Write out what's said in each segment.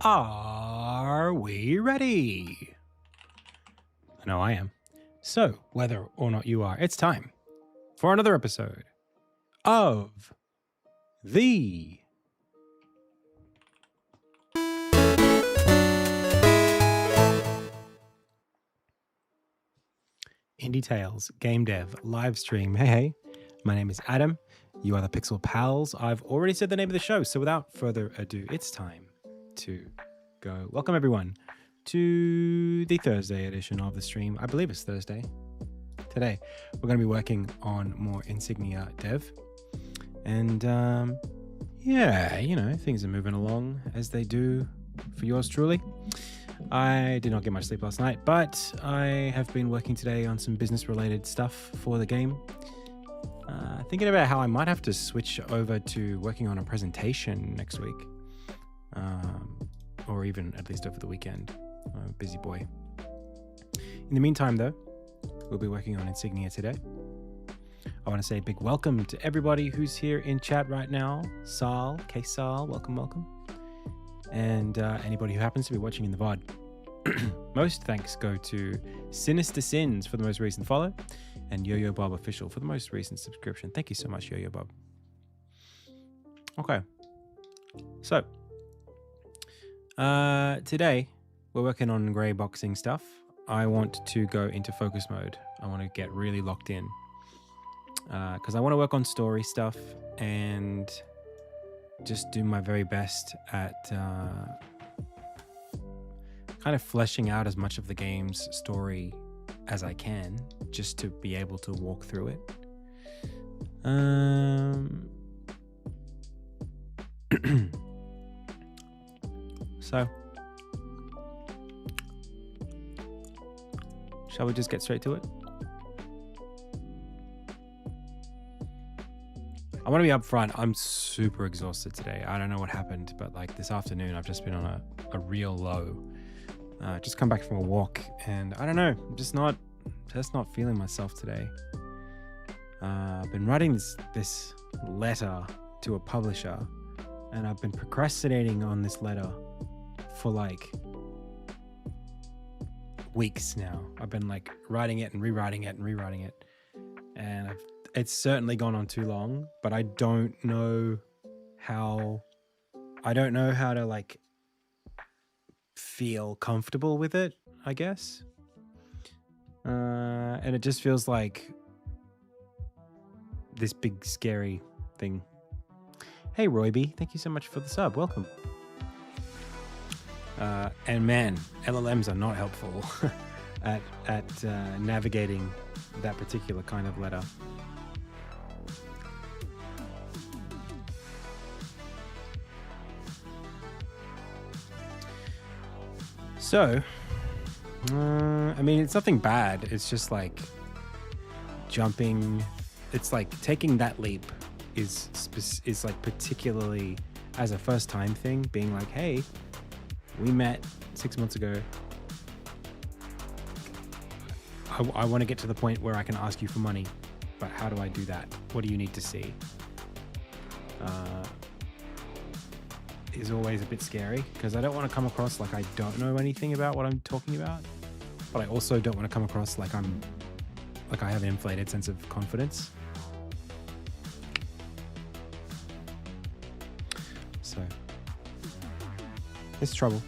Are we ready? I know I am. So, whether or not you are, it's time for another episode of the Indie Tales Game Dev live stream. Hey, my name is Adam. You are the Pixel Pals. I've already said the name of the show, so without further ado, it's time to go. Welcome everyone to the Thursday edition of the stream. I believe it's Thursday. Today, we're going to be working on more Insignia dev. And yeah, you know, things are moving along as they do for yours truly. I did not get much sleep last night, but I have been working today on some business-related stuff for the game. Thinking about how I might have to switch over to working on a presentation next week. Or even at least over the weekend. I'm a busy boy. In the meantime, though, we'll be working on Insignia today. I want to say a big welcome to everybody who's here in chat right now. Sal, K-Sal, welcome, welcome. And anybody who happens to be watching in the VOD. Most thanks go to Sinister Sins for the most recent follow, and Yo-Yo Bob Official for the most recent subscription. Thank you so much, Yo-Yo Bob. Okay. So, today we're working on grey boxing stuff. I want to go into focus mode. I want to get really locked in. Because I want to work on story stuff and just do my very best at kind of fleshing out as much of the game's story as I can, just to be able to walk through it. So, shall we just get straight to it? I want to be upfront. I'm super exhausted today. I don't know what happened, but like this afternoon, I've just been on a real low. Just come back from a walk, and I don't know. I'm just not feeling myself today. I've been writing this letter to a publisher, and I've been procrastinating on this letter for like weeks now. I've been like writing it and rewriting it and rewriting it, and it's certainly gone on too long, but I don't know how to like feel comfortable with it, I guess. And it just feels like this big scary thing. Hey Royby, thank you so much for the sub. Welcome. And man, LLMs are not helpful at navigating that particular kind of letter. So, I mean, it's nothing bad. It's just like jumping. It's like taking that leap is like particularly as a first time thing, being like, hey, we met 6 months ago. I want to get to the point where I can ask you for money, but how do I do that? What do you need to see? Is always a bit scary because I don't want to come across like I don't know anything about what I'm talking about, but I also don't want to come across like I have an inflated sense of confidence. So it's trouble,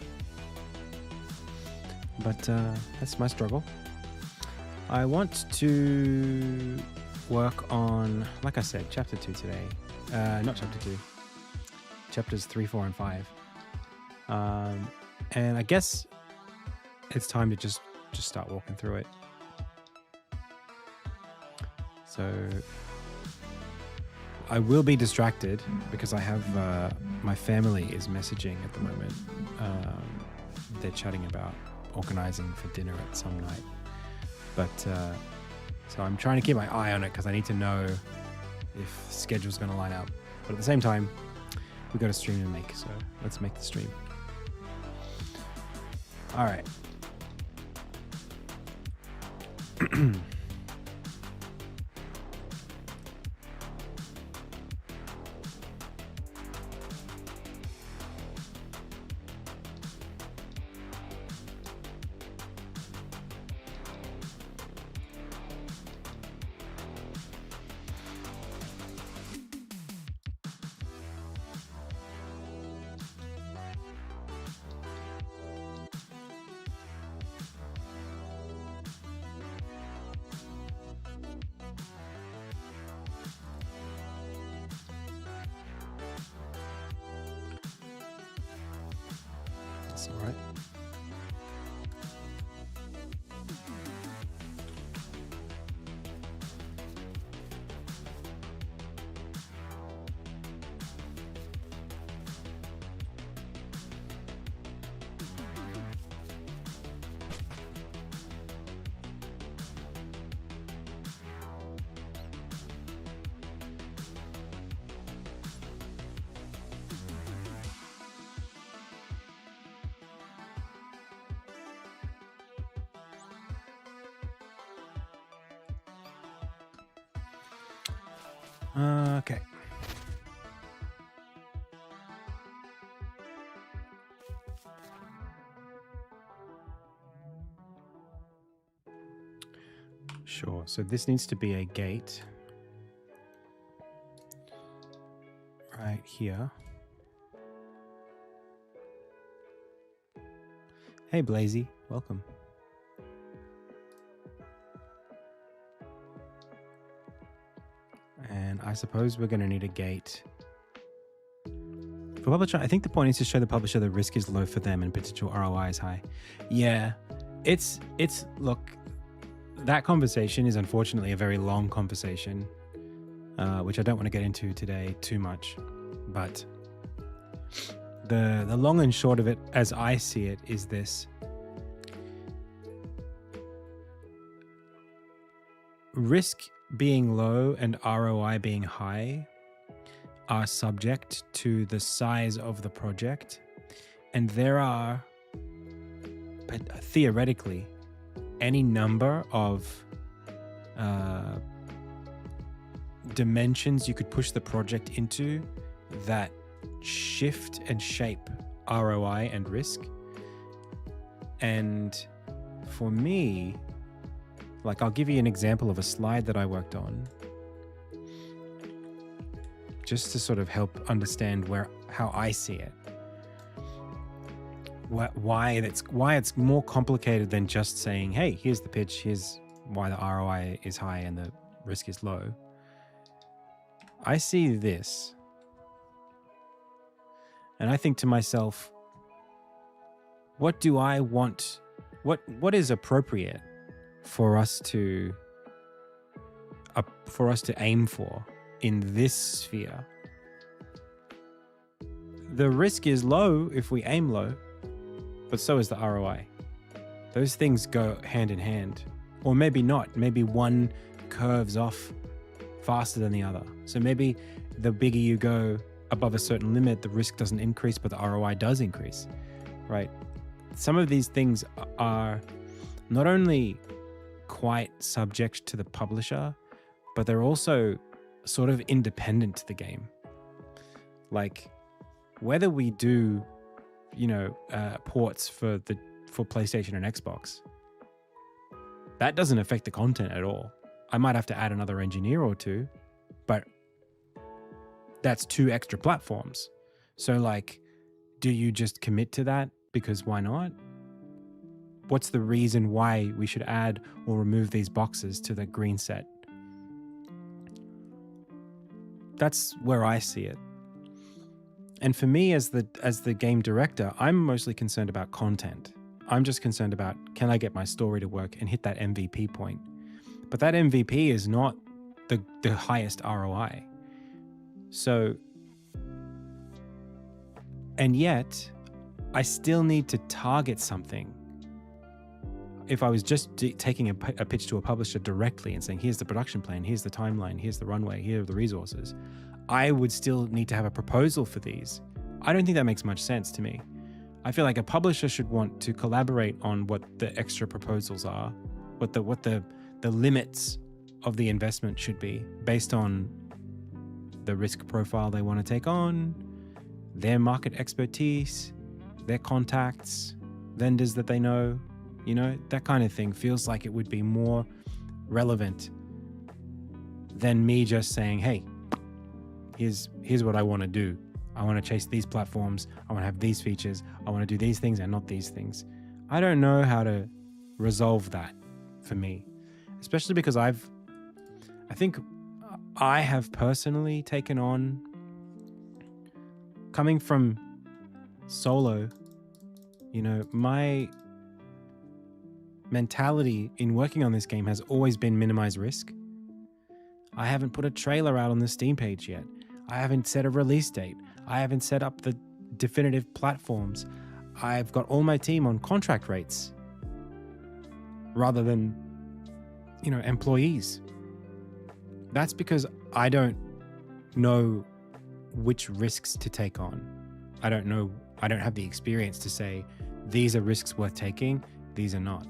but that's my struggle. I want to work on, like I said, chapter 2 today. Not chapter 2. Chapters 3, 4, and 5. And I guess it's time to just start walking through it. So I will be distracted because I have my family is messaging at the moment. They're chatting about organizing for dinner at some night. But so I'm trying to keep my eye on it because I need to know if the schedule's going to line up. But at the same time, we've got a stream to make, so let's make the stream. All right. else, all right? Okay. Sure. So this needs to be a gate right here. Hey, Blazy. Welcome. And I suppose we're going to need a gate. For publisher, I think the point is to show the publisher the risk is low for them and potential ROI is high. Yeah, it's look, that conversation is unfortunately a very long conversation, which I don't want to get into today too much. But the long and short of it, as I see it, is this. Risk being low and ROI being high are subject to the size of the project. And there are, theoretically, any number of dimensions you could push the project into that shift and shape ROI and risk. And for me, like, I'll give you an example of a slide that I worked on just to sort of help understand how I see it. Why it's more complicated than just saying, hey, here's the pitch, here's why the ROI is high and the risk is low. I see this and I think to myself, what do I want? What is appropriate for us to aim for in this sphere? The risk is low if we aim low, but so is the ROI. Those things go hand in hand, or maybe not. Maybe one curves off faster than the other. So maybe the bigger you go above a certain limit, the risk doesn't increase, but the ROI does increase, right? Some of these things are not only quite subject to the publisher, but they're also sort of independent to the game. Like, whether we do, ports for PlayStation and Xbox, that doesn't affect the content at all. I might have to add another engineer or two, but that's 2 extra platforms. So, like, do you just commit to that because why not? What's the reason why we should add or remove these boxes to the green set? That's where I see it. And for me, as the game director, I'm mostly concerned about content. I'm just concerned about, can I get my story to work and hit that MVP point? But that MVP is not the highest ROI. So, and yet, I still need to target something. If I was just taking a pitch to a publisher directly and saying, here's the production plan, here's the timeline, here's the runway, here are the resources, I would still need to have a proposal for these. I don't think that makes much sense to me. I feel like a publisher should want to collaborate on what the extra proposals are, what the limits of the investment should be based on the risk profile they want to take on, their market expertise, their contacts, vendors that they know. That kind of thing feels like it would be more relevant than me just saying, hey, here's what I want to do. I want to chase these platforms. I want to have these features. I want to do these things and not these things. I don't know how to resolve that for me, especially because I think I have personally taken on, coming from solo My mentality in working on this game has always been minimize risk. I haven't put a trailer out on the Steam page yet. I haven't set a release date. I haven't set up the definitive platforms. I've got all my team on contract rates rather than, employees. That's because I don't know which risks to take on. I don't have the experience to say, these are risks worth taking, these are not.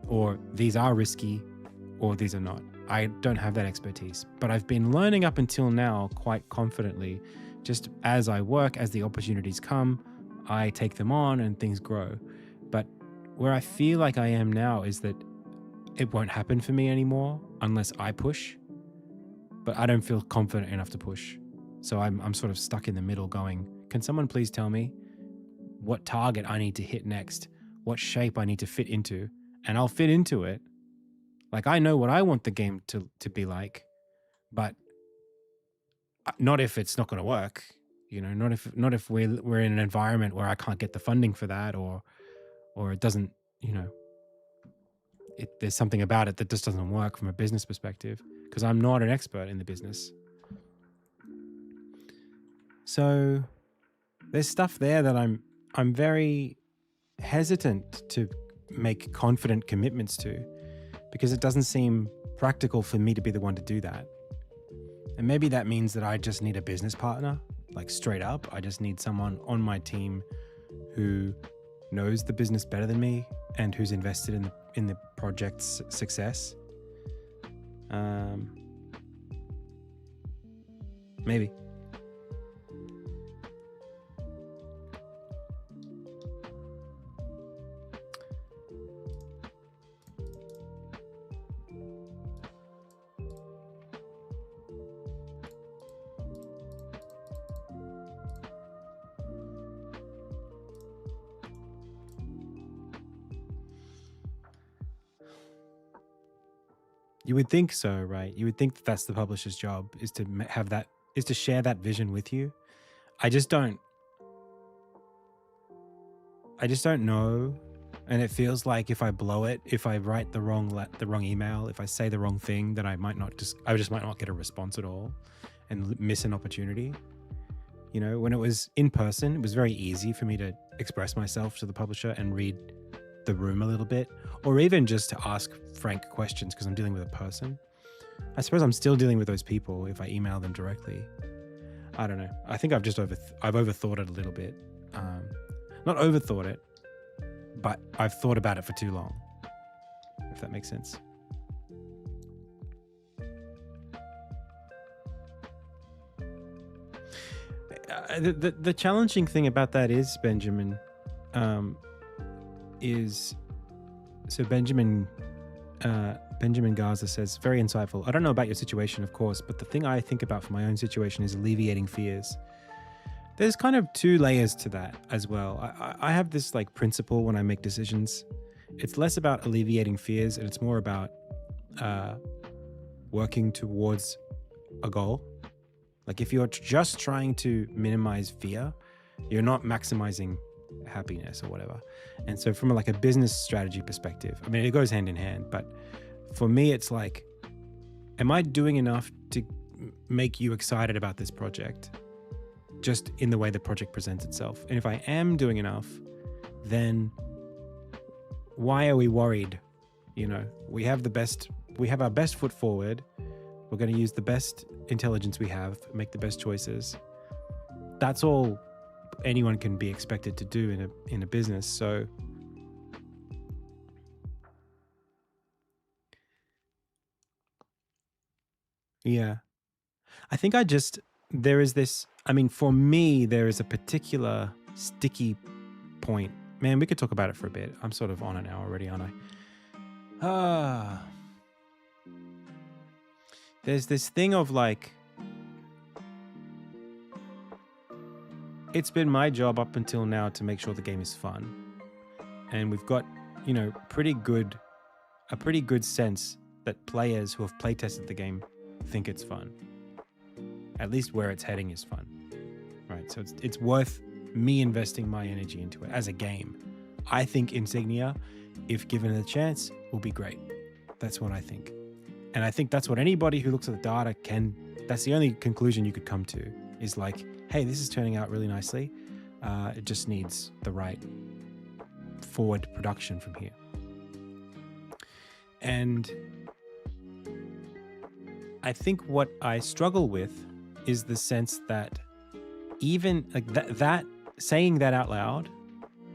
Or these are risky, or these are not. I don't have that expertise, but I've been learning up until now quite confidently. Just as I work, as the opportunities come, I take them on and things grow. But where I feel like I am now is that it won't happen for me anymore unless I push, but I don't feel confident enough to push. So I'm sort of stuck in the middle going, can someone please tell me what target I need to hit next, what shape I need to fit into, and I'll fit into it. Like, I know what I want the game to be like, but not if it's not going to work. Not if we're in an environment where I can't get the funding for that, or it doesn't. There's something about it that just doesn't work from a business perspective because I'm not an expert in the business. So there's stuff there that I'm very hesitant to make confident commitments to, because it doesn't seem practical for me to be the one to do that. And maybe that means that I just need a business partner, like straight up. I just need someone on my team who knows the business better than me and who's invested in the project's success. Maybe. You would think so, right? You would think that that's the publisher's job, is to have that, is to share that vision with you. I just don't know. And it feels like if I blow it, if I write the wrong email, if I say the wrong thing, then I just might not get a response at all and miss an opportunity. When it was in person, it was very easy for me to express myself to the publisher and read the room a little bit, or even just to ask frank questions because I'm dealing with a person. I suppose I'm still dealing with those people if I email them directly. I don't know. I think I've overthought it a little bit. Not overthought it, but I've thought about it for too long, if that makes sense. The challenging thing about that is, Benjamin, Benjamin Garza says, very insightful. I don't know about your situation, of course, but the thing I think about for my own situation is alleviating fears. There's kind of two layers to that as well. I have this like principle when I make decisions. It's less about alleviating fears and it's more about working towards a goal. Like if you're just trying to minimize fear, you're not maximizing happiness or whatever. And so from a business strategy perspective, I mean, it goes hand in hand, but for me, it's like, am I doing enough to make you excited about this project just in the way the project presents itself? And if I am doing enough, then why are we worried? We have our best foot forward. We're going to use the best intelligence we have, make the best choices. That's all anyone can be expected to do in a business. So yeah, I think there is this, I mean, for me, there is a particular sticky point. Man, we could talk about it for a bit. I'm sort of on it now already, aren't I? There's this thing of it's been my job up until now to make sure the game is fun. And we've got, a pretty good sense that players who have playtested the game think it's fun. At least where it's heading is fun, right? So it's worth me investing my energy into it as a game. I think Insignia, if given a chance, will be great. That's what I think. And I think that's what anybody who looks at the data that's the only conclusion you could come to, is like, hey, this is turning out really nicely. It just needs the right forward production from here. And I think what I struggle with is the sense that even like that saying that out loud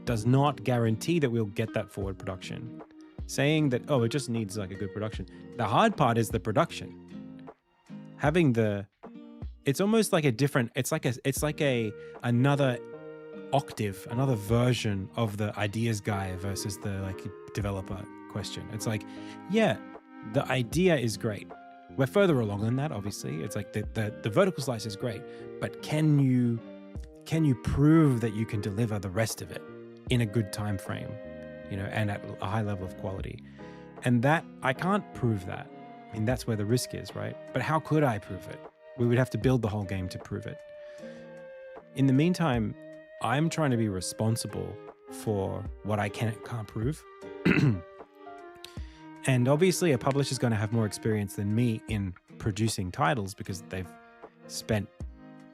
does not guarantee that we'll get that forward production. Saying that, oh, it just needs like a good production. The hard part is the production. It's almost like a different, it's like another octave, another version of the ideas guy versus the like developer question. It's like, yeah, the idea is great. We're further along than that, obviously. It's like the vertical slice is great, but can you prove that you can deliver the rest of it in a good time frame, and at a high level of quality? And that I can't prove that. I mean, that's where the risk is, right? But how could I prove it? We would have to build the whole game to prove it. In the meantime, I'm trying to be responsible for what I can't prove. And obviously a publisher is going to have more experience than me in producing titles because they've spent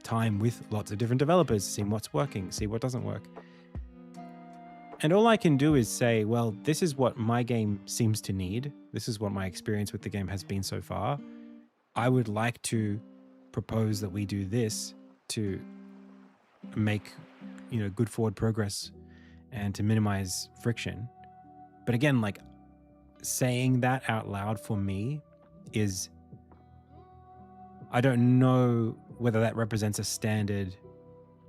time with lots of different developers, seeing what's working, see what doesn't work. And all I can do is say, well, this is what my game seems to need. This is what my experience with the game has been so far. I would like to propose that we do this to make, good forward progress and to minimize friction. But again, like saying that out loud for me is, I don't know whether that represents a standard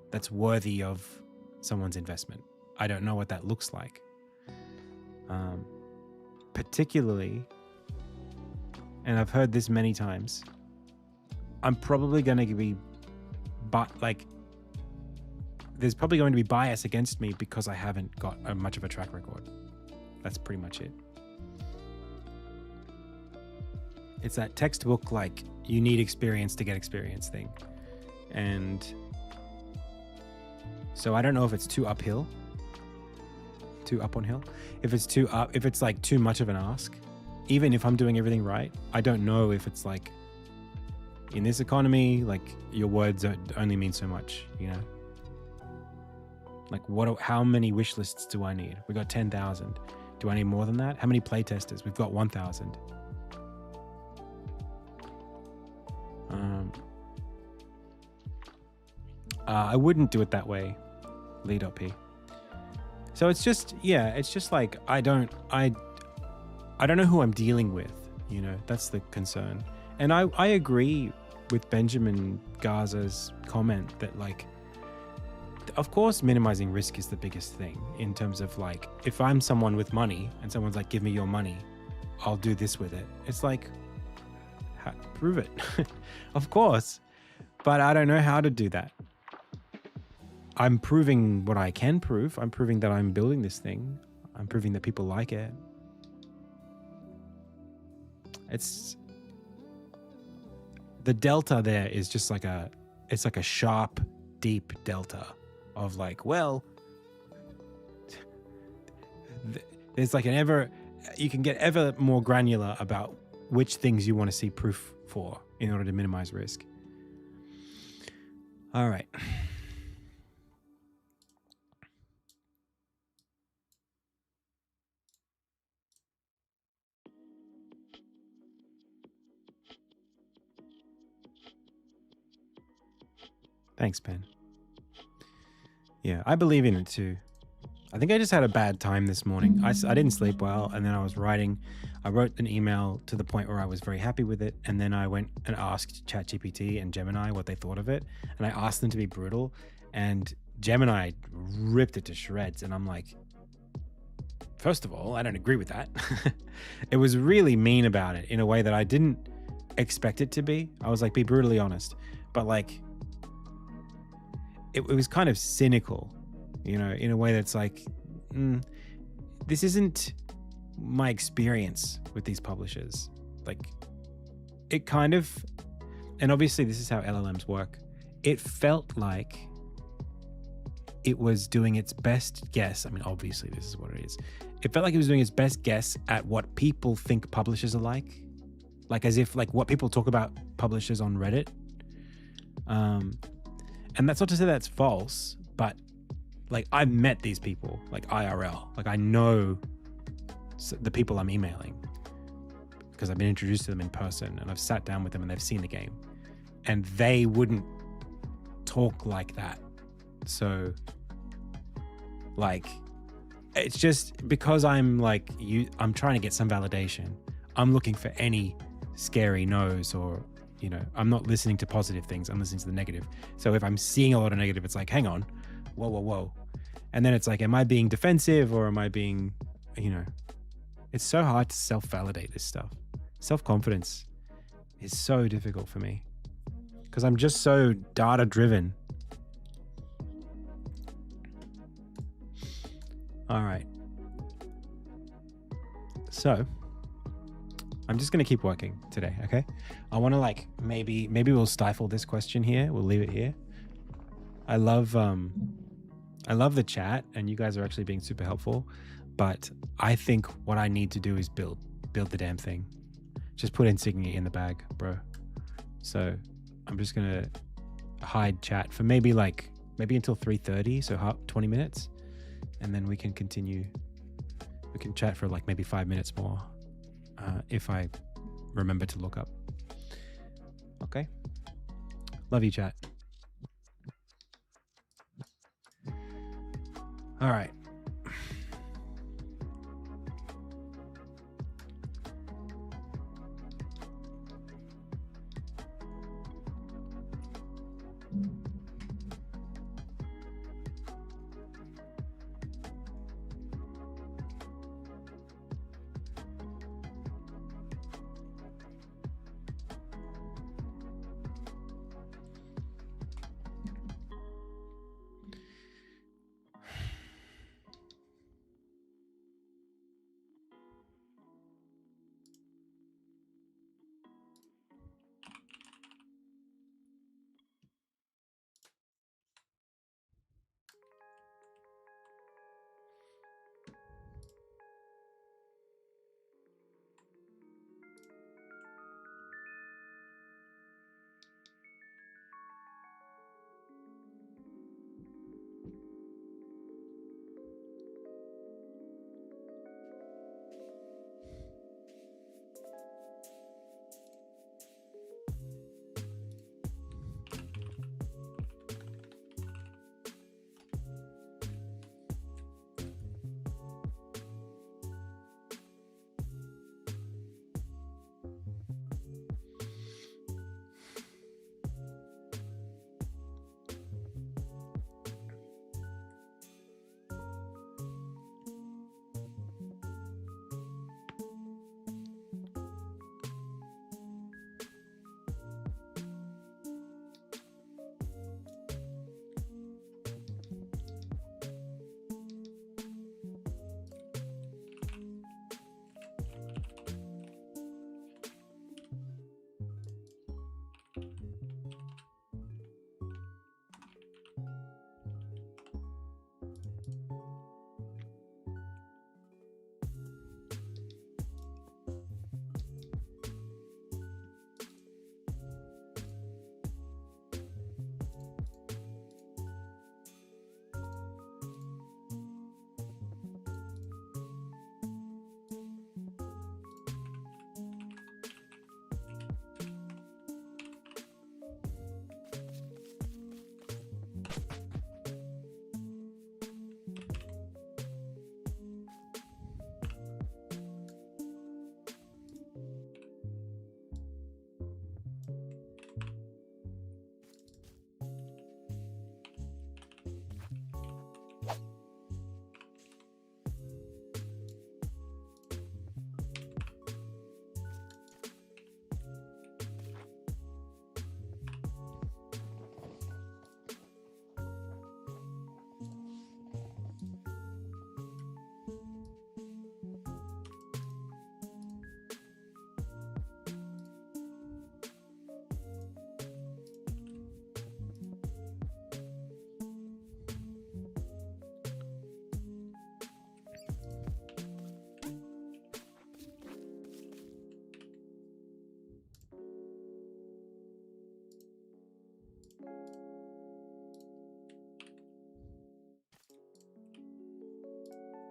that's worthy of someone's investment. I don't know what that looks like. Particularly, and I've heard this many times, I'm probably going to be, there's probably going to be bias against me because I haven't got much of a track record. That's pretty much it. It's that textbook, like, you need experience to get experience thing. And so I don't know if it's too uphill, too up on hill. If it's like too much of an ask, even if I'm doing everything right, I don't know if it's like, in this economy, like your words only mean so much, Like how many wish lists do I need? We got 10,000. Do I need more than that? How many playtesters? We've got 1,000. I wouldn't do it that way, lead up here. So it's just like, I don't know who I'm dealing with, that's the concern. And I agree with Benjamin Garza's comment that, like, of course, minimizing risk is the biggest thing in terms of, like, if I'm someone with money and someone's like, give me your money, I'll do this with it. It's like, prove it. Of course. But I don't know how to do that. I'm proving what I can prove. I'm proving that I'm building this thing. I'm proving that people like it. It's the delta there is just like it's like a sharp, deep delta of like, well, there's like you can get ever more granular about which things you want to see proof for in order to minimize risk. All right. Thanks, Ben. Yeah, I believe in it too. I think I just had a bad time this morning. I didn't sleep well, and then I was writing. I wrote an email to the point where I was very happy with it, and then I went and asked ChatGPT and Gemini what they thought of it, and I asked them to be brutal, and Gemini ripped it to shreds, and I'm like, first of all, I don't agree with that. It was really mean about it in a way that I didn't expect it to be. I was like, be brutally honest, but like, it was kind of cynical, in a way that's like, this isn't my experience with these publishers. Like, it kind of, and obviously this is how LLMs work. It felt like it was doing its best guess. I mean, obviously this is what it is. It felt like it was doing its best guess at what people think publishers are like as if like what people talk about publishers on Reddit. And that's not to say that's false, but like I've met these people like IRL. Like I know the people I'm emailing because I've been introduced to them in person and I've sat down with them and they've seen the game, and they wouldn't talk like that. So like it's just because I'm like I'm trying to get some validation. I'm looking for any scary no's, or you know, I'm not listening to positive things, I'm listening to the negative. So if I'm seeing a lot of negative, it's like, hang on, whoa. And then it's like, am I being defensive or am I being, you know, it's so hard to self-validate this stuff. Self-confidence is so difficult for me because I'm just so data-driven. All right. So I'm just going to keep working today, okay? I want to like, maybe we'll stifle this question here. We'll leave it here. I love the chat and you guys are actually being super helpful, but I think what I need to do is build the damn thing. Just put Insignia in the bag, bro. So I'm just going to hide chat for maybe until 3:30, so 20 minutes. And then we can continue. We can chat for like maybe 5 minutes more if I remember to look up. Okay. Love you, chat. All right.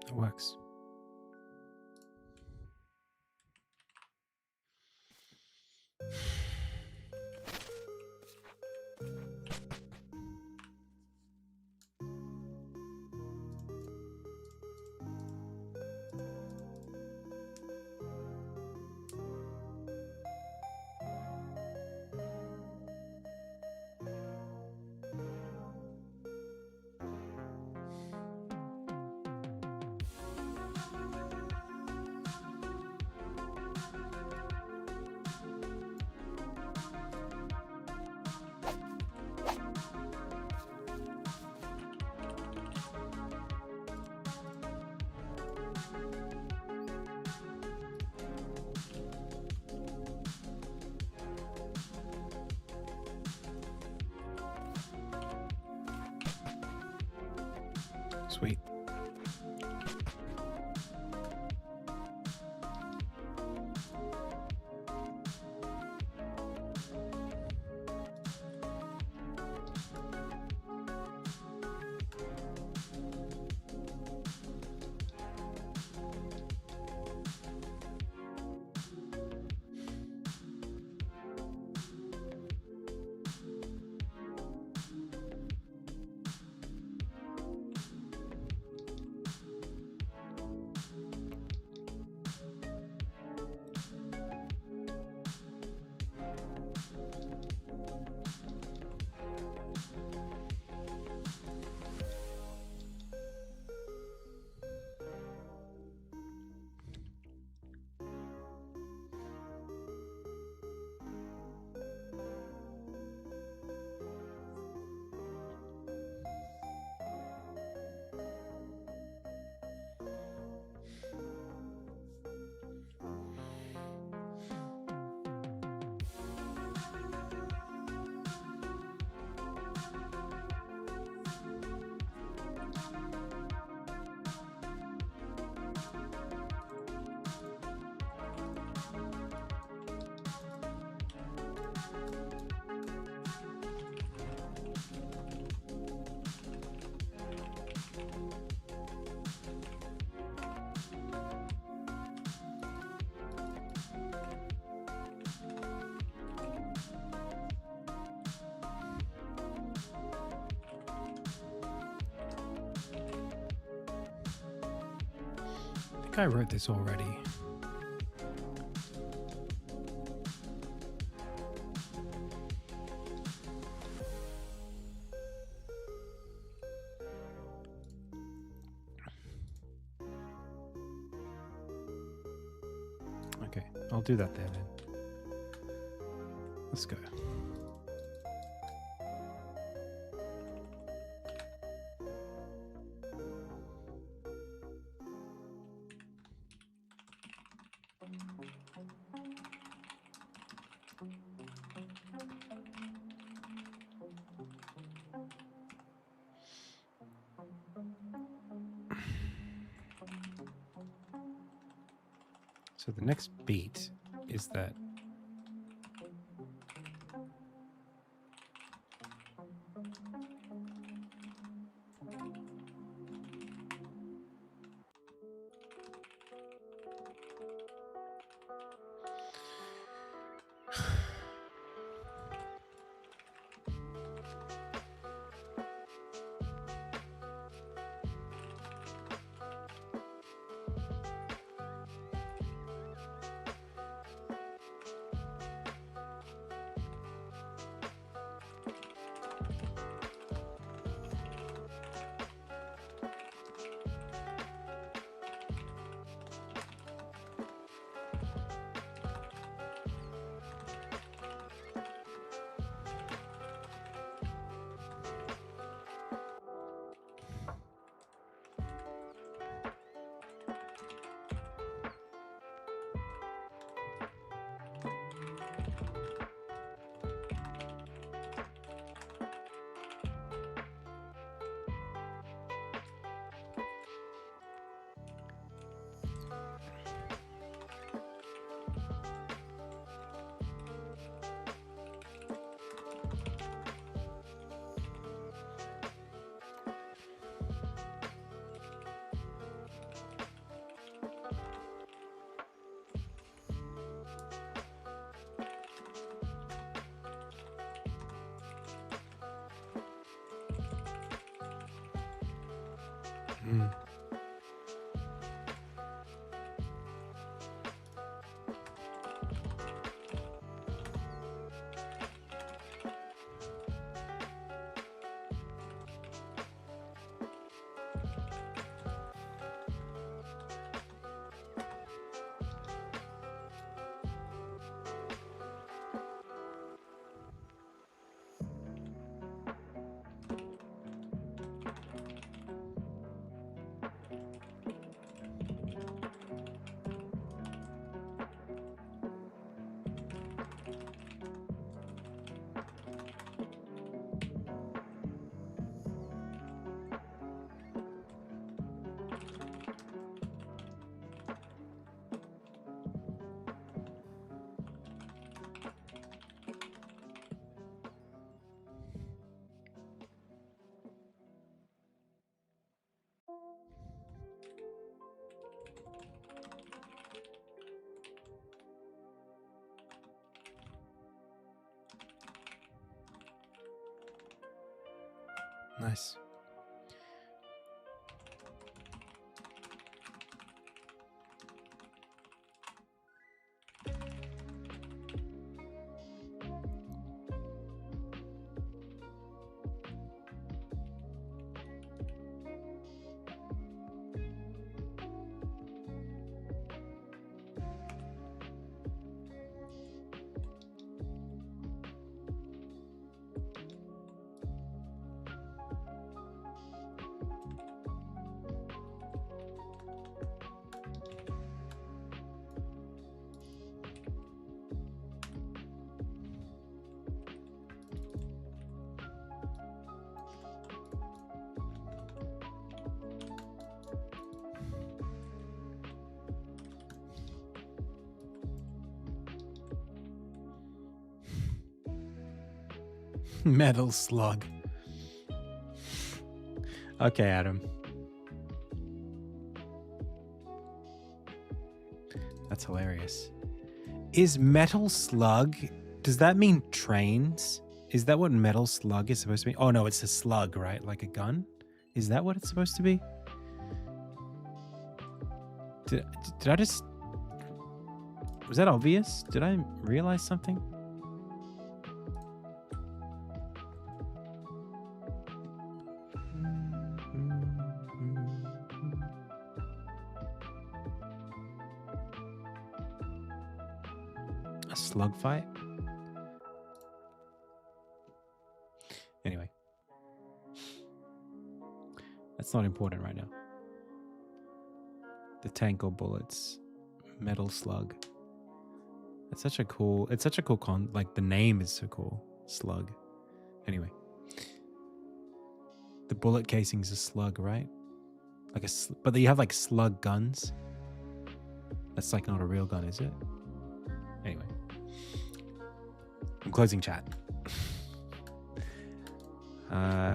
It works. Sweet. I think I wrote this already. Okay, I'll do that there then. Let's go. So the next beat is that Mm. Nice. Metal slug. Okay, Adam. That's hilarious. Is metal slug, does that mean trains? Is that what metal slug is supposed to be? Oh no, it's a slug, right? Like a gun? Is that what it's supposed to be? Did I just... Was that obvious? Did I realize something? A slug fight? Anyway. That's not important right now. The tank or bullets. Metal slug. It's such a cool like the name is so cool. Slug. Anyway. The bullet casing's a slug, right? Like but you have like slug guns. That's like not a real gun, is it? Anyway. I'm closing chat.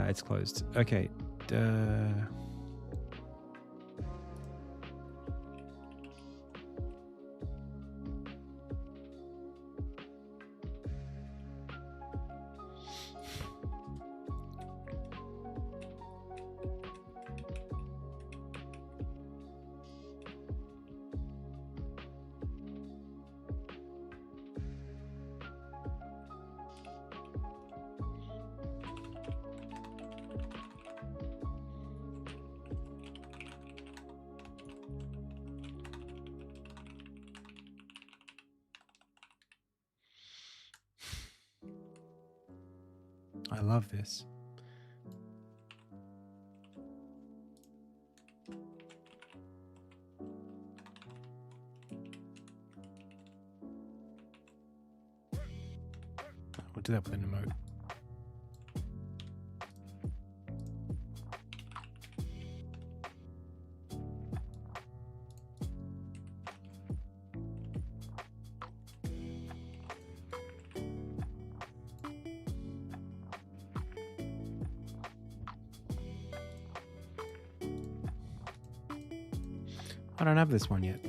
It's closed. Okay. I love this. We'll do that with an emote. I don't have this one yet.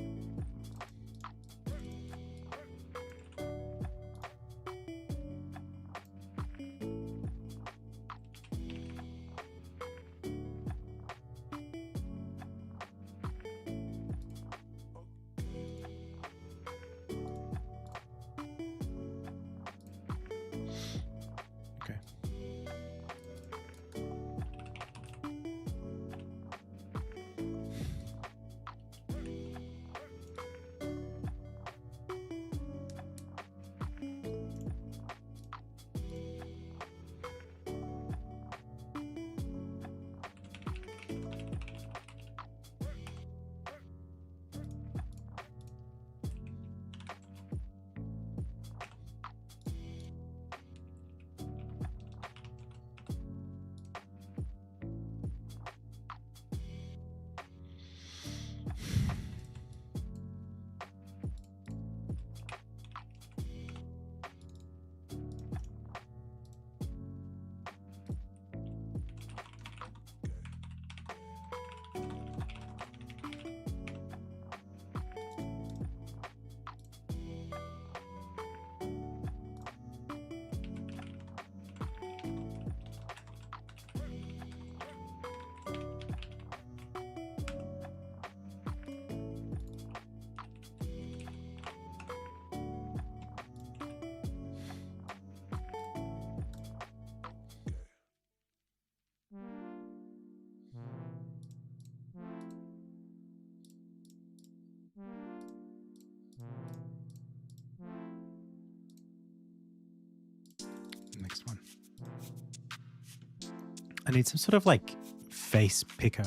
I need some sort of like face picker.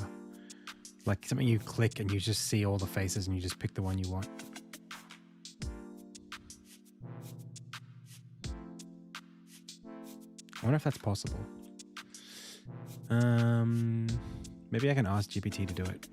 Like something you click and you just see all the faces and you just pick the one you want. I wonder if that's possible. Maybe I can ask GPT to do it.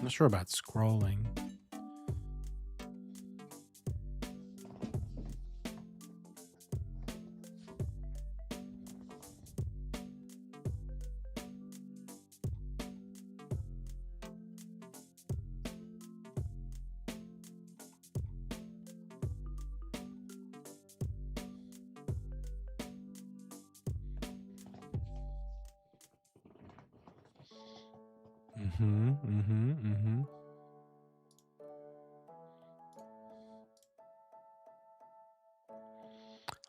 I'm not sure about scrolling.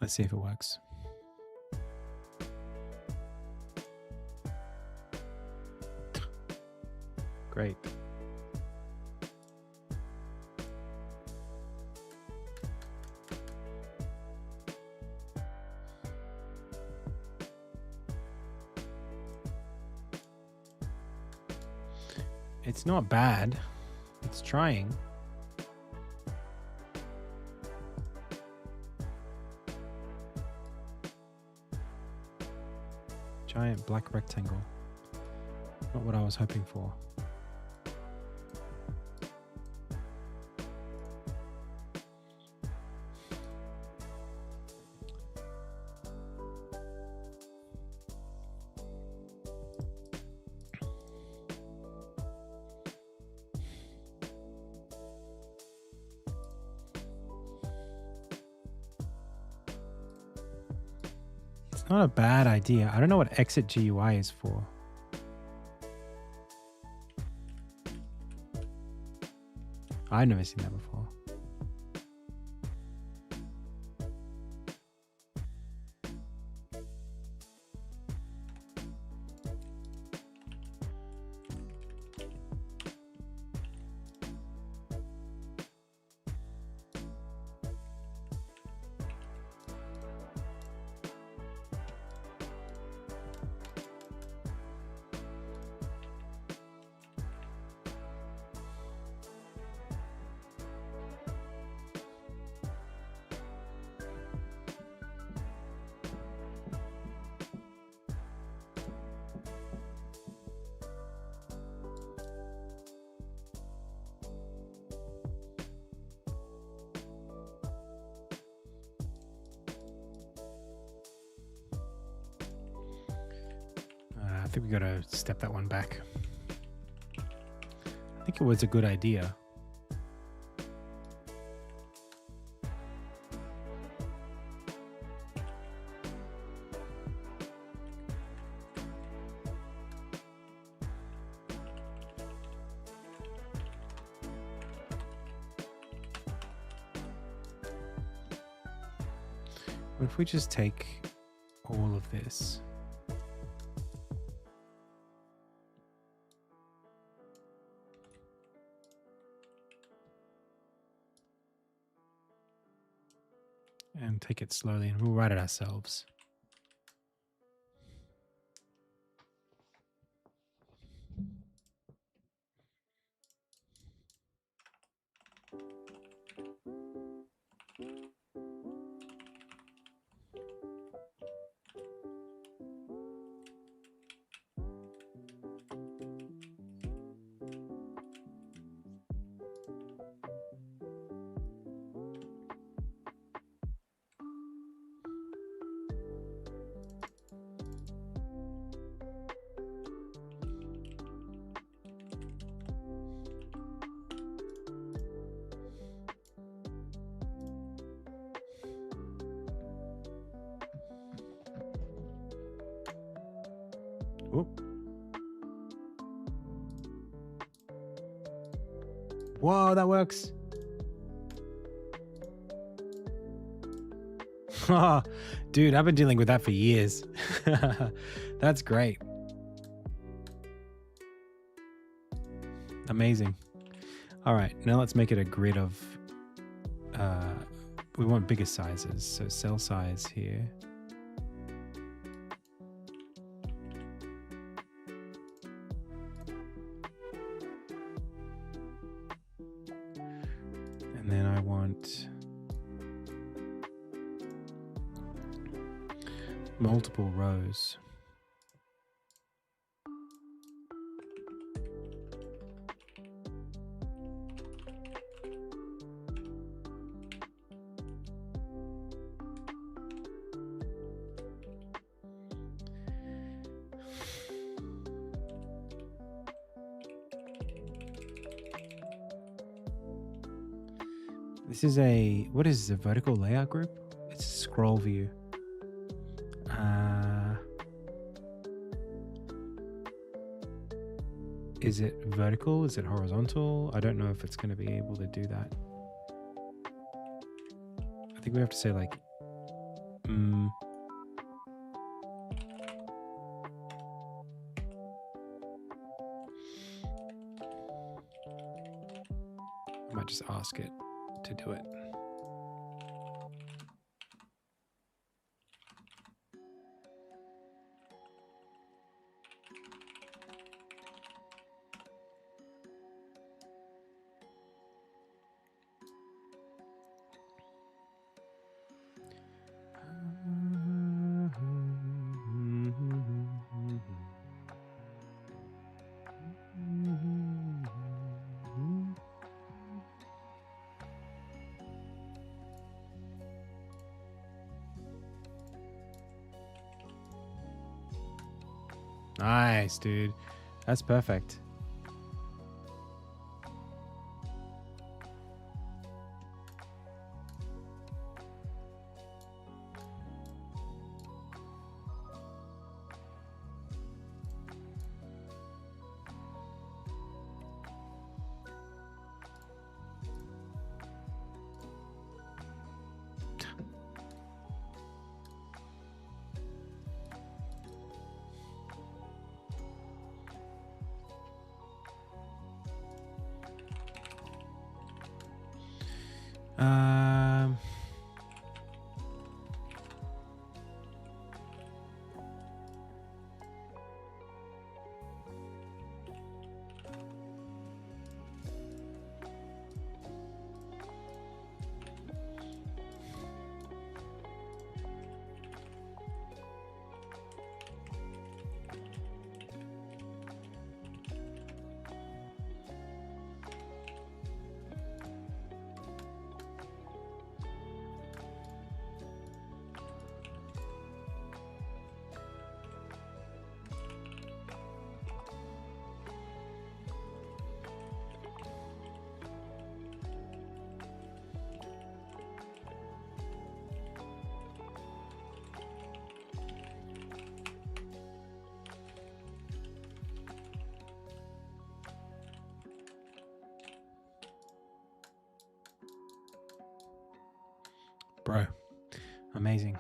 Let's see if it works. Great. It's not bad. It's trying. Giant black rectangle. Not what I was hoping for. It's not a bad idea. I don't know what exit GUI is for. I've never seen that before. I think we got to step that one back. I think it was a good idea. What if we just take all of this? And take it slowly, and we'll write it ourselves. Oh. Whoa, that works. Oh, dude, I've been dealing with that for years. That's great. Amazing. All right, now let's make it a grid of, we want bigger sizes. So cell size here. And then I want multiple rows. This is a, what is this, a vertical layout group? It's a scroll view. Is it vertical? Is it horizontal? I don't know if it's going to be able to do that. I think we have to say like, I might just ask it to do it. Nice, dude. That's perfect. Bro, amazing.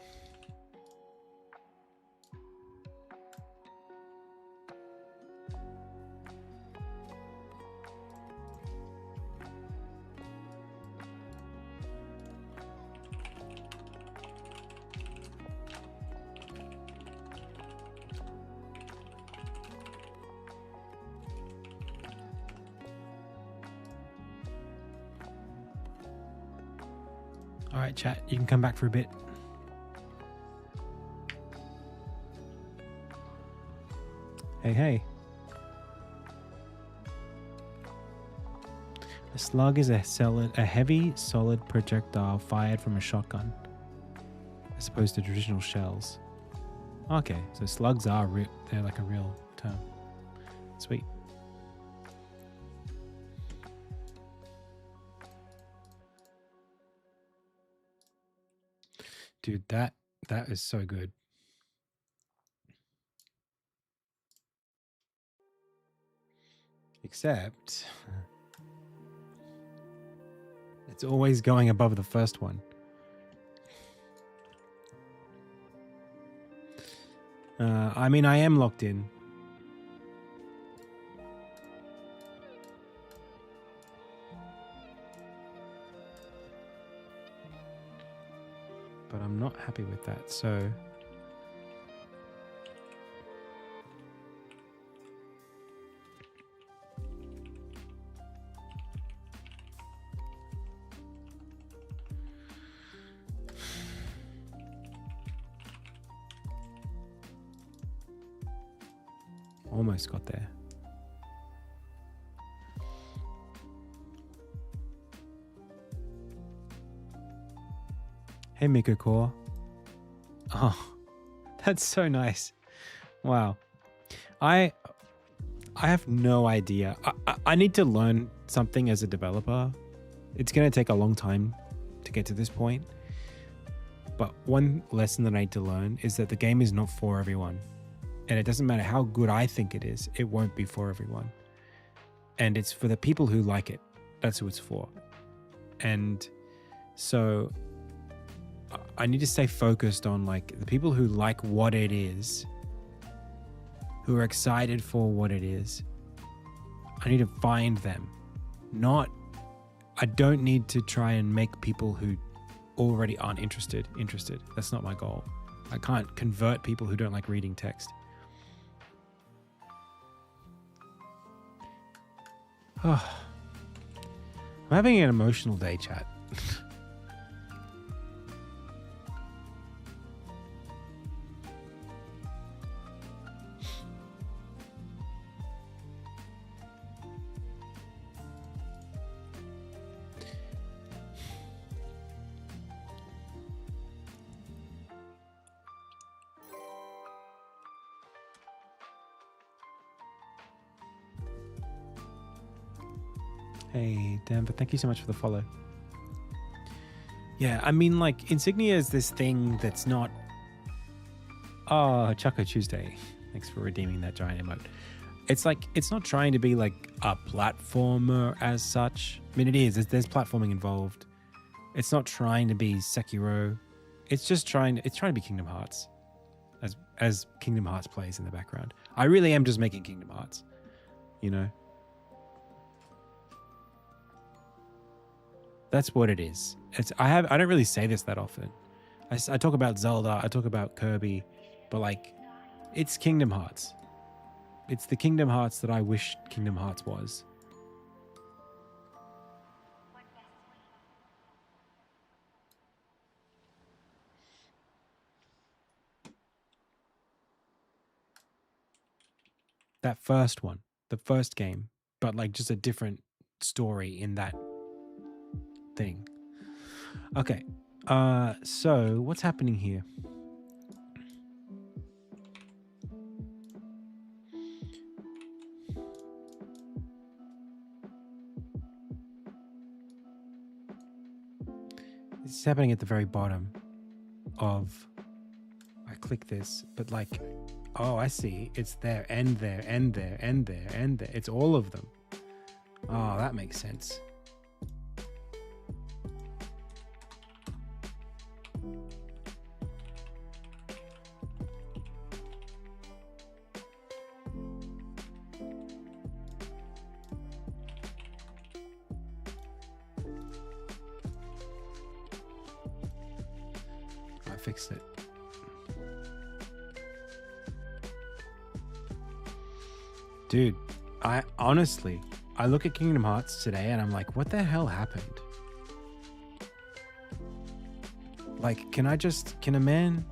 All right, chat, you can come back for a bit. Hey. A slug is a heavy, solid projectile fired from a shotgun, as opposed to traditional shells. Okay, so slugs are they're like a real term. Sweet. Dude, that is so good. Except it's always going above the first one. I mean, I am locked in. But I'm not happy with that, so... Almost got there. Hey, Miko Core. Oh, that's so nice. Wow. I have no idea. I need to learn something as a developer. It's going to take a long time to get to this point. But one lesson that I need to learn is that the game is not for everyone. And it doesn't matter how good I think it is, it won't be for everyone. and it's for the people who like it. That's who it's for. And so I need to stay focused on like the people who like what it is, who are excited for what it is. I need to find them. I don't need to try and make people who already aren't interested. That's not my goal. I can't convert people who don't like reading text. Oh, I'm having an emotional day, chat. Hey, Denver, thank you so much for the follow. Yeah, I mean, like, Insignia is this thing that's not... Oh, Choco Tuesday. Thanks for redeeming that giant emote. It's like, it's not trying to be like a platformer as such. I mean, it is. There's platforming involved. It's not trying to be Sekiro. It's just trying to be Kingdom Hearts. As Kingdom Hearts plays in the background. I really am just making Kingdom Hearts. You know? That's what it is. I don't really say this that often. I talk about Zelda, I talk about Kirby, but like, it's Kingdom Hearts. It's the Kingdom Hearts that I wish Kingdom Hearts was. That first one, the first game, but like just a different story in that thing. Okay, so what's happening here? This is happening at the very bottom of... I click this, but like, oh, I see. It's there and there and there and there and there. It's all of them. Oh, that makes sense. I fixed it. Dude, I honestly look at Kingdom Hearts today and I'm like, what the hell happened? Like, can a man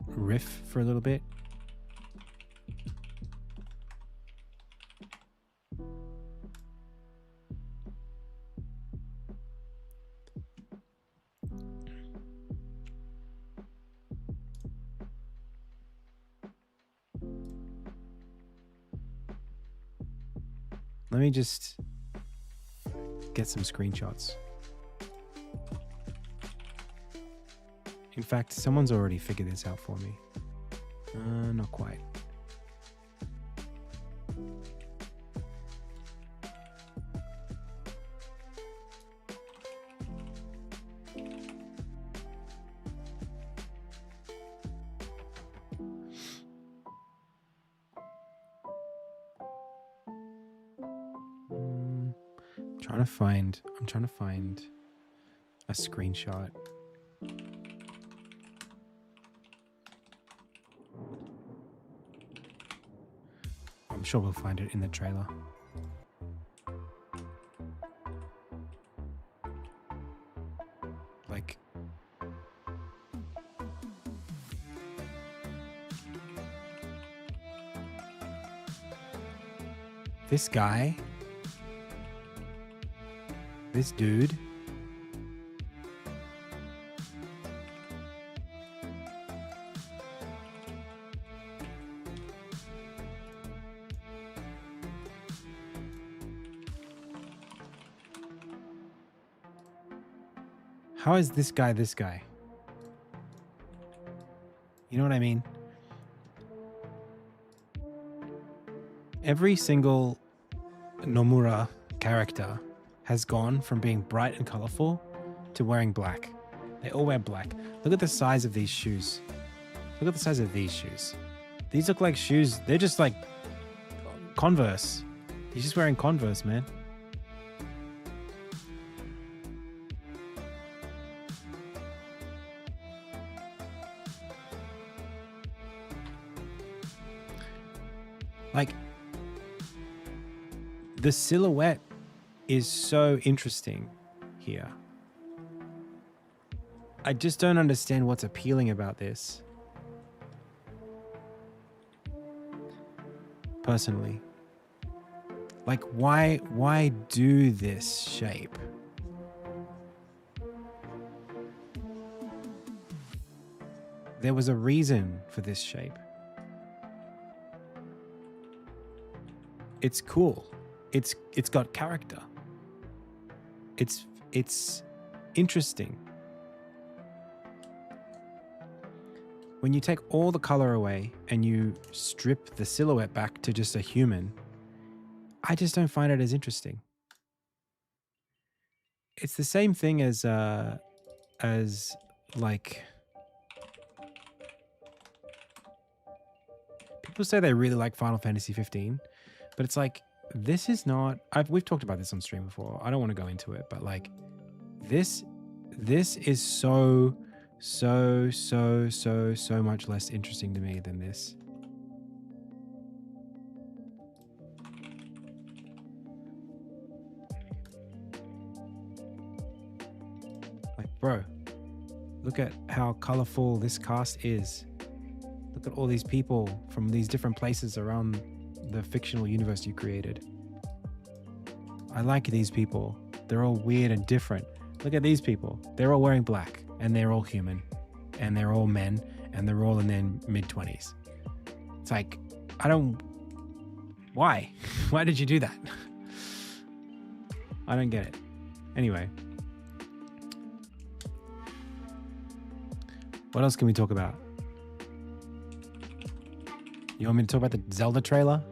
riff for a little bit? Let me just get some screenshots. In fact, someone's already figured this out for me. Not quite. I'm trying to find a screenshot. I'm sure we'll find it in the trailer. Like, this guy, this dude, how is this guy this guy? You know what I mean? every single Nomura character has gone from being bright and colorful to wearing black. They all wear black. Look at the size of these shoes. Look at the size of these shoes. These look like shoes. They're just like Converse. He's just wearing Converse, man. Like, the silhouette is so interesting here. I just don't understand what's appealing about this. Personally. Like, why do this shape? There was a reason for this shape. It's cool. It's got character. It's interesting. When you take all the color away and you strip the silhouette back to just a human, I just don't find it as interesting. It's the same thing as like, people say they really like Final Fantasy 15, but it's like, this is not, we've talked about this on stream before. I don't want to go into it, but like, this is so much less interesting to me than this. Like, bro, look at how colorful this cast is. Look at all these people from these different places around the fictional universe you created. I like these people. They're all weird and different. Look at these people. They're all wearing black, and they're all human, and they're all men, and they're all in their mid-20s. It's like, why? Why did you do that? I don't get it. Anyway. What else can we talk about? You want me to talk about the Zelda trailer?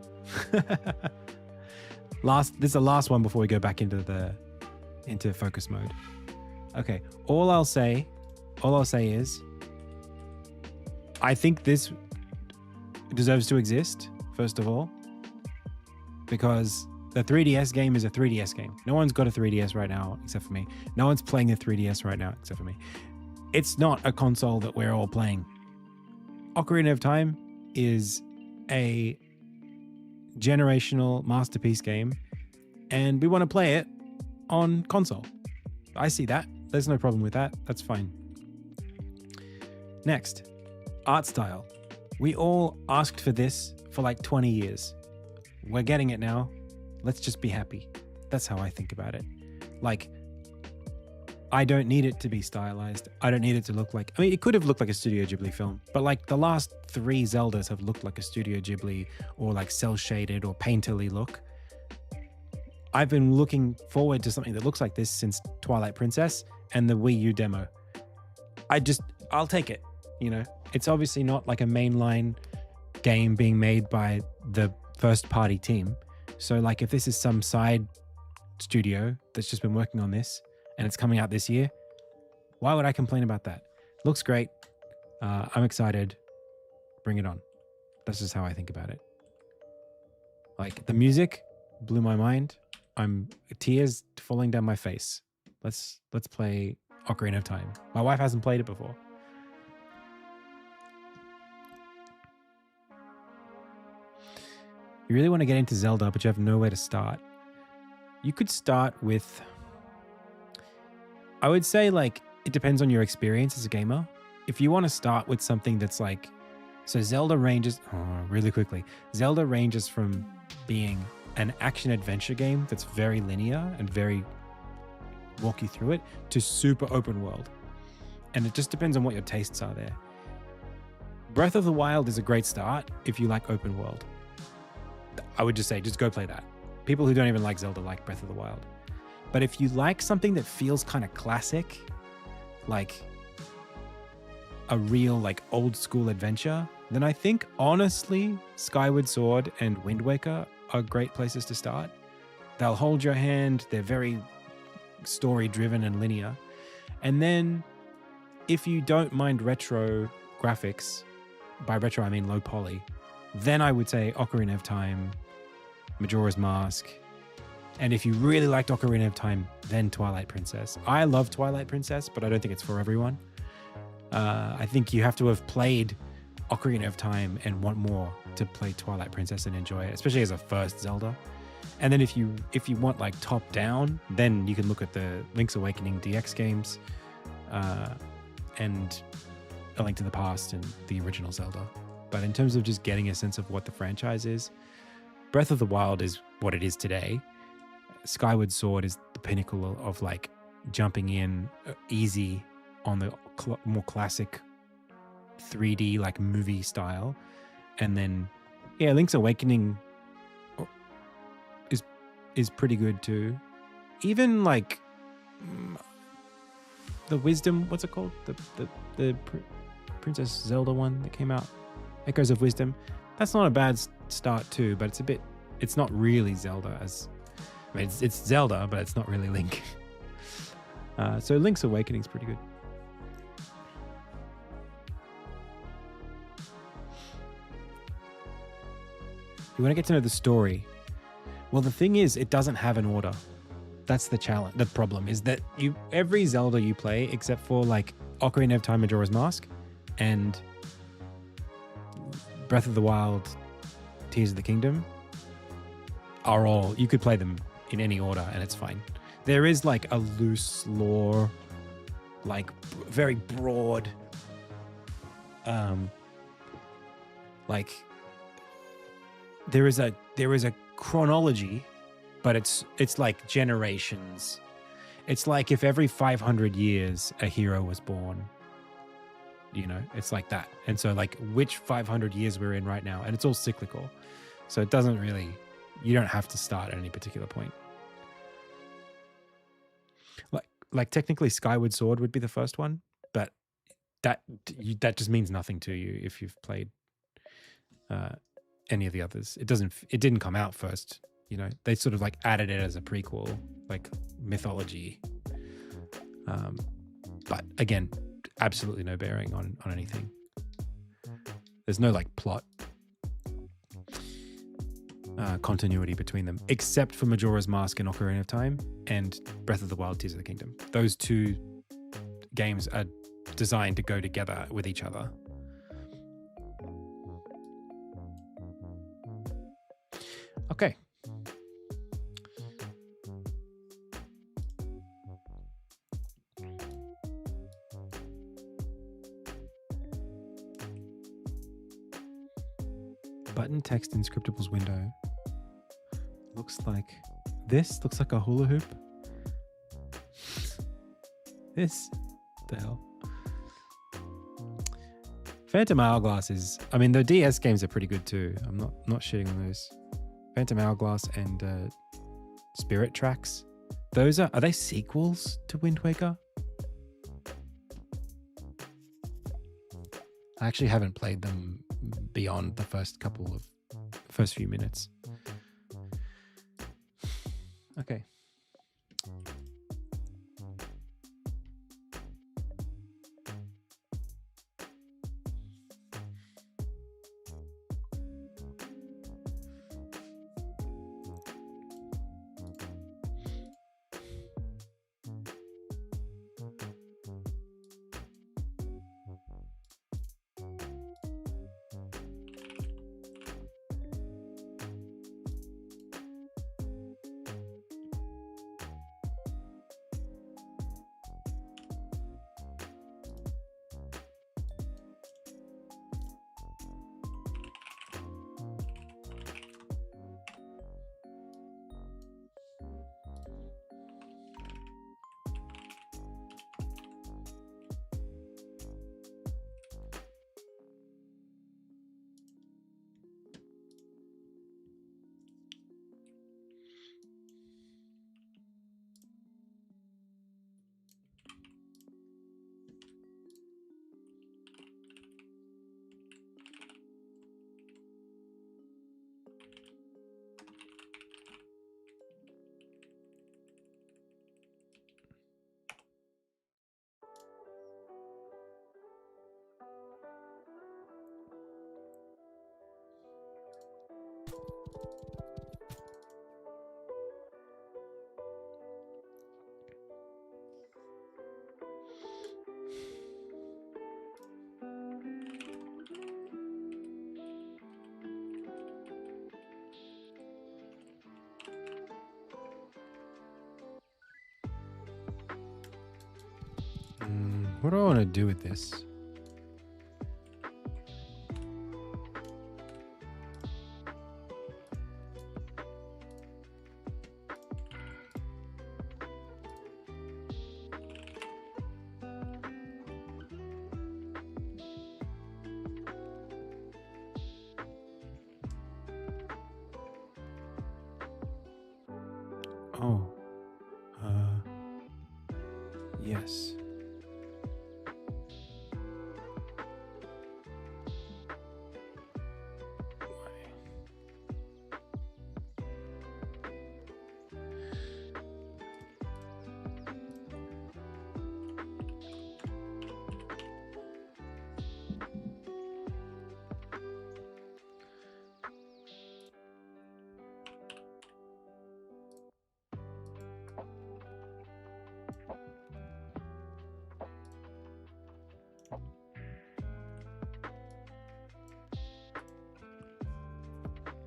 This is the last one before we go back into focus mode. Okay, all I'll say is, I think this deserves to exist, first of all, because the 3DS game is a 3DS game. No one's got a 3DS right now except for me. No one's playing the 3DS right now except for me. It's not a console that we're all playing. Ocarina of Time is a generational masterpiece game, and we want to play it on console. I see that. There's no problem with that. That's fine. Next, art style. We all asked for this for like 20 years. We're getting it now. Let's just be happy. That's how I think about it. Like, I don't need it to be stylized. I don't need it to look like, I mean, it could have looked like a Studio Ghibli film, but like the last 3 Zeldas have looked like a Studio Ghibli or like cel shaded or painterly look. I've been looking forward to something that looks like this since Twilight Princess and the Wii U demo. I'll take it. You know, it's obviously not like a mainline game being made by the first party team. So like, if this is some side studio that's just been working on this and it's coming out this year, why would I complain about that? Looks great. I'm excited. Bring it on. That's just how I think about it. Like, the music blew my mind. Tears falling down my face. Let's play Ocarina of Time. My wife hasn't played it before. You really want to get into Zelda, but you have nowhere to start. You could start with, I would say, like, it depends on your experience as a gamer. If you want to start with something that's like, so Zelda ranges, really quickly, Zelda ranges from being an action adventure game that's very linear and very walk you through it to super open world. And it just depends on what your tastes are there. Breath of the Wild is a great start if you like open world. I would just say, just go play that. People who don't even like Zelda like Breath of the Wild. But if you like something that feels kind of classic, like a real like old school adventure, then I think honestly Skyward Sword and Wind Waker are great places to start. They'll hold your hand. They're very story driven and linear. And then if you don't mind retro graphics, by retro I mean low poly, then I would say Ocarina of Time, Majora's Mask. And if you really liked Ocarina of Time, then Twilight Princess. I love Twilight Princess, but I don't think it's for everyone. I think you have to have played Ocarina of Time and want more to play Twilight Princess and enjoy it, especially as a first Zelda. And then if you want like top down, then you can look at the Link's Awakening DX games, and A Link to the Past and the original Zelda. But in terms of just getting a sense of what the franchise is, Breath of the Wild is what it is today. Skyward Sword is the pinnacle of like jumping in easy on the more classic 3D like movie style. And then yeah, Link's Awakening is pretty good too. Even like the Wisdom, what's it called? The Princess Zelda one that came out, Echoes of Wisdom. That's not a bad start too, but it's not really Zelda as, I mean, it's Zelda, but it's not really Link. So Link's Awakening is pretty good. You want to get to know the story. Well, the thing is, it doesn't have an order. That's the challenge. The problem is that every Zelda you play, except for like Ocarina of Time, Majora's Mask, and Breath of the Wild, Tears of the Kingdom, are all, you could play them in any order and it's fine. There is like a loose lore, like very broad, like there is a chronology, but it's like generations. It's like if every 500 years a hero was born, you know, it's like that. And so like which 500 years we're in right now, and it's all cyclical. So it doesn't really, you don't have to start at any particular point. Like technically Skyward Sword would be the first one, but that just means nothing to you if you've played any of the others. It didn't come out first, you know. They sort of like added it as a prequel, like mythology. But again, absolutely no bearing on anything. There's no like plot continuity between them, except for Majora's Mask and Ocarina of Time and Breath of the Wild, Tears of the Kingdom. Those two games are designed to go together with each other. Okay. Button text in Scriptable's window. Looks like a hula hoop. The hell. Phantom Hourglass is, I mean, the DS games are pretty good too. I'm not shitting on those. Phantom Hourglass and Spirit Tracks. Those are they sequels to Wind Waker? I actually haven't played them beyond the first few minutes. Okay. What do I want to do with this? Oh, yes.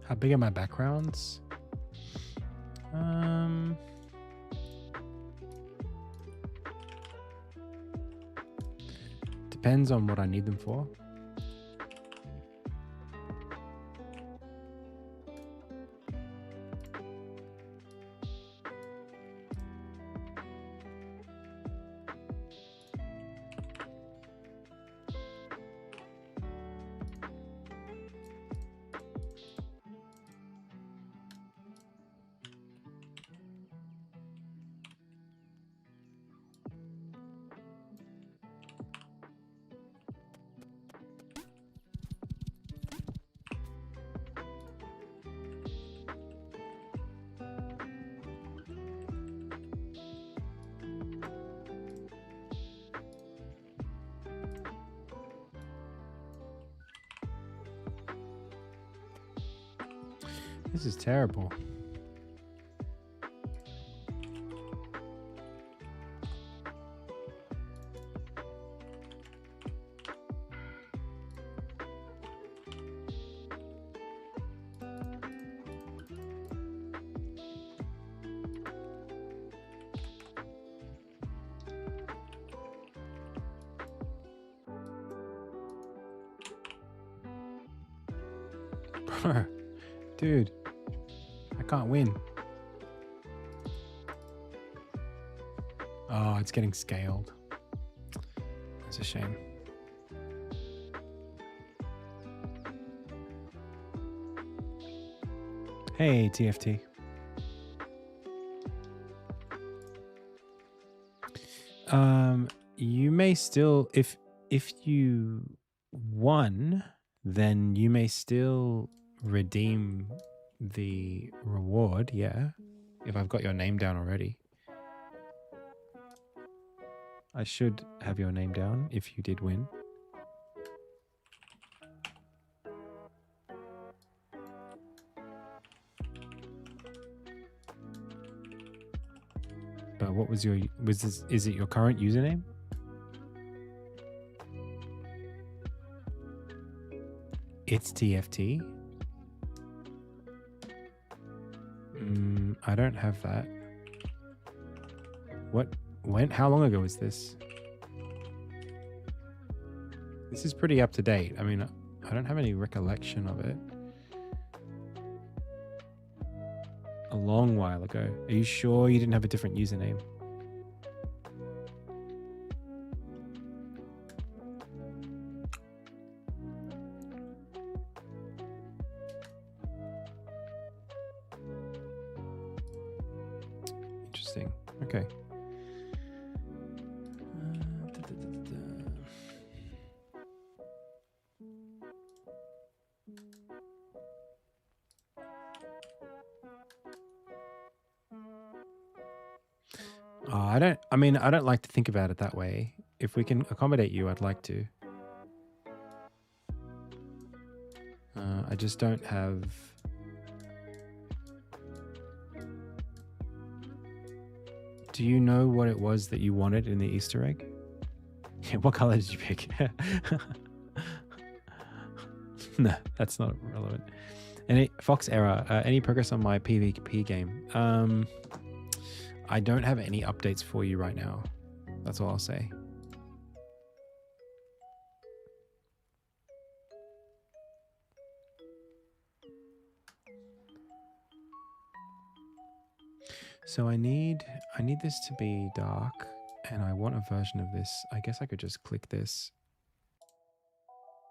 How big are my backgrounds? Depends on what I need them for. This is terrible. Dude, I can't win. Oh, it's getting scaled. That's a shame. Hey, TFT. You may still, if you won, then you may still redeem the reward. Yeah, if I've got your name down already. I should have your name down if you did win. But what was this, is it your current username? It's TFT. I don't have that. How long ago was this? This is pretty up to date. I mean, I don't have any recollection of it. A long while ago. Are you sure you didn't have a different username? Interesting. Okay. I don't like to think about it that way. If we can accommodate you, I'd like to. I just don't have... Do you know what it was that you wanted in the Easter egg? Yeah, what color did you pick? No, that's not relevant. Fox error. Any progress on my PvP game? I don't have any updates for you right now. That's all I'll say. So I need this to be dark, and I want a version of this. I guess I could just click this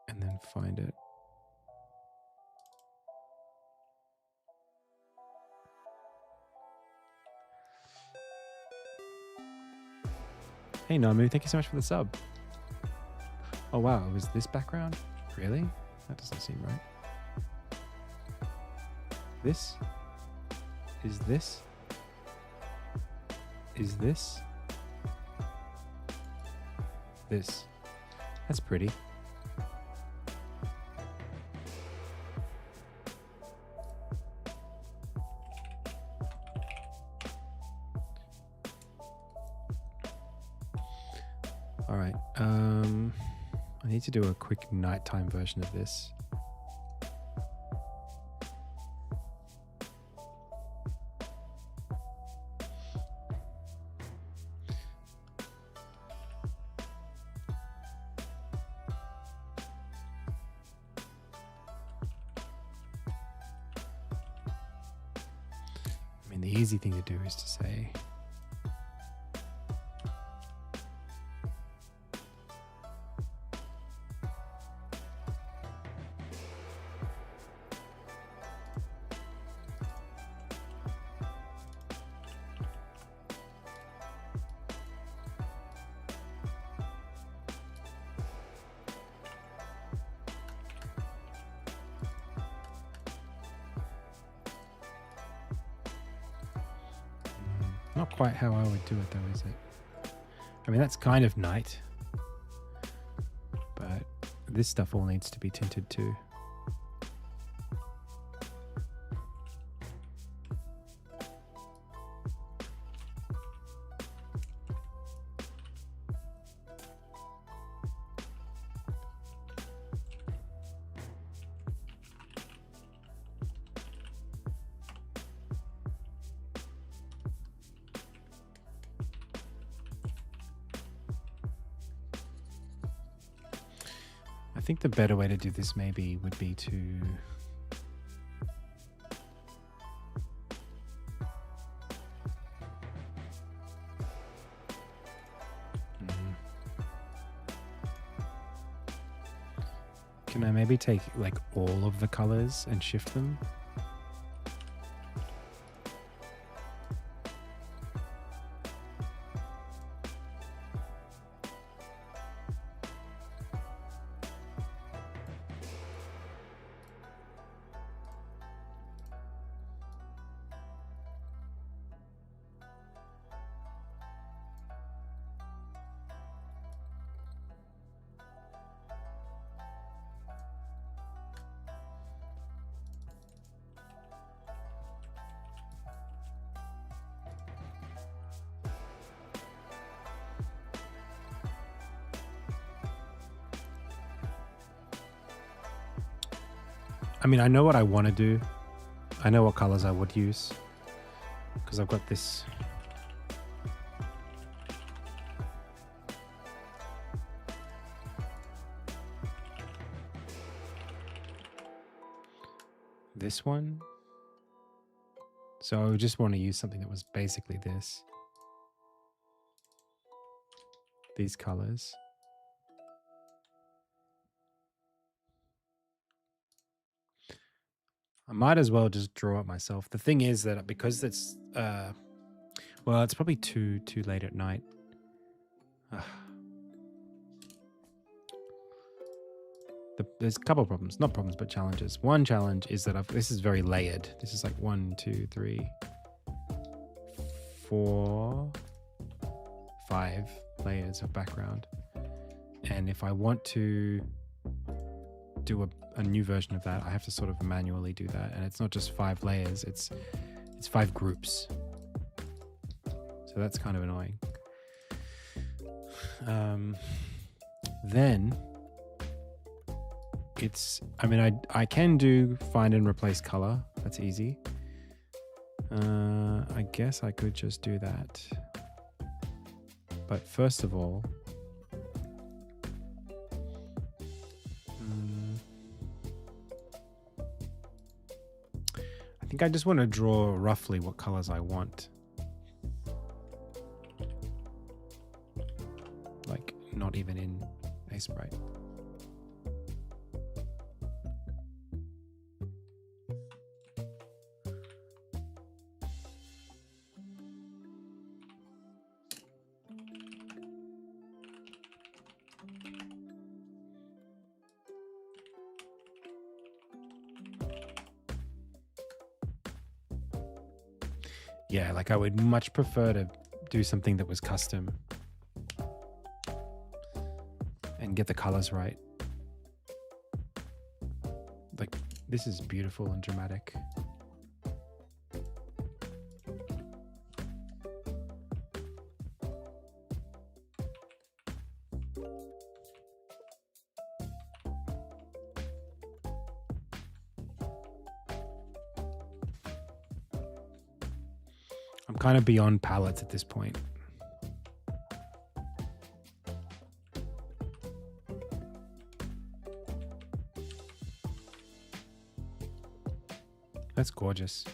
and then find it. Hey Namu, thank you so much for the sub. Oh wow, it was this background? Really? That doesn't seem right. This? Is this? Is this? This. That's pretty. All right. I need to do a quick nighttime version of this. I mean, the easy thing to do is to say, not quite how I would do it though, is it? I mean, that's kind of night, but this stuff all needs to be tinted too. I think the better way to do this maybe would be to can I maybe take like all of the colors and shift them? I mean, I know what I want to do. I know what colors I would use because I've got this. This one. So I just want to use something that was basically this. These colors. I might as well just draw it myself. The thing is that because it's, well, it's probably too late at night. There's a couple of problems, not problems, but challenges. One challenge is that this is very layered. This is like 1, 2, 3, 4, 5 layers of background. And if I want to do a new version of that, I have to sort of manually do that, and it's not just 5 layers, it's 5 groups, so that's kind of annoying. Then it's, I mean, I can do find and replace color, that's easy. I guess I could just do that, but first of all, I think I just want to draw roughly what colors I want. Hey, Sprite. Yeah, like I would much prefer to do something that was custom and get the colors right. Like, this is beautiful and dramatic. I'm kind of beyond palettes at this point. That's gorgeous.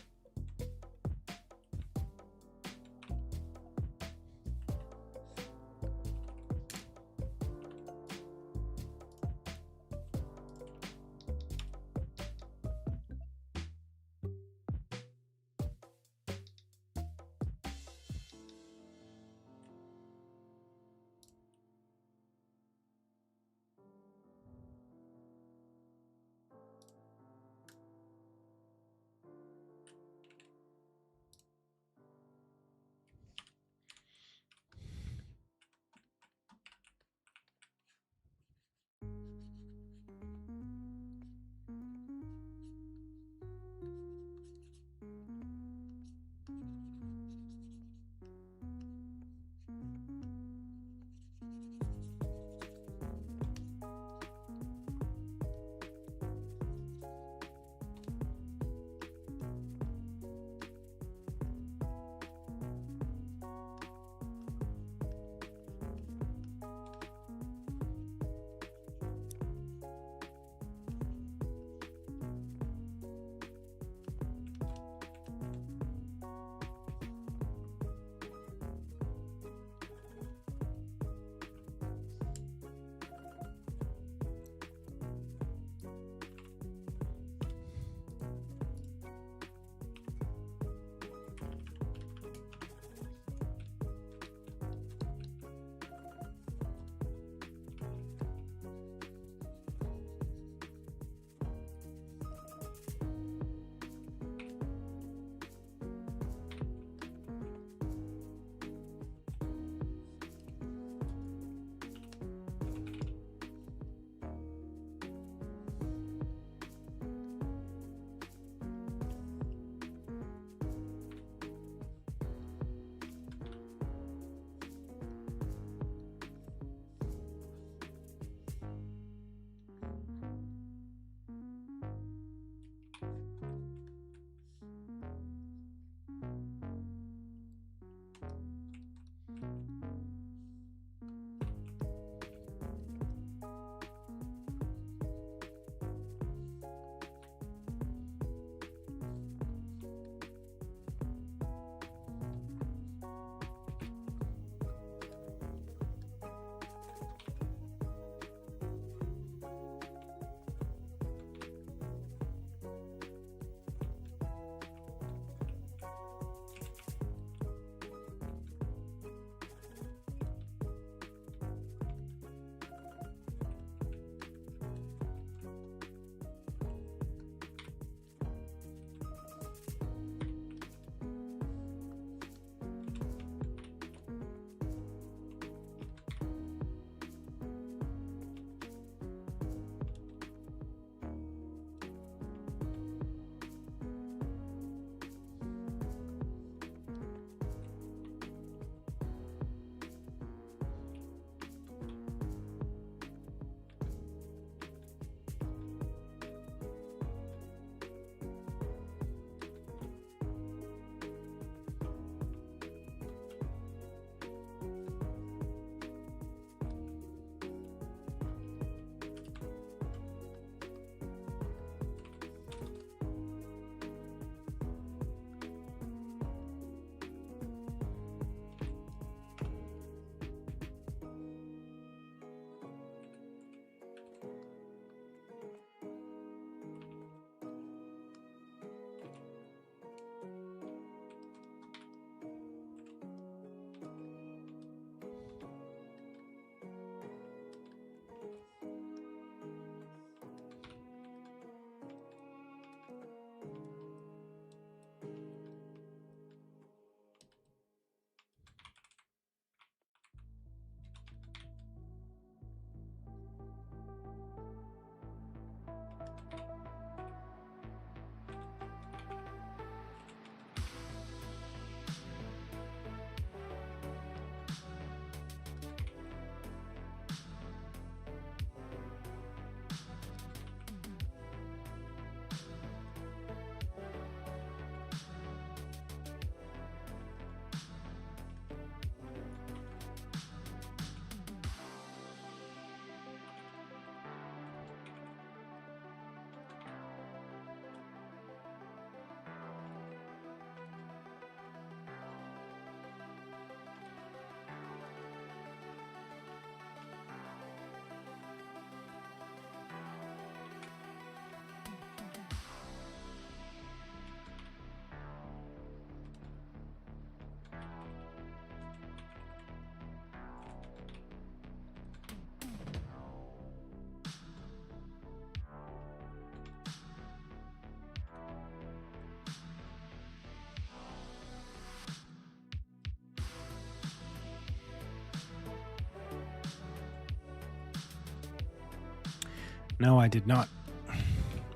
No, I did not.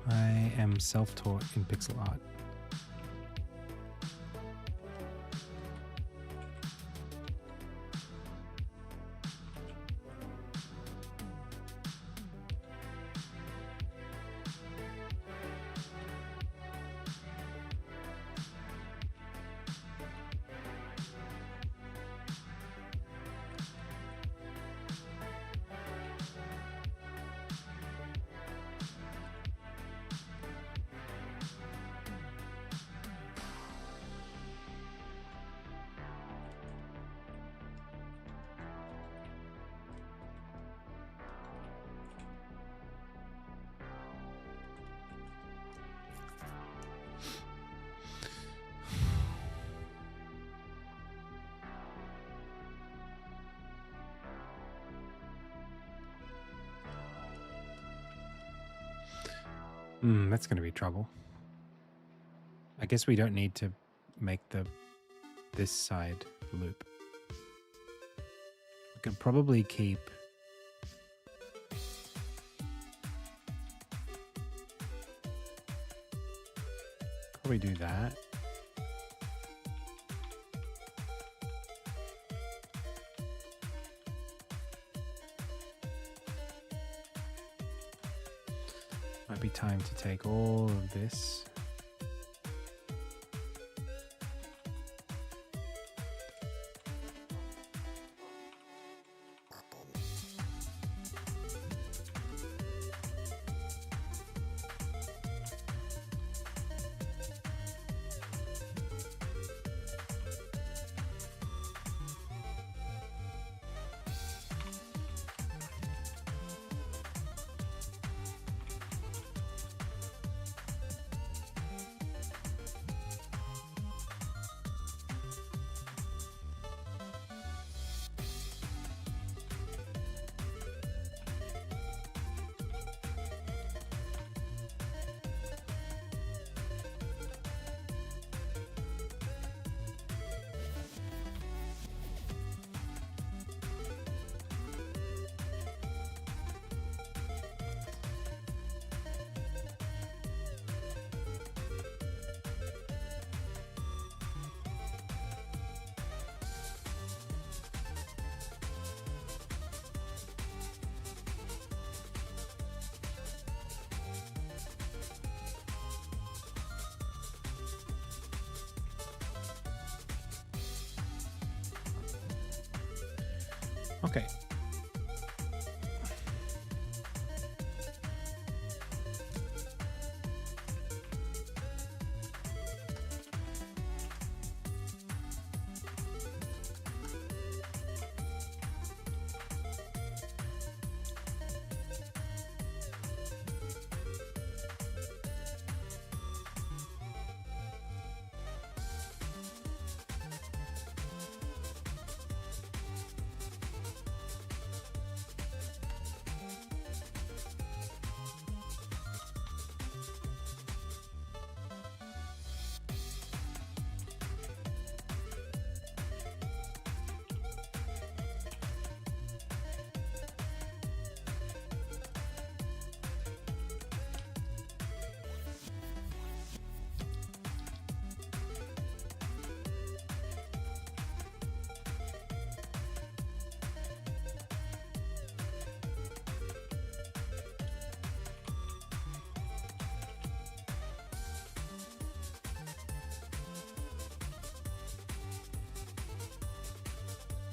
I am self-taught in pixel art. That's going to be trouble. I guess we don't need to make this side loop. We can probably keep do that. Might be time to take all of this. Okay.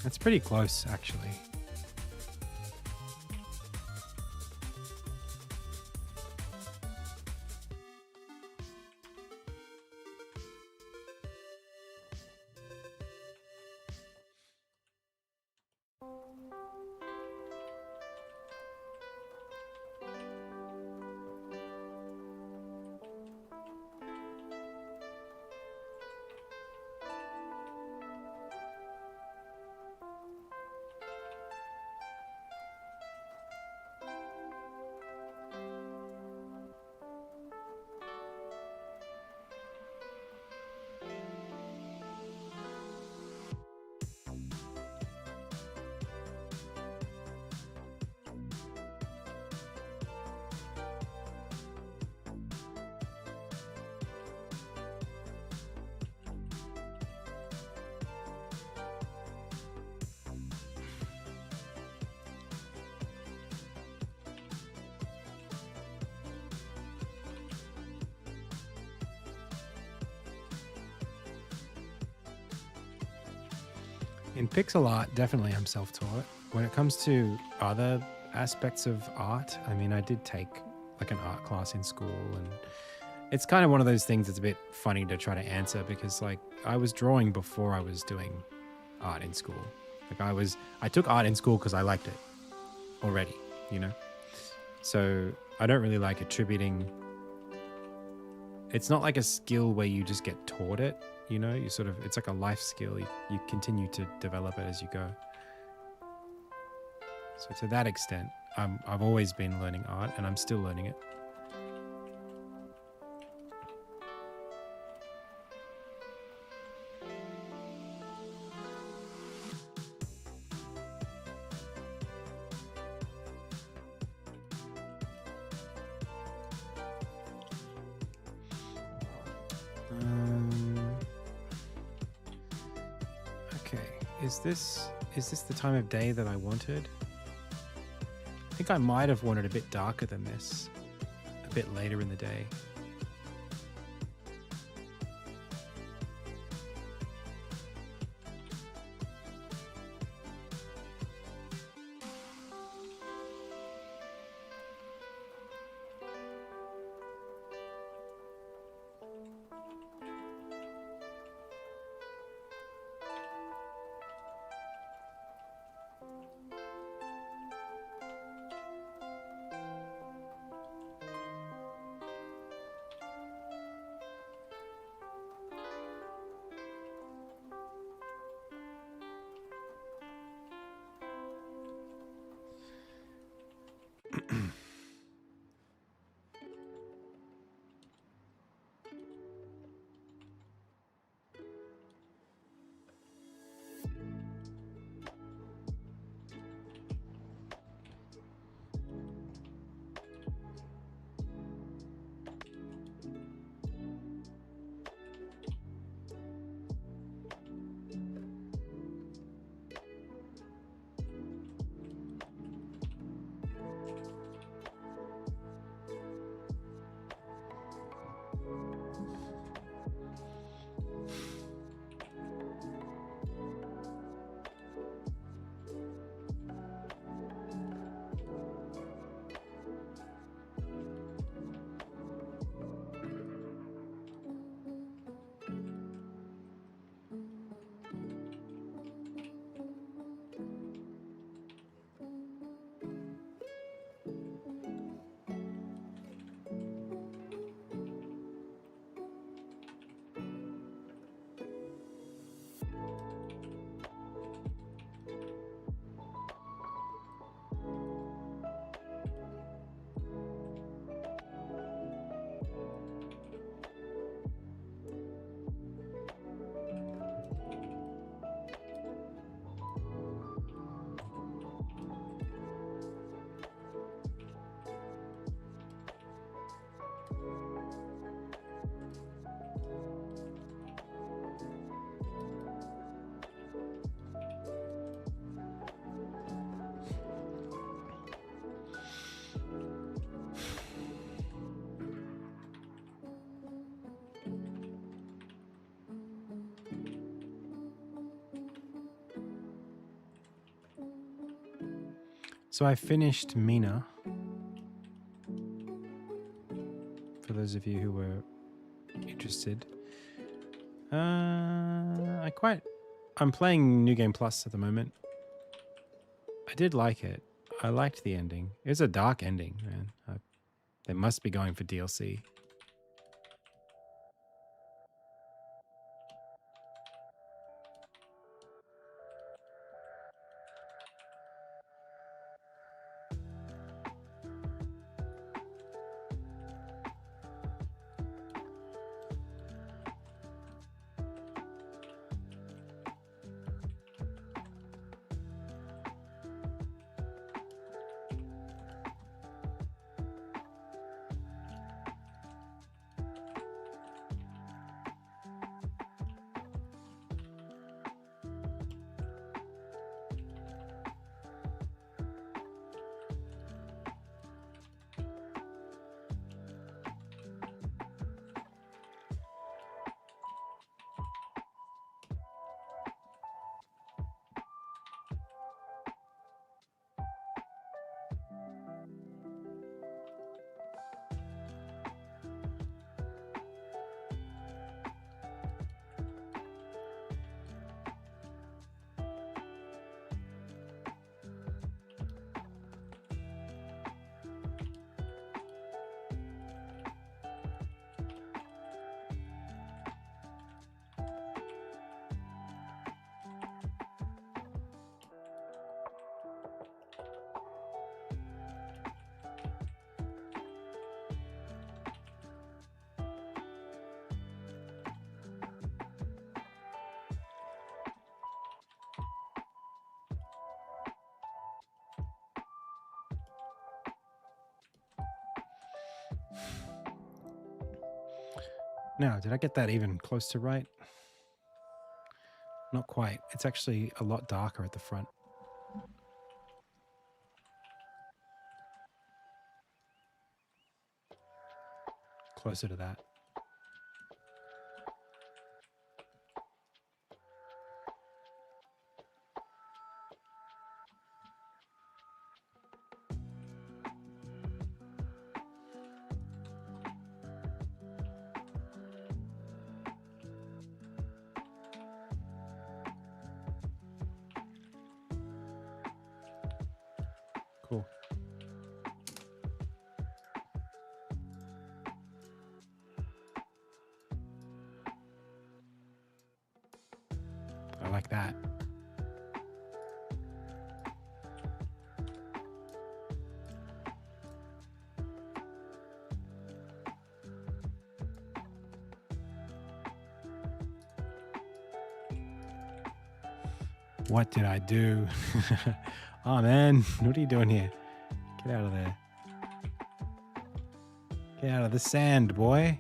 That's pretty close, actually. In pixel art, definitely I'm self-taught. When it comes to other aspects of art, I mean, I did take like an art class in school, and it's kind of one of those things that's a bit funny to try to answer because like I was drawing before I was doing art in school. Like I took art in school because I liked it already, you know? So I don't really like attributing. It's not like a skill where you just get taught it, you know? You sort of, it's like a life skill. You continue to develop it as you go. So to that extent, I've always been learning art and I'm still learning it. Okay, is this the time of day that I wanted? I think I might have wanted a bit darker than this, a bit later in the day. So I finished Mina. For those of you who were interested. I'm playing New Game Plus at the moment. I did like it. I liked the ending. It was a dark ending, man. They must be going for DLC. Now, did I get that even close to right? Not quite. It's actually a lot darker at the front. Closer to that. Cool. I like that. What did I do? Oh man, what are you doing here? Get out of there. Get out of the sand, boy.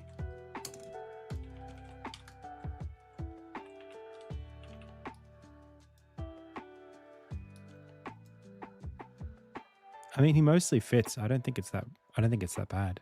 I mean, he mostly fits. I don't think it's that bad.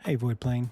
Hey, Void Plane.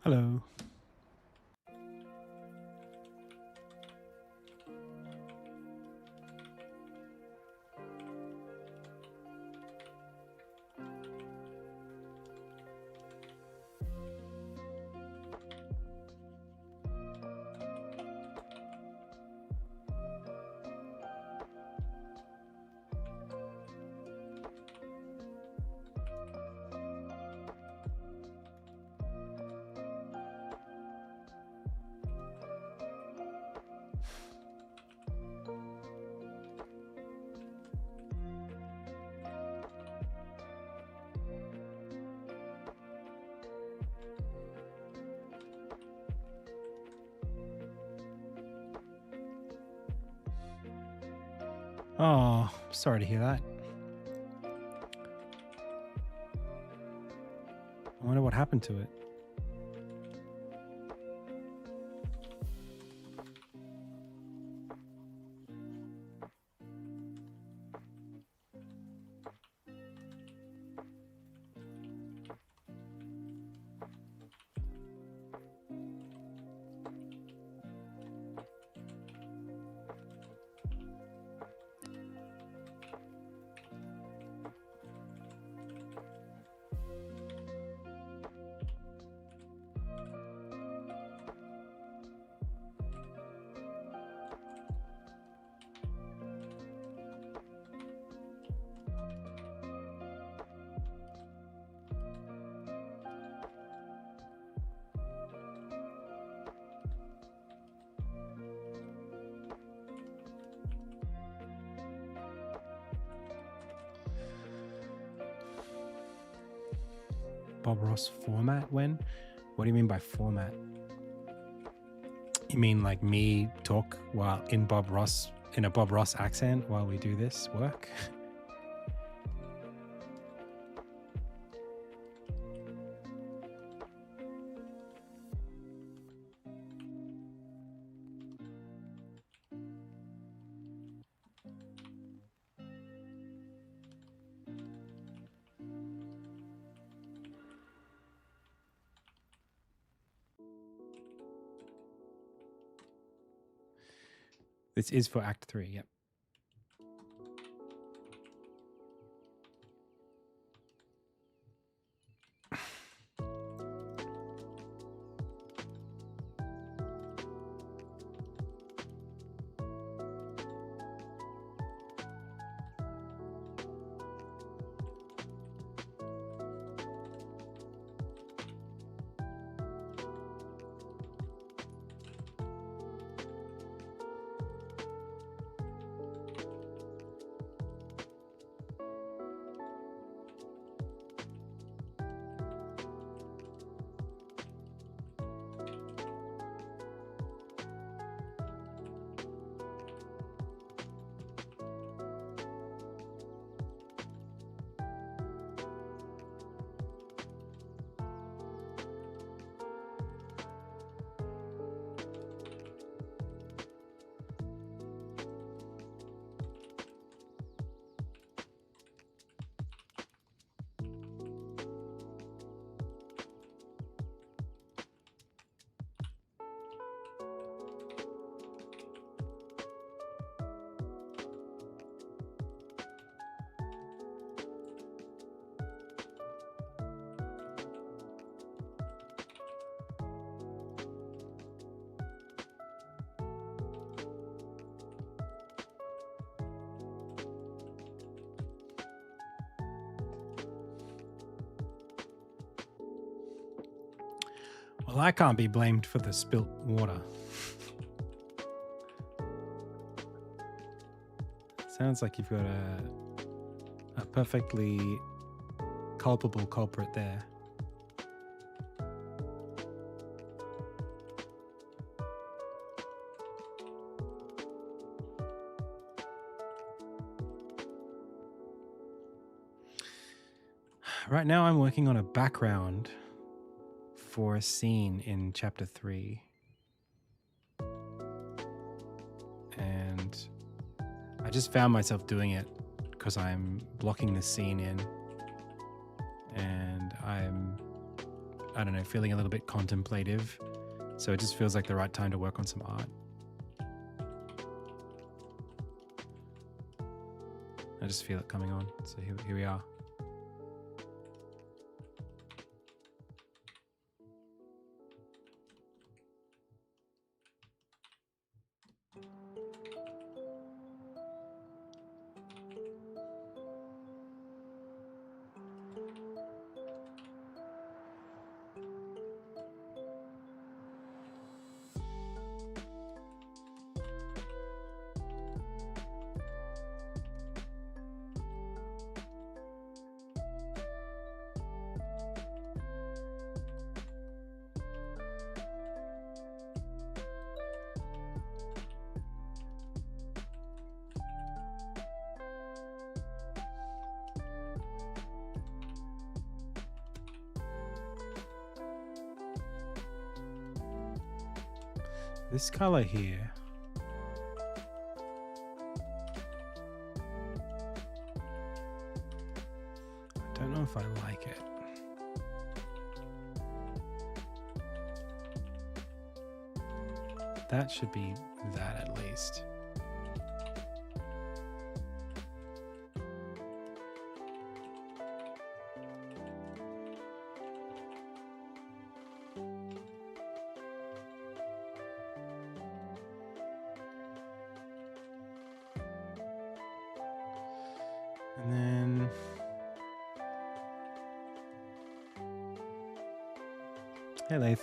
Hello. Oh, sorry to hear that. I wonder what happened to it. Bob Ross format when? What do you mean by format? You mean like me talk while in a Bob Ross accent while we do this work? This is for Act 3, yep. Well, I can't be blamed for the spilt water. Sounds like you've got a perfectly culpable culprit there. Right now I'm working on a background for a scene in chapter 3. And I just found myself doing it because I'm blocking the scene in. And I'm I don't know, feeling a little bit contemplative. So it just feels like the right time to work on some art. I just feel it coming on. So here we are. This color here, I don't know if I like it. That should be that at least. And then hey, Lathe.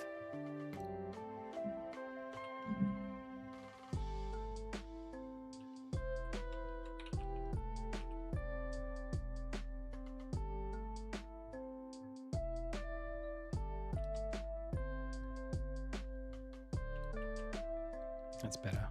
That's better.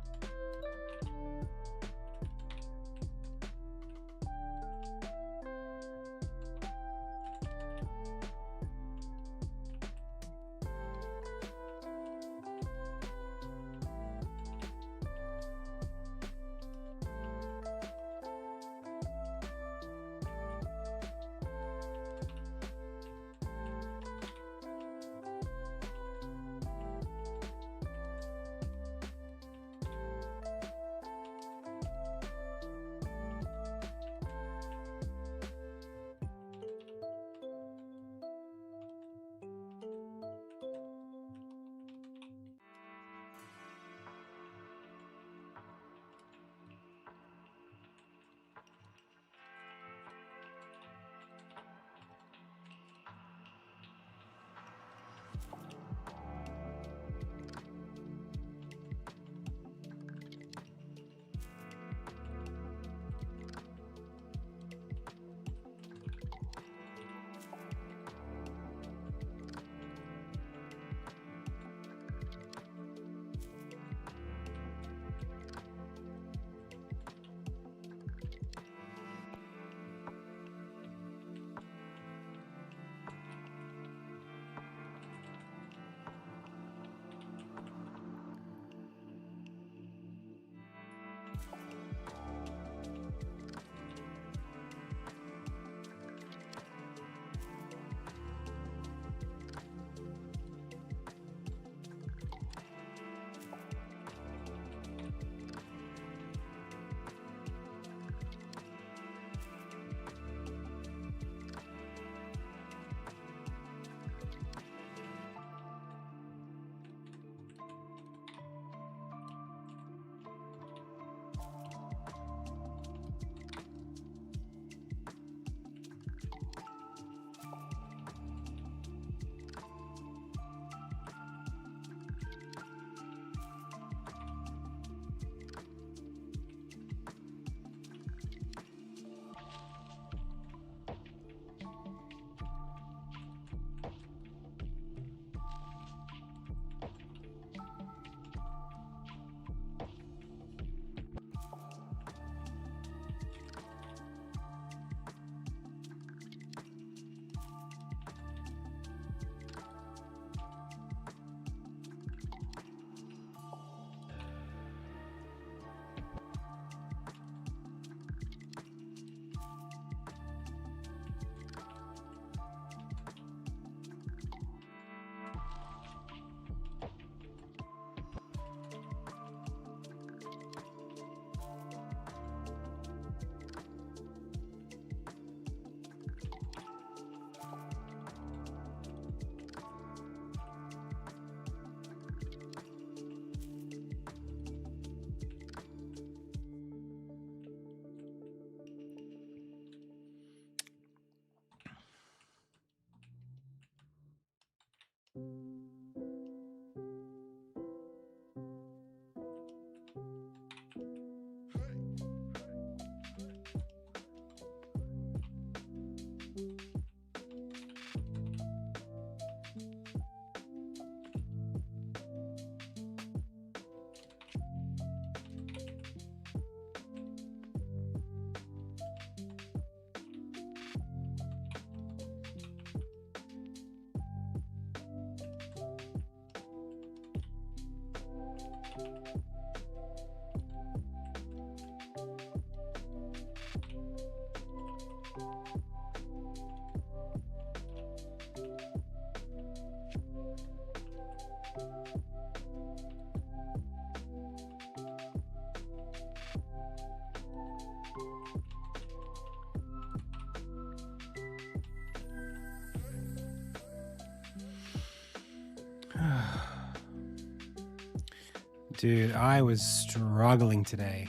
Dude, I was struggling today.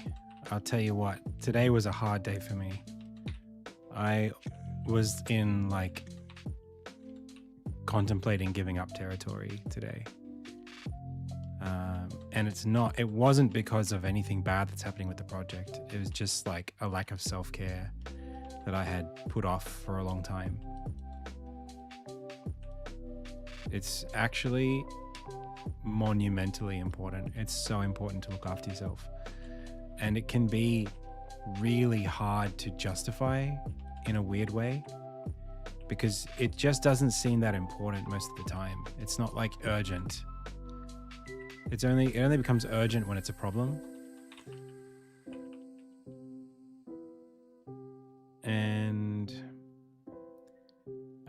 I'll tell you what, today was a hard day for me. I was in like contemplating giving up territory today. And it wasn't because of anything bad that's happening with the project. It was just like a lack of self-care that I had put off for a long time. It's actually monumentally important. It's so important to look after yourself. And it can be really hard to justify in a weird way because it just doesn't seem that important most of the time. It's not like urgent. It only becomes urgent when it's a problem. And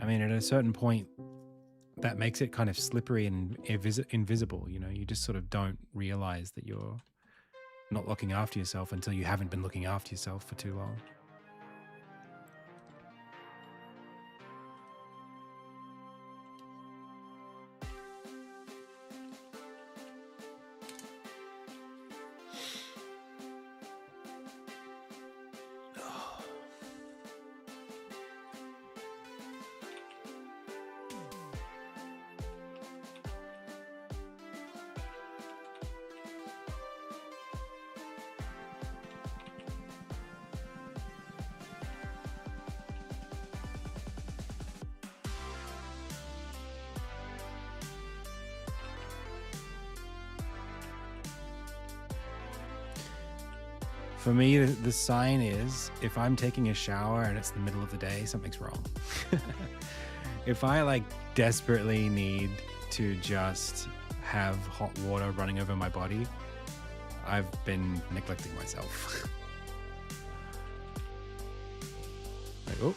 I mean, at a certain point, that makes it kind of slippery and invisible. You know, you just sort of don't realize that you're not looking after yourself until you haven't been looking after yourself for too long. For me, the sign is if I'm taking a shower and it's the middle of the day, something's wrong. If I like desperately need to just have hot water running over my body, I've been neglecting myself. Like,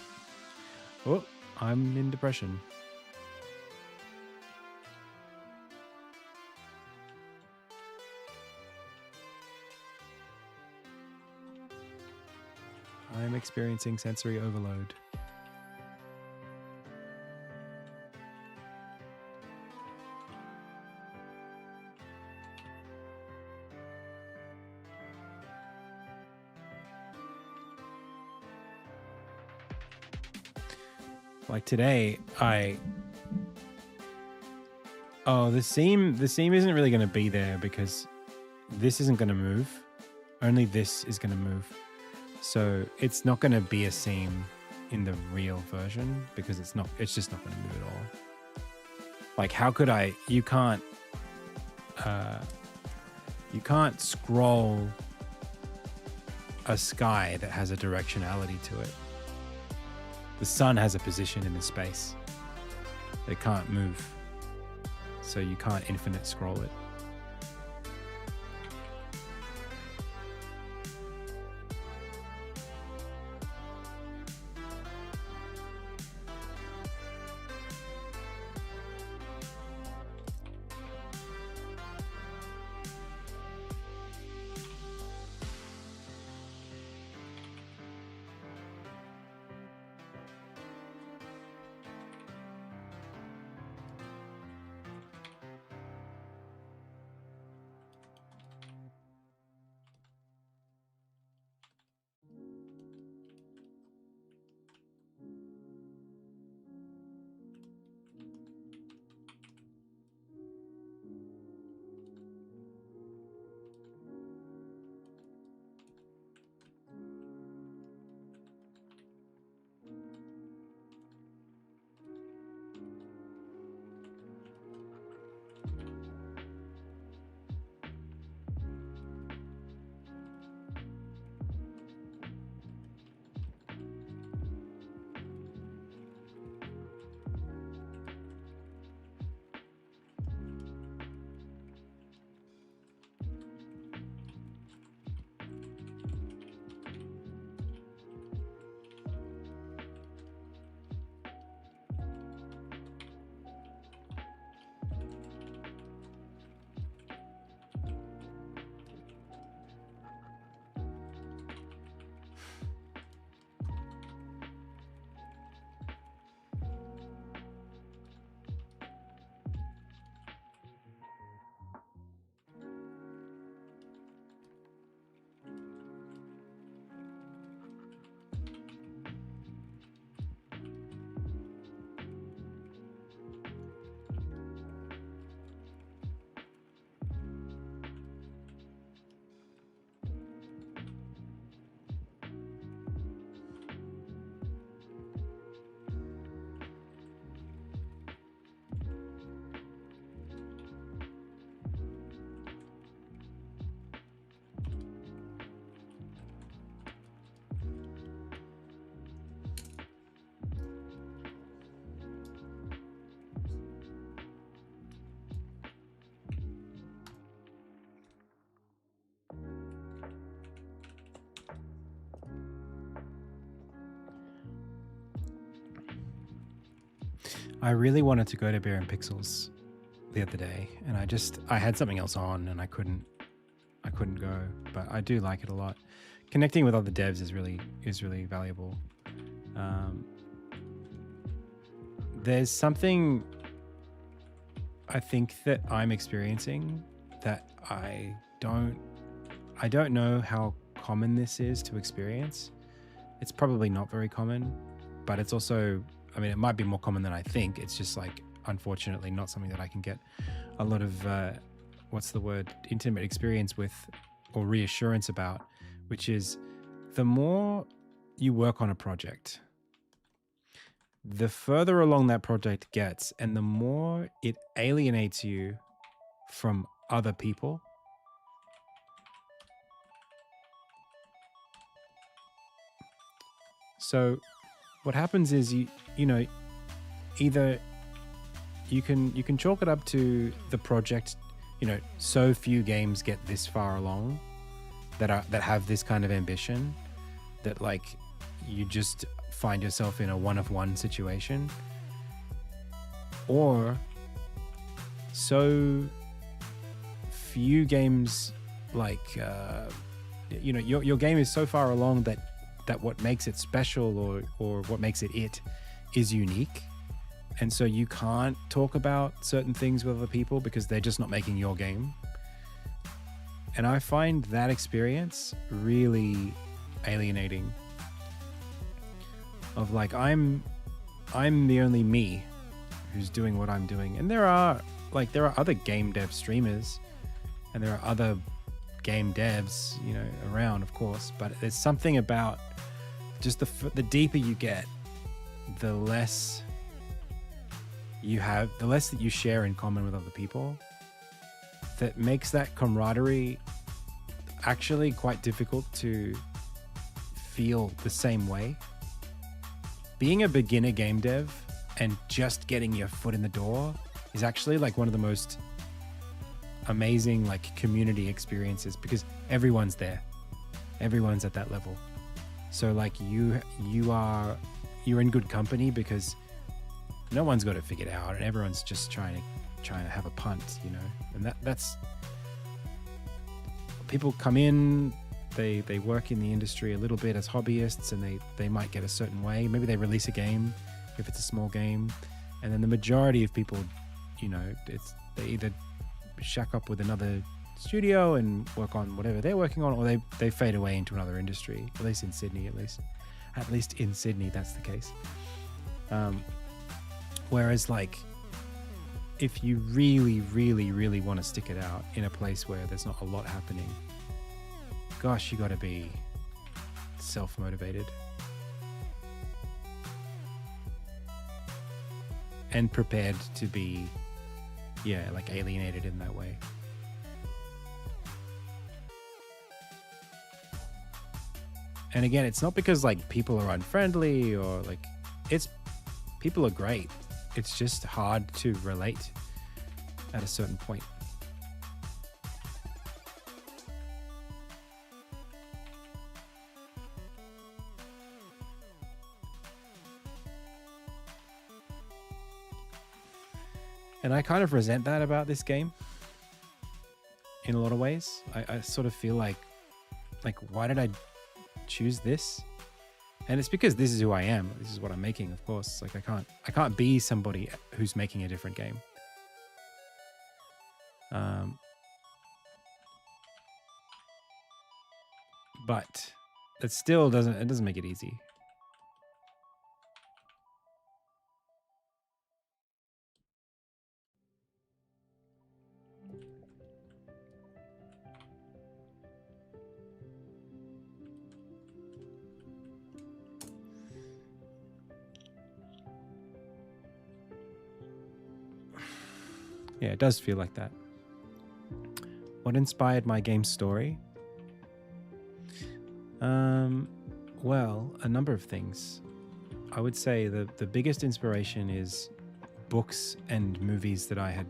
oh, I'm in depression. I'm experiencing sensory overload. Like today, the seam isn't really going to be there because this isn't going to move. Only this is going to move. So it's not going to be a seam in the real version because it's just not going to move at all. Like how could you can't scroll a sky that has a directionality to it. The sun has a position in the space. It can't move. So you can't infinite scroll it. I really wanted to go to Beer and Pixels the other day, and I had something else on, and I couldn't go. But I do like it a lot. Connecting with other devs is really valuable. There's something I think that I'm experiencing that I don't know how common this is to experience. It's probably not very common, but it's also, I mean, it might be more common than I think. It's just like, unfortunately, not something that I can get a lot of, intimate experience with or reassurance about, which is the more you work on a project, the further along that project gets and the more it alienates you from other people. So what happens is you know, either you can chalk it up to the project, you know, so few games get this far along that have this kind of ambition that like you just find yourself in a one-of-one situation, or so few games like you know, your game is so far along that what makes it special or what makes it is unique, and so you can't talk about certain things with other people because they're just not making your game. And I find that experience really alienating, of like I'm the only me who's doing what I'm doing, and there are other game dev streamers and there are other game devs, you know, around, of course, but there's something about just the deeper you get, the less you have, the less that you share in common with other people, that makes that camaraderie actually quite difficult to feel the same way. Being a beginner game dev and just getting your foot in the door is actually like one of the most amazing like community experiences, because everyone's there, everyone's at that level. So like you're in good company because no one's got it figured out and everyone's just trying to have a punt, you know. And that's people come in, they work in the industry a little bit as hobbyists, and they might get a certain way. Maybe they release a game if it's a small game, and then the majority of people, you know, they either shack up with another studio and work on whatever they're working on, or they fade away into another industry, at least in Sydney, at least in Sydney that's the case. Whereas like if you really want to stick it out in a place where there's not a lot happening, gosh, you got to be self-motivated and prepared to be like alienated in that way. And again, it's not because like people are unfriendly or like, it's people are great. It's just hard to relate at a certain point. And I kind of resent that about this game in a lot of ways. I sort of feel like why did I choose this? And it's because this is who I am. This is what I'm making, of course. Like I can't be somebody who's making a different game. But it still doesn't make it easy. Yeah, it does feel like that. What inspired my game story? Well, a number of things. I would say the biggest inspiration is books and movies that I had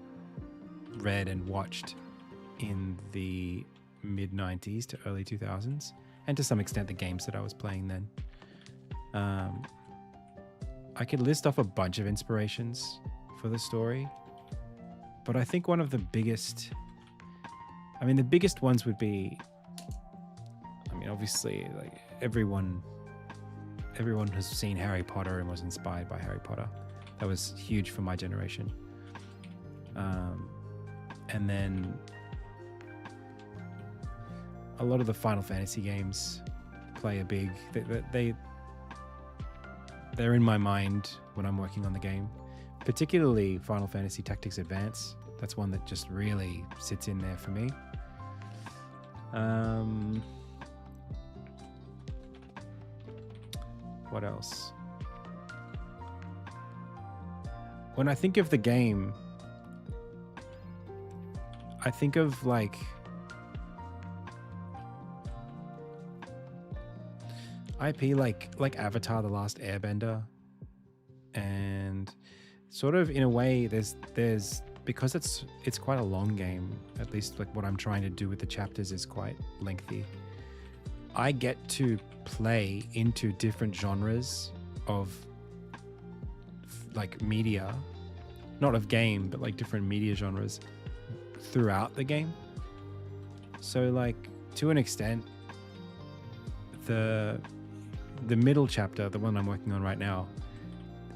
read and watched in the mid-90s to early 2000s, and to some extent the games that I was playing then. I could list off a bunch of inspirations for the story, but I think one of the biggest ones would be, obviously, like everyone has seen Harry Potter and was inspired by Harry Potter. That was huge for my generation. And then a lot of the Final Fantasy games play a big... They're in my mind when I'm working on the game. Particularly Final Fantasy Tactics Advance. That's one that just really sits in there for me. What else? When I think of the game, I think of like IP like Avatar: The Last Airbender, and sort of in a way there's because it's quite a long game, at least like what I'm trying to do with the chapters is quite lengthy. I get to play into different genres of like media, not of game, but like different media genres throughout the game. So like to an extent, the middle chapter, the one I'm working on right now,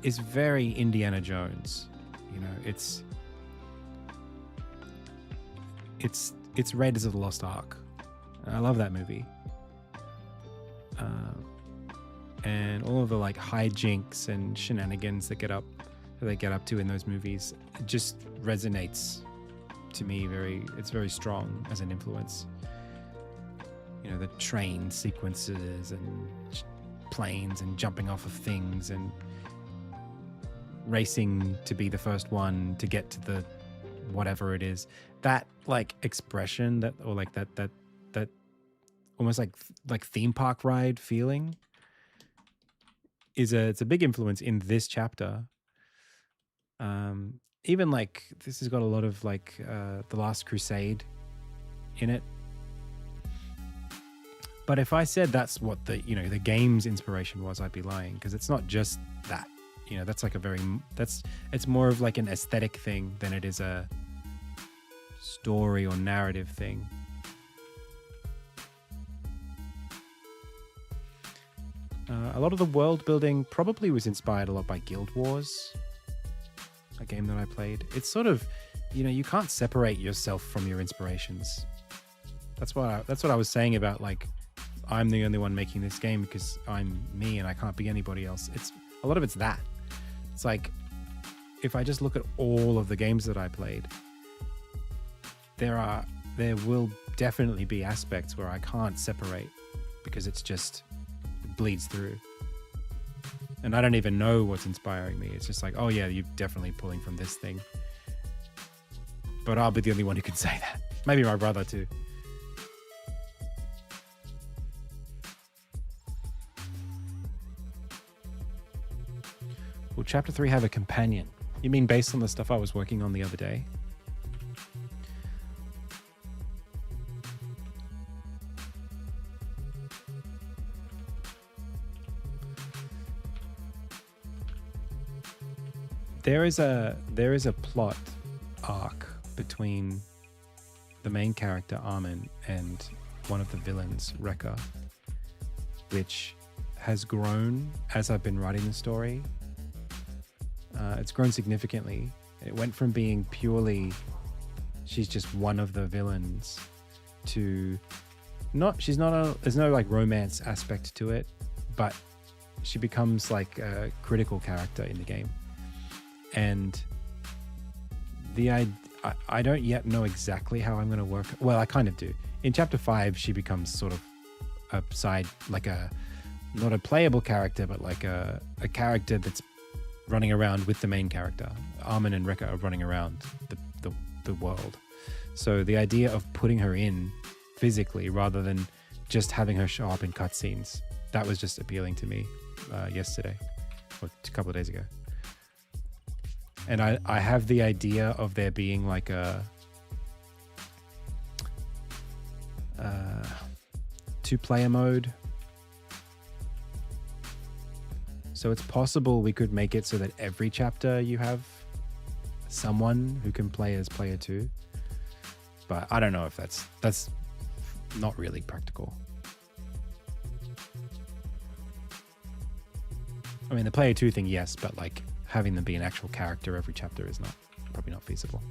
is very Indiana Jones. You know, it's Raiders of the Lost Ark. I love that movie. And all of the like hijinks and shenanigans that they get up to in those movies, it just resonates to me it's very strong as an influence. You know, the train sequences and planes and jumping off of things and racing to be the first one to get to the whatever it is. That like expression that almost like theme park ride feeling it's a big influence in this chapter. Even like this has got a lot of like The Last Crusade in it. But if I said that's what the game's inspiration was, I'd be lying, because it's not just that. You know, that's like it's more of like an aesthetic thing than it is a story or narrative thing. A lot of the world building probably was inspired a lot by Guild Wars, a game that I played. It's sort of, you can't separate yourself from your inspirations. That's what I was saying about like, I'm the only one making this game because I'm me and I can't be anybody else. It's a lot of it's that. It's like, if I just look at all of the games that I played, there will definitely be aspects where I can't separate because it bleeds through. And I don't even know what's inspiring me. It's just like, oh yeah, you're definitely pulling from this thing. But I'll be the only one who can say that. Maybe my brother too. Will chapter 3 have a companion? You mean based on the stuff I was working on the other day? There is a plot arc between the main character Armin and one of the villains, Rekka, which has grown as I've been writing the story. It's grown significantly. It went from being purely she's just one of the villains to there's no like romance aspect to it, but she becomes like a critical character in the game. And I don't yet know exactly how I'm going to work. Well, I kind of do. In chapter 5, she becomes sort of a side, like not a playable character, but like a character that's running around with the main character. Armin and Rekka are running around the world. So the idea of putting her in physically rather than just having her show up in cutscenes, that was just appealing to me yesterday, or a couple of days ago. And I have the idea of there being like a 2-player mode. So it's possible we could make it so that every chapter you have someone who can play as player 2. But I don't know if that's not really practical. I mean, the player 2 thing, yes, but like having them be an actual character every chapter is probably not feasible.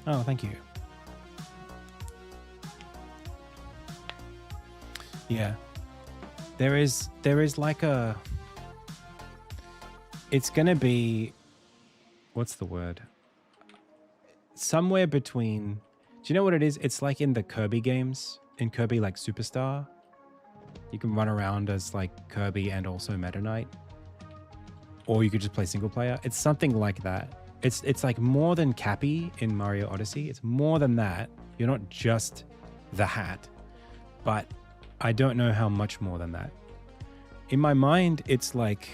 Oh, thank you. Yeah. There is like it's going to be, what's the word? Somewhere between, do you know what it is? It's like in the Kirby games, in Kirby like Superstar. You can run around as like Kirby and also Meta Knight. Or you could just play single player. It's something like that. It's like more than Cappy in Mario Odyssey. It's more than that. You're not just the hat, but I don't know how much more than that. In my mind, it's like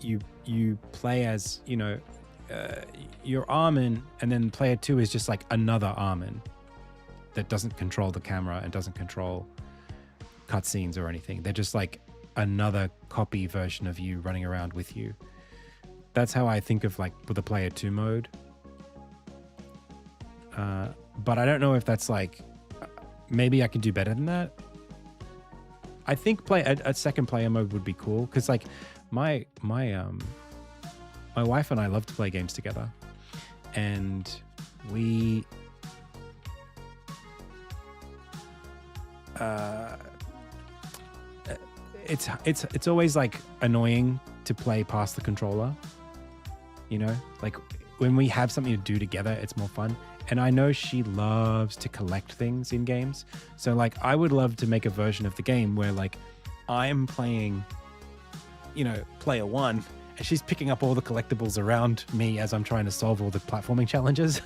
you play as, you know, you're Armin, and then player 2 is just like another Armin that doesn't control the camera and doesn't control cutscenes or anything. They're just like another copy version of you running around with you. That's how I think of like with the player 2 mode. But I don't know if that's like, maybe I can do better than that. I think a second player mode would be cool, because like my wife and I love to play games together, and we it's always like annoying to play past the controller, you know, like when we have something to do together, it's more fun. And I know she loves to collect things in games, so like I would love to make a version of the game where like I'm playing, you know, player 1, and she's picking up all the collectibles around me as I'm trying to solve all the platforming challenges.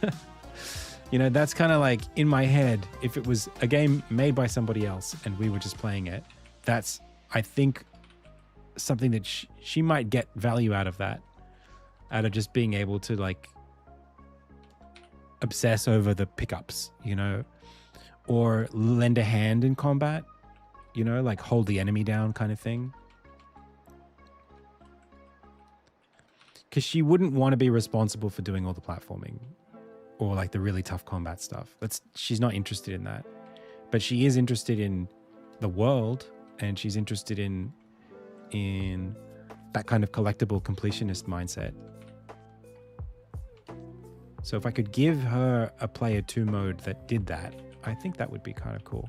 You know, that's kind of like in my head, if it was a game made by somebody else and we were just playing it, that's, I think, something that she might get value out of that, out of just being able to like obsess over the pickups, you know, or lend a hand in combat, you know, like hold the enemy down kind of thing. Because she wouldn't want to be responsible for doing all the platforming or like the really tough combat stuff. She's not interested in that. But she is interested in the world, and she's interested in that kind of collectible completionist mindset. So if I could give her a player 2 mode that did that, I think that would be kind of cool.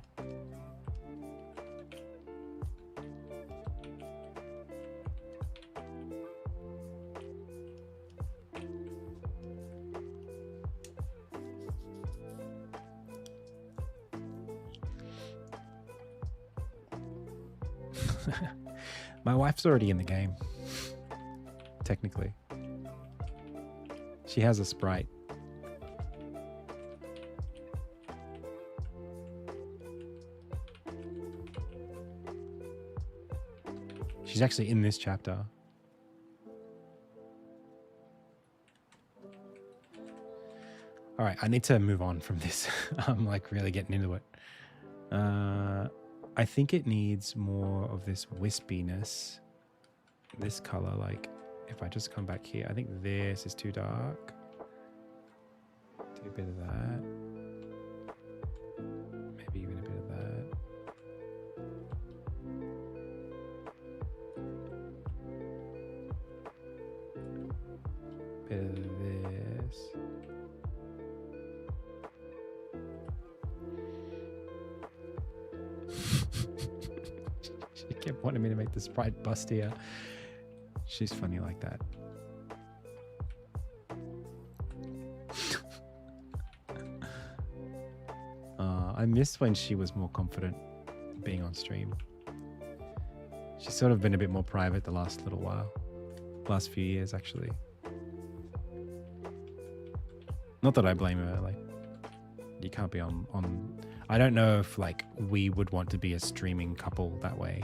My wife's already in the game, technically. She has a sprite. She's actually in this chapter. All right, I need to move on from this. I'm like really getting into it. I think it needs more of this wispiness. This color, like if I just come back here, I think this is too dark. Do a bit of that. Maybe even a bit of that. Bit of this. She kept wanting me to make the sprite bustier. She's funny like that. I missed when she was more confident being on stream. She's sort of been a bit more private the last little while. Last few years, actually. Not that I blame her, like, you can't be on... I don't know if, like, we would want to be a streaming couple that way.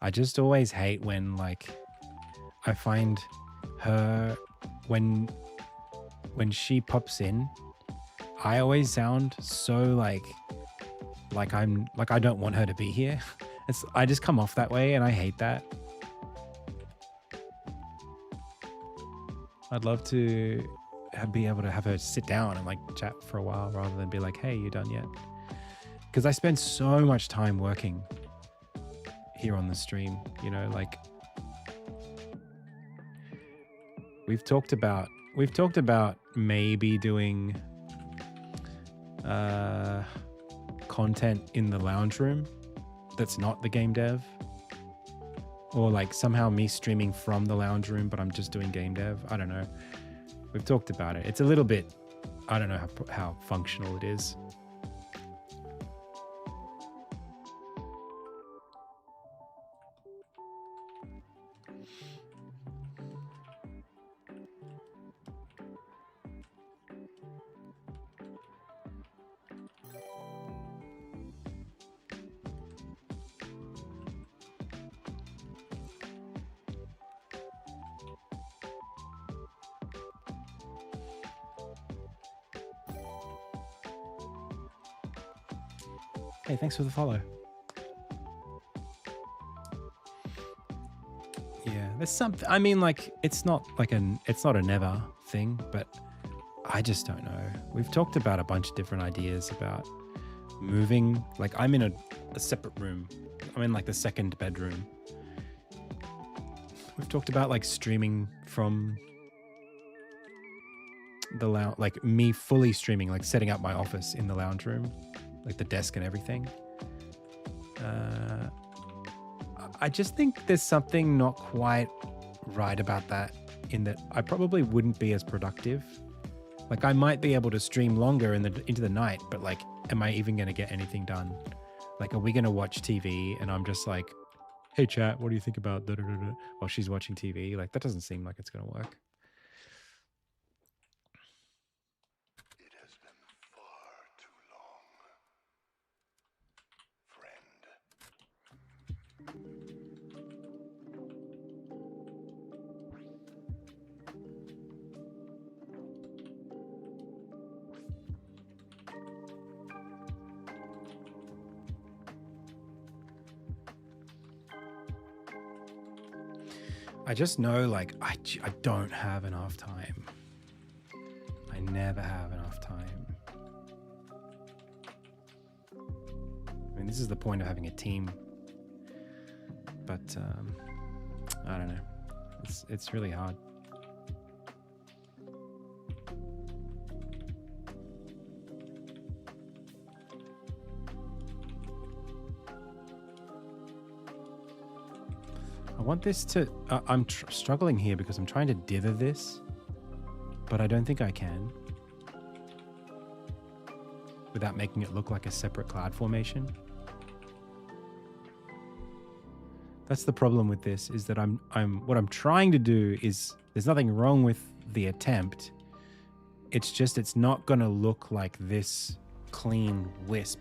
I just always hate when, like, I find her, when she pops in, I always sound so like I don't want her to be here. I just come off that way and I hate that. I'd love to be able to have her sit down and like chat for a while rather than be like, hey, you done yet? Because I spend so much time working here on the stream, you know, like we've talked about maybe doing content in the lounge room that's not the game dev, or like somehow me streaming from the lounge room but I'm just doing game dev. I don't know, we've talked about it. It's a little bit, I don't know how functional it is. Hey, thanks for the follow. Yeah, there's something, I mean, like, it's not a never thing, but I just don't know. We've talked about a bunch of different ideas about moving. Like, I'm in a separate room. I'm in like the second bedroom. We've talked about like streaming from the lounge, like me fully streaming, like setting up my office in the lounge room, like the desk and everything. I just think there's something not quite right about that, in that I probably wouldn't be as productive. Like, I might be able to stream longer into the night, but like, am I even going to get anything done? Like, are we going to watch TV and I'm just like, hey chat, what do you think about da, da, da, da, while she's watching TV? Like, that doesn't seem like it's going to work. I just know, like, I don't have enough time. I never have enough time. I mean, this is the point of having a team. But, I don't know. It's really hard. I want this to, I'm struggling here because I'm trying to dither this, but I don't think I can. without making it look like a separate cloud formation. That's the problem with this, is that what I'm trying to do is, there's nothing wrong with the attempt. It's just, it's not going to look like this clean wisp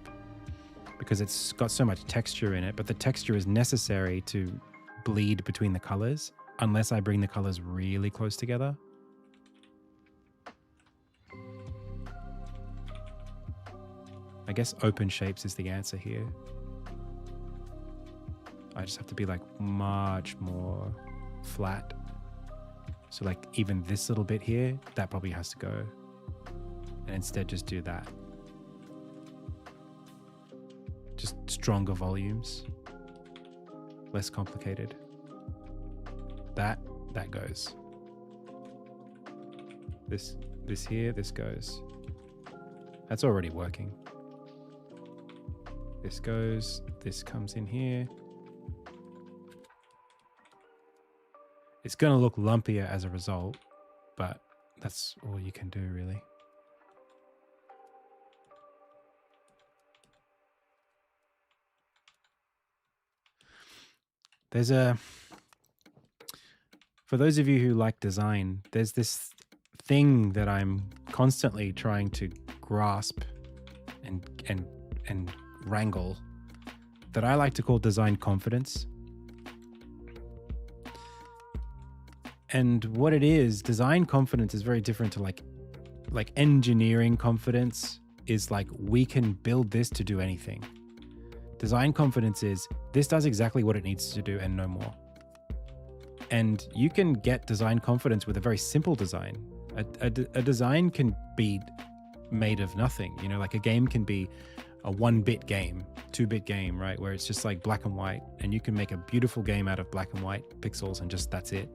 because it's got so much texture in it, but the texture is necessary to bleed between the colors unless I bring the colors really close together. I guess open shapes is the answer here. I just have to be like much more flat. So like even this little bit here, that probably has to go. And instead just do that. Just stronger volumes. Less complicated. That goes. This here, this goes. That's already working. This goes, this comes in here. It's going to look lumpier as a result, but that's all you can do, really. For those of you who like design, there's this thing that I'm constantly trying to grasp and wrangle that I like to call design confidence. And what it is, design confidence is very different to like engineering confidence is like, we can build this to do anything. Design confidence is, this does exactly what it needs to do and no more. And you can get design confidence with a very simple design. A design can be made of nothing. You know, like a game can be a 1-bit game, 2-bit game, right? Where it's just like black and white, and you can make a beautiful game out of black and white pixels and just that's it.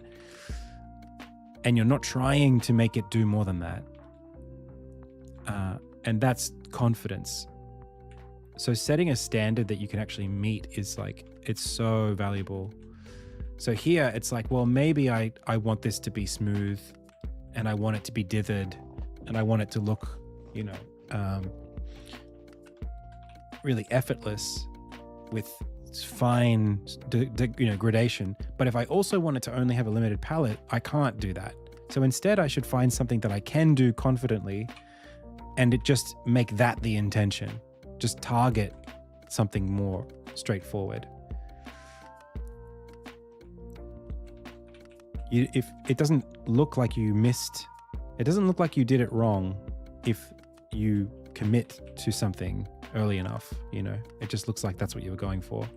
And you're not trying to make it do more than that. And that's confidence. So setting a standard that you can actually meet is like, it's so valuable. So here it's like, well, maybe I want this to be smooth and I want it to be dithered and I want it to look, you know, really effortless with fine, gradation. But if I also want it to only have a limited palette, I can't do that. So instead I should find something that I can do confidently and it just make that the intention. Just target something more straightforward. If it doesn't look like you missed, it doesn't look like you did it wrong if you commit to something early enough, you know, it just looks like that's what you were going for.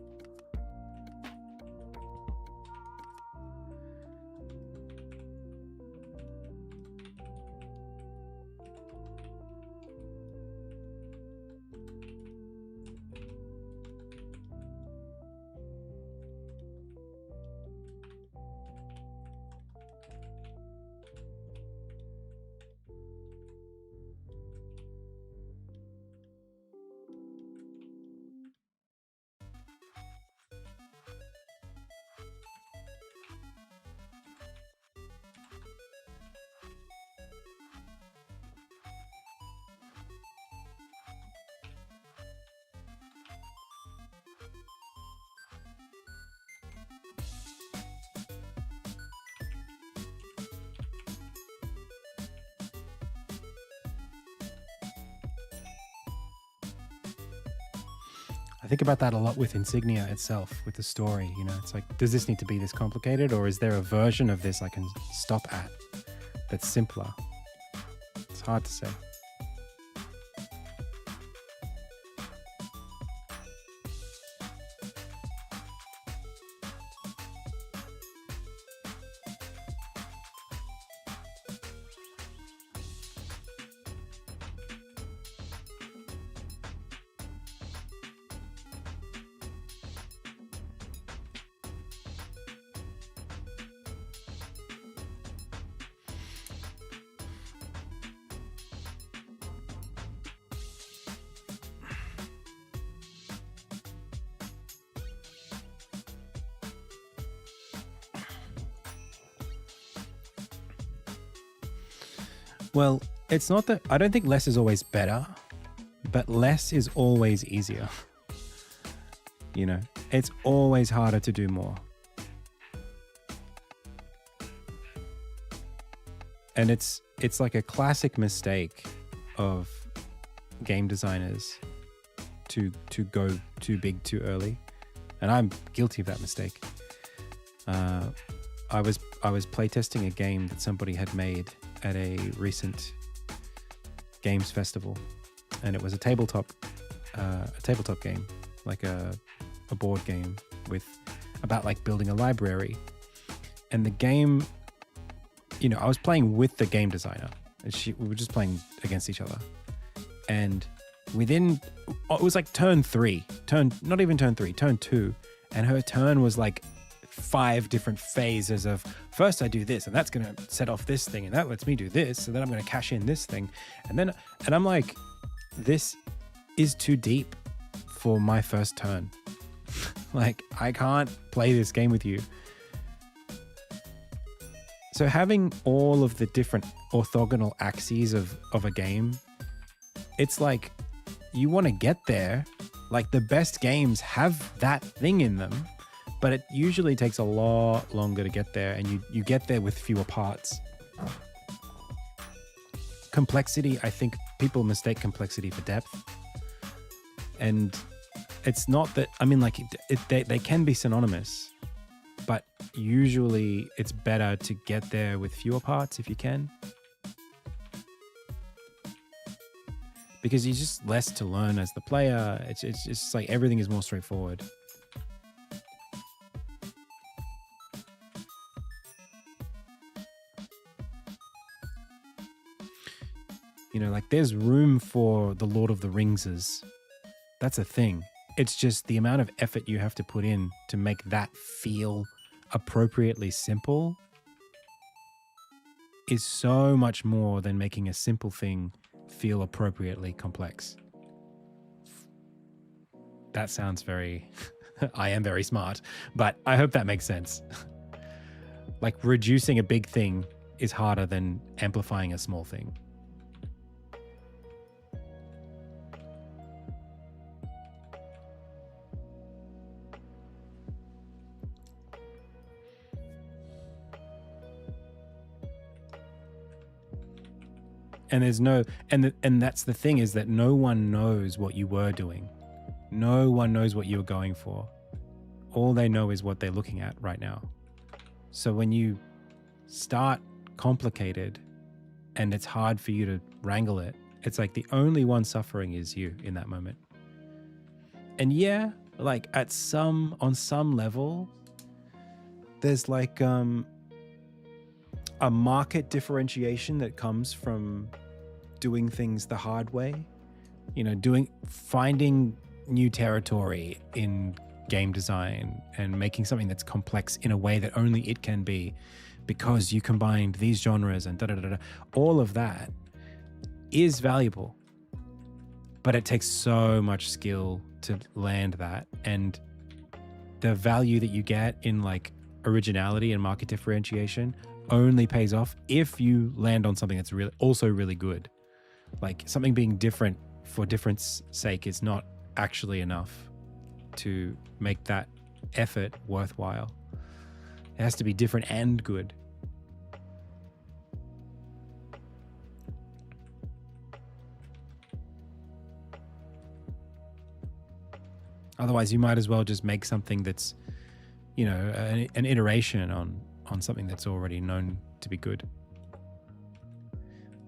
I think about that a lot with Insignia itself, with the story, you know, it's like, does this need to be this complicated, or is there a version of this I can stop at that's simpler? It's hard to say. Well, it's not that I don't think less is always better, but less is always easier. You know, it's always harder to do more. And it's like a classic mistake of game designers to go too big too early. And I'm guilty of that mistake. I was playtesting a game that somebody had made at a recent games festival, and it was a tabletop game, like a board game about like building a library. And the game, you know, I was playing with the game designer, and we were just playing against each other. And it was like turn 2, and her turn was like 5 different phases of, first I do this, and that's going to set off this thing, and that lets me do this, and then I'm going to cash in this thing. And I'm like, this is too deep for my first turn. Like, I can't play this game with you. So having all of the different orthogonal axes of a game, it's like, you want to get there. Like, the best games have that thing in them, but it usually takes a lot longer to get there, and you get there with fewer parts. Complexity, I think people mistake complexity for depth. And it's not that, I mean, like, they can be synonymous, but usually it's better to get there with fewer parts if you can. Because you're just less to learn as the player. It's just like everything is more straightforward. You know, like, there's room for the Lord of the Ringses. That's a thing. It's just the amount of effort you have to put in to make that feel appropriately simple is so much more than making a simple thing feel appropriately complex. That sounds very... I am very smart, but I hope that makes sense. Like, reducing a big thing is harder than amplifying a small thing. And there's no, and that's the thing, is that no one knows what you were doing. No one knows what you were going for. All they know is what they're looking at right now. So when you start complicated and it's hard for you to wrangle it, it's like the only one suffering is you in that moment. And yeah, like on some level, there's like a market differentiation that comes from doing things the hard way. You know, finding new territory in game design and making something that's complex in a way that only it can be, because you combined these genres and da-da-da-da. All of that is valuable, but it takes so much skill to land that. And the value that you get in like originality and market differentiation only pays off if you land on something that's really good. Like, something being different for difference sake is not actually enough to make that effort worthwhile. It has to be different and good. Otherwise, you might as well just make something that's, you know, an iteration on something that's already known to be good.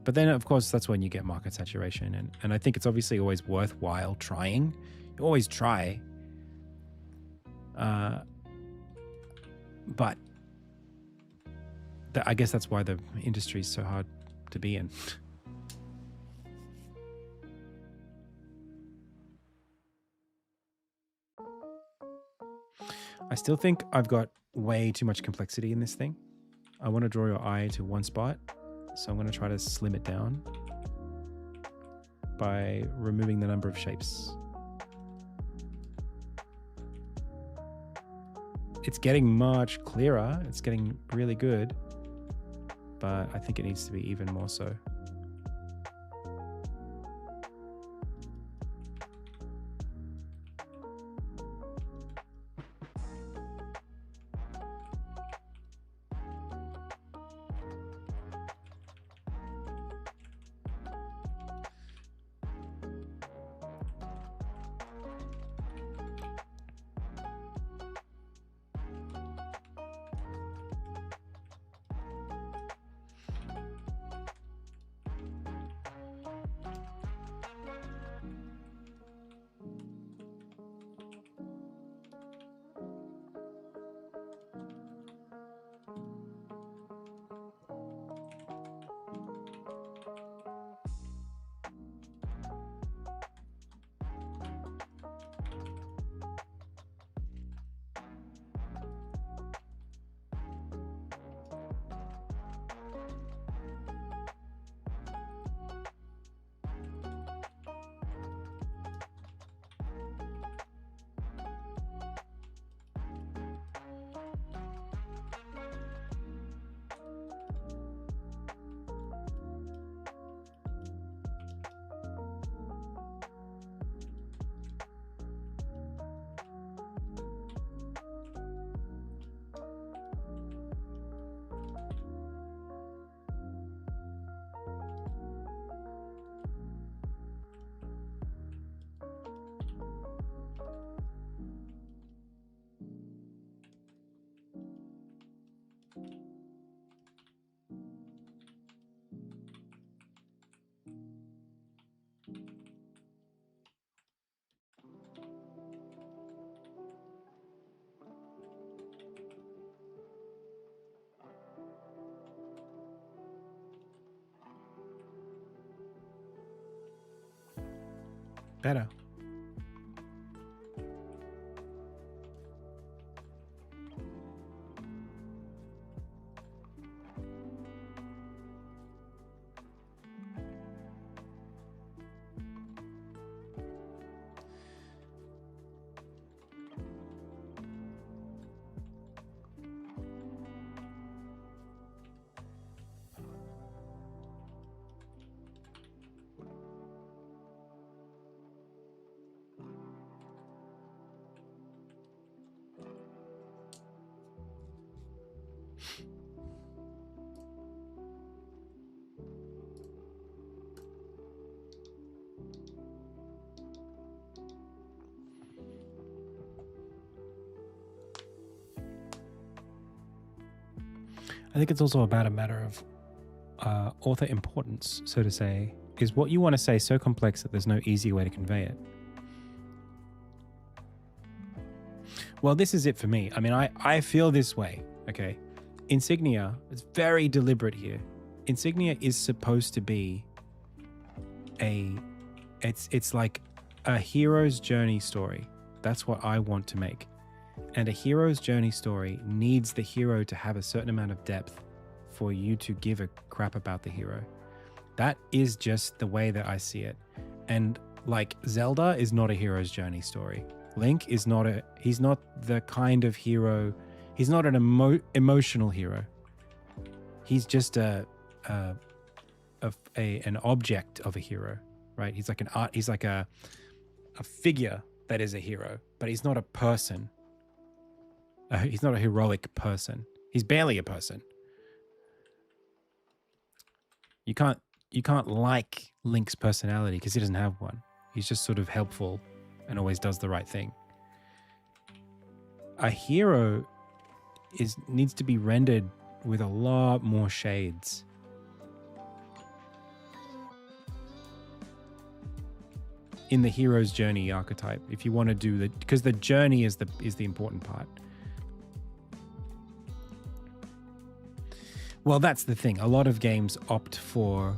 But then, of course, that's when you get market saturation. And I think it's obviously always worthwhile trying. You always try. But I guess that's why the industry is so hard to be in. I still think I've got way too much complexity in this thing. I want to draw your eye to one spot, so I'm going to try to slim it down by removing the number of shapes. It's getting much clearer. It's getting really good, but I think it needs to be even more so. better. I think it's also about a matter of author importance, so to say. Is what you want to say so complex that there's no easy way to convey it? Well, this is it for me. I mean, I feel this way, okay? Insignia is very deliberate here. Insignia is supposed to be it's like a hero's journey story. That's what I want to make. And a hero's journey story needs the hero to have a certain amount of depth for you to give a crap about the hero. That is just the way that I see it. And like Zelda is not a hero's journey story. Link is he's not the kind of hero, he's not an emotional hero. He's just an object of a hero, right? He's like he's like a figure that is a hero, but he's not a person. He's not a heroic person. He's barely a person. You can't like Link's personality because he doesn't have one. He's just sort of helpful and always does the right thing. A hero needs to be rendered with a lot more shades. In the hero's journey archetype, if you want to do because the journey is the important part. Well, that's the thing. A lot of games opt for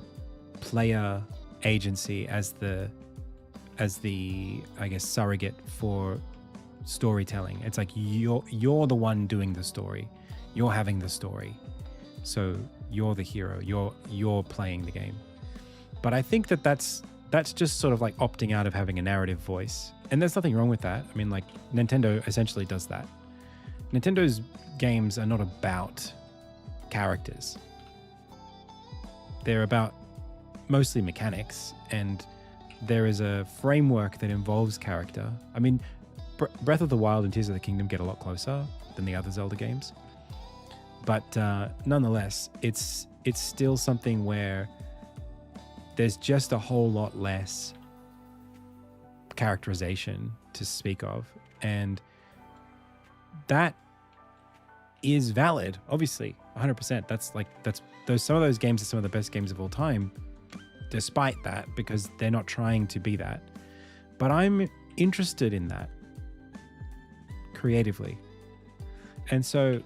player agency as the I guess surrogate for storytelling. It's like you're the one doing the story. You're having the story. So you're the hero. You're playing the game. But I think that's just sort of like opting out of having a narrative voice. And there's nothing wrong with that. I mean, like Nintendo essentially does that. Nintendo's games are not about characters. They're about mostly mechanics, and there is a framework that involves character. I mean, Breath of the Wild and Tears of the Kingdom get a lot closer than the other Zelda games, but nonetheless, it's still something where there's just a whole lot less characterization to speak of, and that is valid, obviously, 100%. That's some of those games are some of the best games of all time, despite that, because they're not trying to be that. But I'm interested in that creatively. And so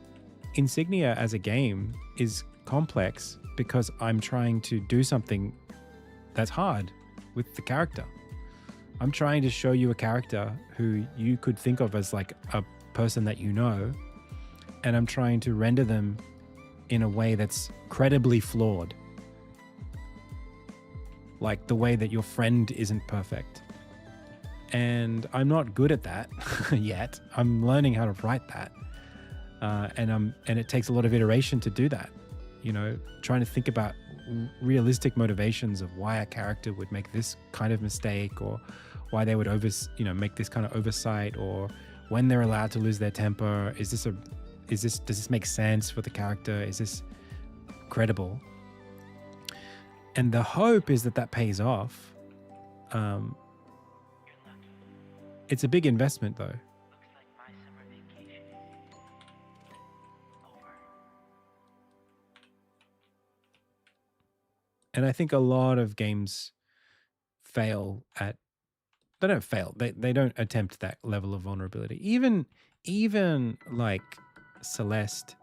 Insignia as a game is complex because I'm trying to do something that's hard with the character. I'm trying to show you a character who you could think of as like a person that you know, and I'm trying to render them in a way that's credibly flawed. Like the way that your friend isn't perfect. And I'm not good at that yet. I'm learning how to write that. And it takes a lot of iteration to do that. You know, trying to think about realistic motivations of why a character would make this kind of mistake, or why they would make this kind of oversight, or when they're allowed to lose their temper. Does this make sense for the character? Is this credible? And the hope is that pays off. It's a big investment though. And I think a lot of games fail at, they don't fail, they don't attempt that level of vulnerability. Even like Celeste.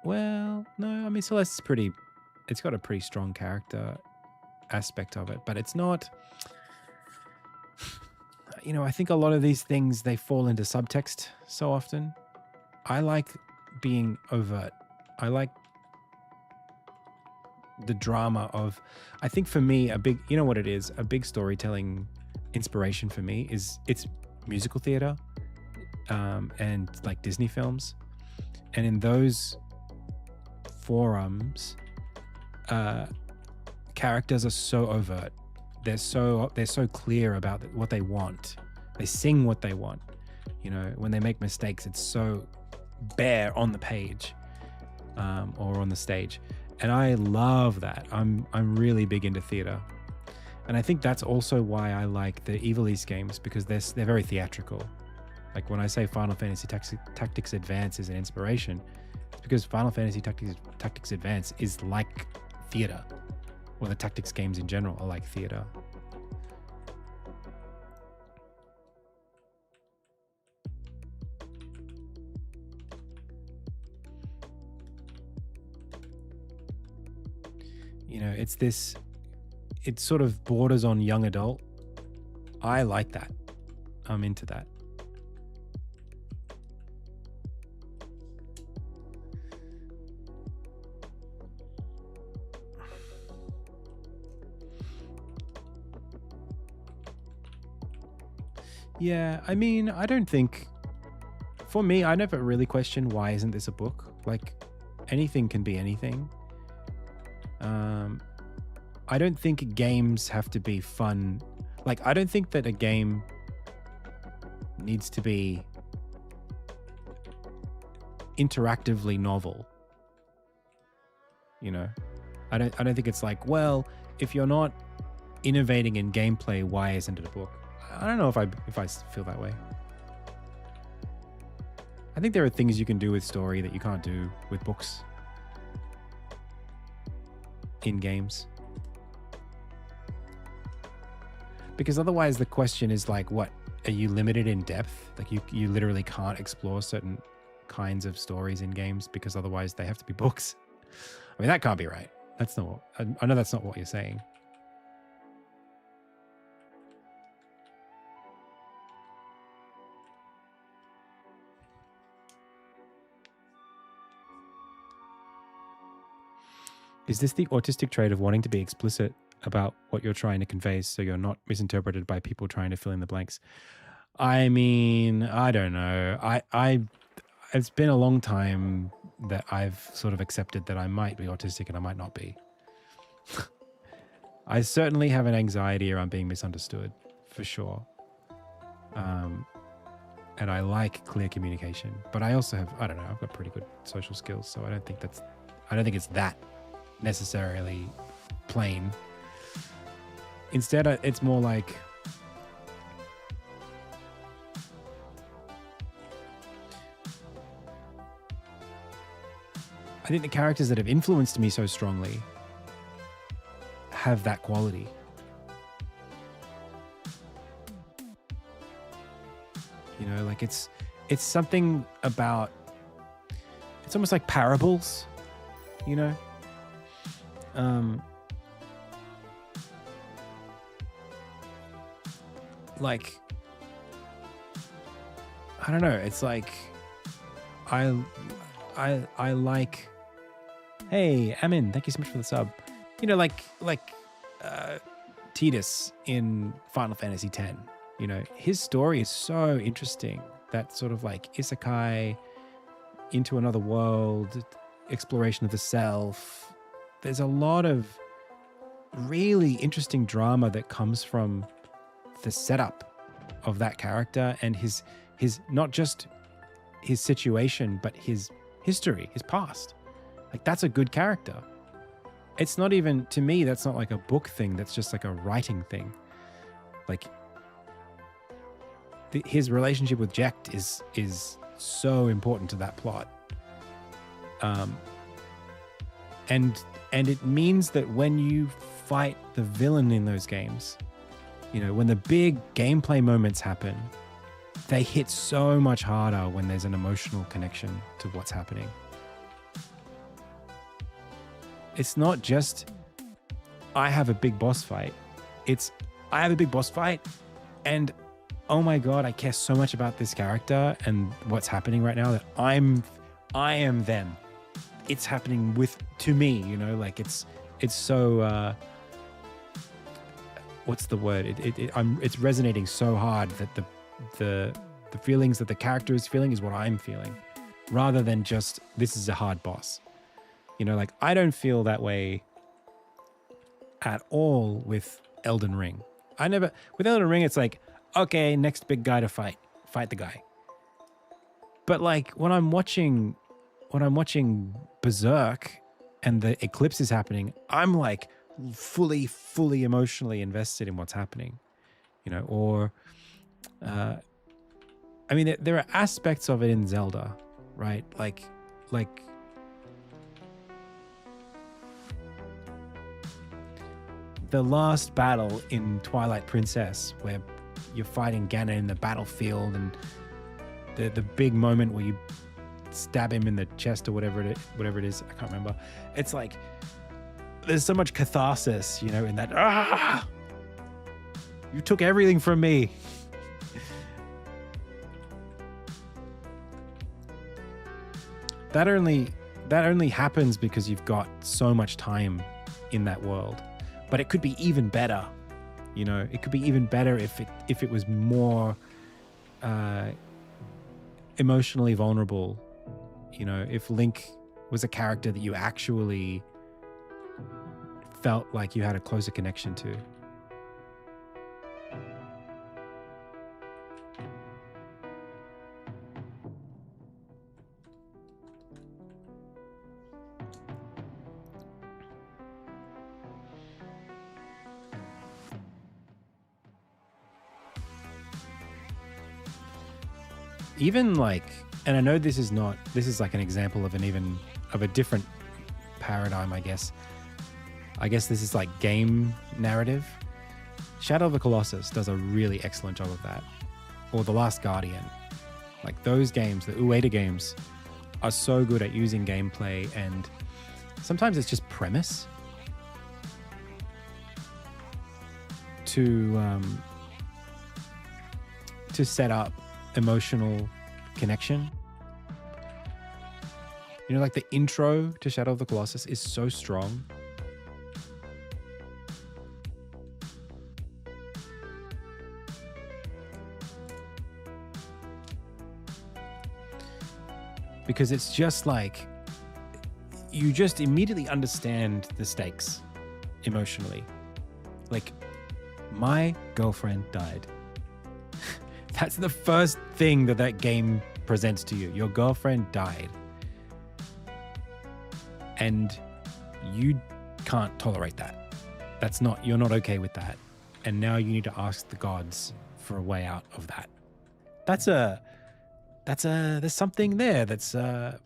Well, no, I mean Celeste's it's got a pretty strong character. aspect of it, but it's not, I think a lot of these things, they fall into subtext so often. I like being overt. I like the drama of, I think for me, a big, what it is, a big storytelling inspiration for me is it's musical theater and like Disney films. And in those forums, characters are so overt. They're so clear about what they want. They sing what they want. When they make mistakes, it's so bare on the page or on the stage. And I love that. I'm really big into theater. And I think that's also why I like the Evil East games, because they're very theatrical. Like when I say Final Fantasy Tactics Advance is an inspiration, it's because Final Fantasy Tactics Advance is like theater, or the tactics games in general are like theater. It sort of borders on young adult. I like that. I'm into that. Yeah, I mean, I don't think, for me, I never really question why isn't this a book? Like, anything can be anything. I don't think games have to be fun. Like, I don't think that a game needs to be interactively novel. I don't think it's like, well, if you're not innovating in gameplay, why isn't it a book? I don't know if I feel that way. I think there are things you can do with story that you can't do with books in games. Because otherwise the question is like, what, are you limited in depth? Like you literally can't explore certain kinds of stories in games because otherwise they have to be books. I mean, that can't be right. That's not what, I know that's not what you're saying. Is this the autistic trait of wanting to be explicit about what you're trying to convey so you're not misinterpreted by people trying to fill in the blanks? I mean, I don't know. It's been a long time that I've sort of accepted that I might be autistic and I might not be. I certainly have an anxiety around being misunderstood, for sure. And I like clear communication, but I also have, I don't know, I've got pretty good social skills, so I don't think it's that necessarily plain. Instead, it's more like, I think the characters that have influenced me so strongly have that quality. Like it's something about, it's almost like parables, like, I don't know. It's like, I like, hey, Armin, thank you so much for the sub. Like Tidus in Final Fantasy X. His story is so interesting. That sort of like isekai into another world, exploration of the self. There's a lot of really interesting drama that comes from the setup of that character and his not just his situation, but his history, his past. Like, that's a good character. It's not even, to me, that's not like a book thing. That's just like a writing thing. Like, his relationship with Jecht is so important to that plot. And it means that when you fight the villain in those games, when the big gameplay moments happen, they hit so much harder when there's an emotional connection to what's happening. It's not just I have a big boss fight. I have a big boss fight, and oh my god, I care so much about this character and what's happening right now that I am them. It's happening to me, you know, like it's so what's the word? It's resonating so hard that the feelings that the character is feeling is what I'm feeling, rather than just this is a hard boss. You know, like I don't feel that way at all with Elden Ring. With Elden Ring, it's like, okay, next big guy to fight the guy. But like when I'm watching Berserk and the eclipse is happening, I'm like fully emotionally invested in what's happening, you know. Or I mean, there are aspects of it in Zelda, right? Like the last battle in Twilight Princess, where you're fighting Ganon in the battlefield, and the big moment where you stab him in the chest or whatever it is, I can't remember. It's like there's so much catharsis, you know, in that. You took everything from me. That only happens because you've got so much time in that world. But it could be even better, you know. It could be even better if it was more emotionally vulnerable, you know. If Link was a character that you actually felt like you had a closer connection to. Even like, and I know this is like an example of a different paradigm, I guess. I guess this is like game narrative. Shadow of the Colossus does a really excellent job of that. Or The Last Guardian. Like those games, the Ueda games, are so good at using gameplay, and sometimes it's just premise to set up emotional connection. You know, like the intro to Shadow of the Colossus is so strong. Because it's just like, you just immediately understand the stakes emotionally. Like, my girlfriend died. That's the first thing that game presents to you. Your girlfriend died. And you can't tolerate that. You're not okay with that. And now you need to ask the gods for a way out of that. There's something there that's, I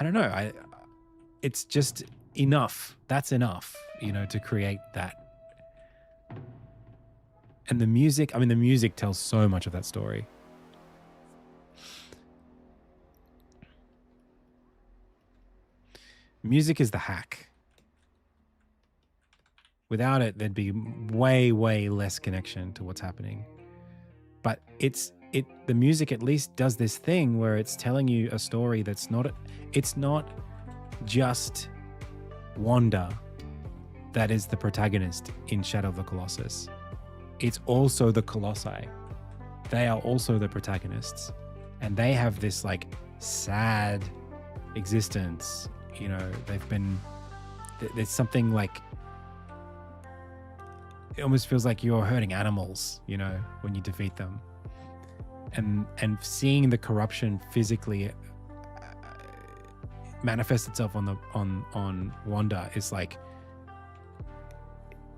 don't know. It's just enough. That's enough, you know, to create that. And the music tells so much of that story. Music is the hack. Without it, there'd be way, way less connection to what's happening. But the music at least does this thing where it's telling you a story it's not just Wanda that is the protagonist in Shadow of the Colossus. It's also the Colossi. They are also the protagonists. And they have this like sad existence. You know, there's something like, it almost feels like you're hurting animals, you know, when you defeat them. And seeing the corruption physically manifest itself on Wanda is like,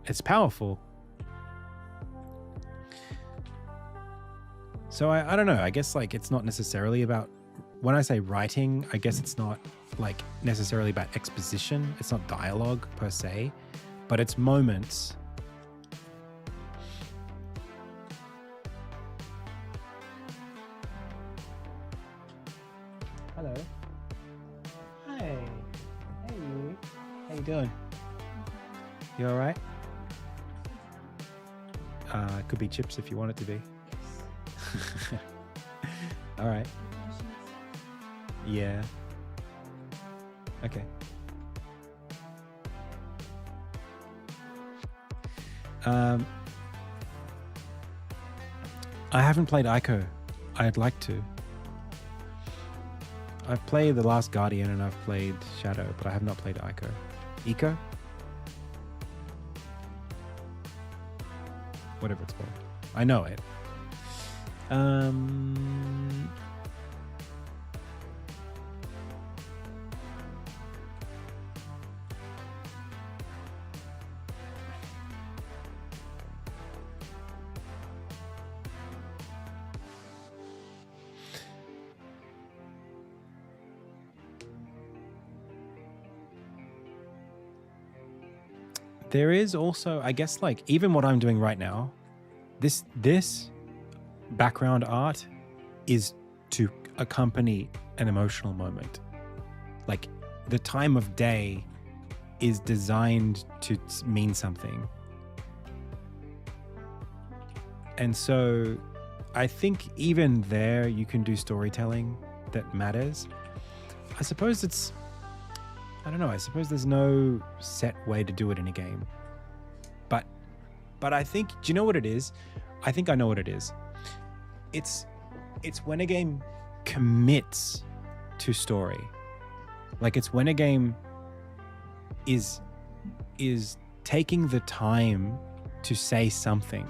it's powerful. So I don't know, I guess like it's not necessarily about, when I say writing, I guess it's not like necessarily about exposition. It's not dialogue per se, but it's moments. Hello. Hi. Hey. How you doing? You all right? It could be chips if you want it to be. All right. Yeah. Okay. I haven't played Ico. I'd like to. I've played The Last Guardian and I've played Shadow, but I have not played Ico. Eco? Whatever it's called. I know it. There is also, I guess, like even what I'm doing right now, this background art is to accompany an emotional moment. Like the time of day is designed to mean something. And so I think even there you can do storytelling that matters. I suppose it's, I don't know, I suppose there's no set way to do it in a game. But I think, do you know what it is? I think I know what it is. It's when a game commits to story. Like it's when a game is taking the time to say something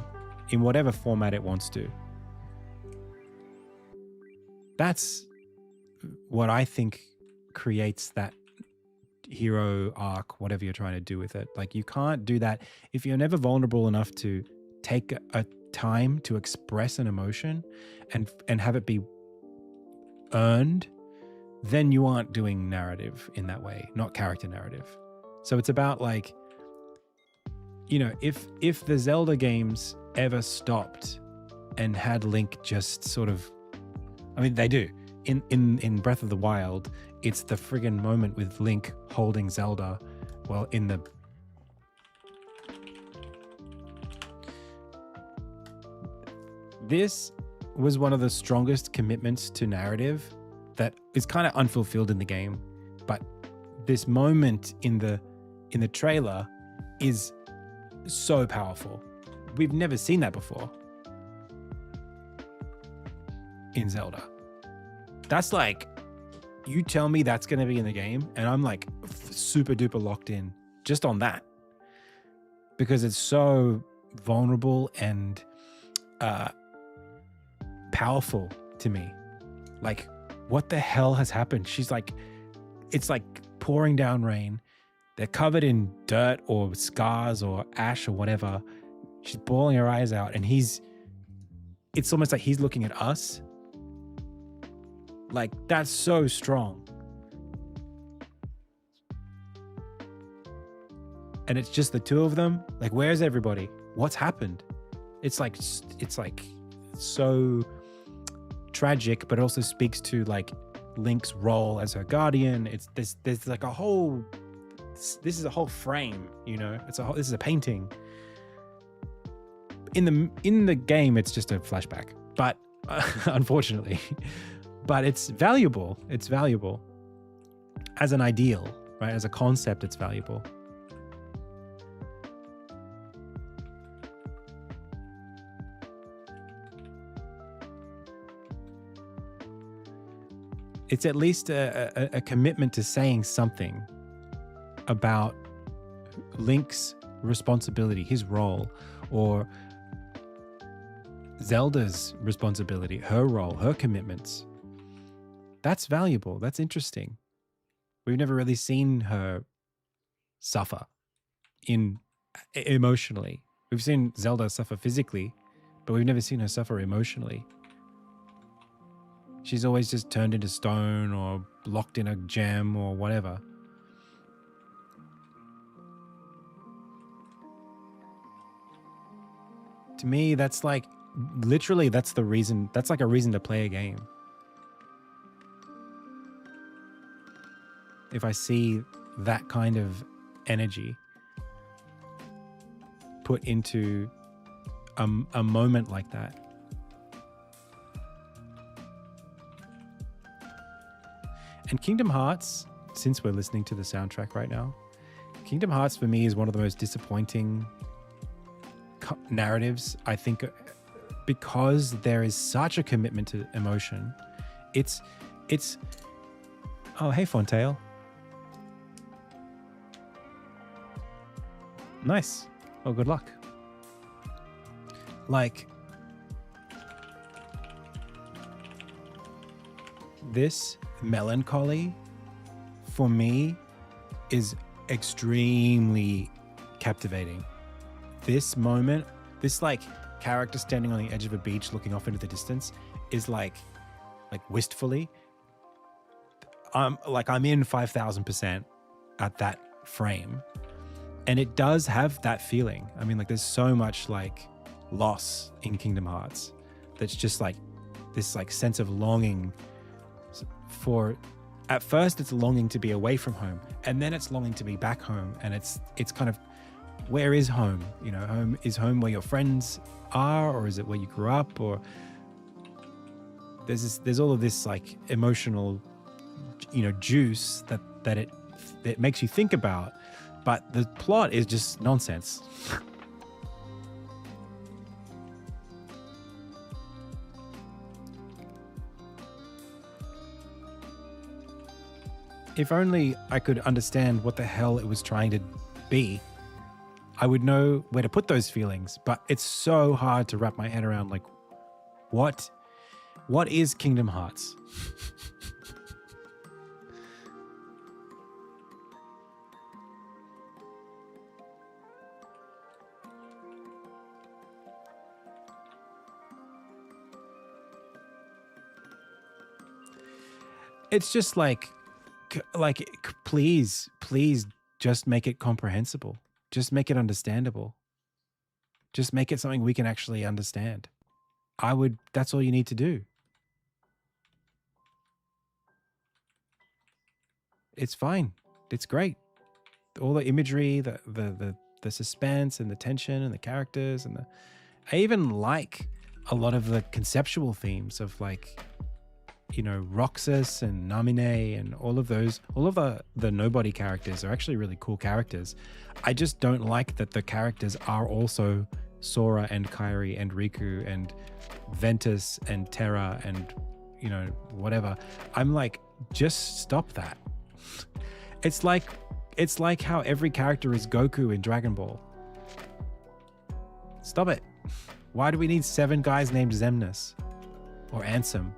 in whatever format it wants to. That's what I think creates that hero arc, whatever you're trying to do with it. Like you can't do that if you're never vulnerable enough to take a time to express an emotion and have it be earned, then you aren't doing narrative in that way, not character narrative. So it's about like, you know, if the Zelda games ever stopped and had Link just sort of, I mean they do. In Breath of the Wild, it's the friggin' moment with Link holding Zelda. Well, this was one of the strongest commitments to narrative that is kind of unfulfilled in the game. But this moment in the trailer is so powerful. We've never seen that before in Zelda. That's like, you tell me that's going to be in the game and I'm like super duper locked in just on that because it's so vulnerable and powerful to me. Like, what the hell has happened? She's like, it's like pouring down rain. They're covered in dirt or scars or ash or whatever. She's bawling her eyes out and it's almost like he's looking at us. Like, that's so strong. And it's just the two of them. Like, where's everybody? What's happened? It's like so tragic, but it also speaks to like Link's role as her guardian. There's like a whole, this is a whole frame, you know, this is a painting. In the game, it's just a flashback, but unfortunately. But it's valuable. It's valuable as an ideal, right? As a concept, it's valuable. It's at least a commitment to saying something about Link's responsibility, his role, or Zelda's responsibility, her role, her commitments. That's valuable. That's interesting. We've never really seen her suffer emotionally. We've seen Zelda suffer physically, but we've never seen her suffer emotionally. She's always just turned into stone or locked in a gem or whatever. To me, that's like, literally, that's the reason, that's like a reason to play a game. If I see that kind of energy. put into a moment like that. And Kingdom Hearts, since we're listening to the soundtrack right now, Kingdom Hearts for me is one of the most disappointing narratives, I think, because there is such a commitment to emotion. It's oh, hey Fontail. Nice. Oh, good luck. Like, this melancholy for me is extremely captivating. This moment, this like character standing on the edge of a beach looking off into the distance is like wistfully. I'm in 5,000% at that frame. And it does have that feeling. I mean, like, there's so much like loss in Kingdom Hearts that's just like this like sense of longing for, at first it's longing to be away from home, and then it's longing to be back home. And it's kind of, where is home? You know, home is home where your friends are, or is it where you grew up? Or there's all of this like emotional, you know, juice that it makes you think about. But the plot is just nonsense. If only I could understand what the hell it was trying to be, I would know where to put those feelings. But it's so hard to wrap my head around, like, what is Kingdom Hearts? It's just like, please just make it comprehensible. Just make it understandable. Just make it something we can actually understand. That's all you need to do. It's fine. It's great. All the imagery, the suspense and the tension and the characters and I even like a lot of the conceptual themes of, like, you know, Roxas and Namine and all of the nobody characters are actually really cool characters. I just don't like that the characters are also Sora and Kairi and Riku and Ventus and Terra and, you know, whatever. I'm like, just stop that. It's like how every character is Goku in Dragon Ball. Stop it. Why do we need 7 guys named Xemnas or Ansem?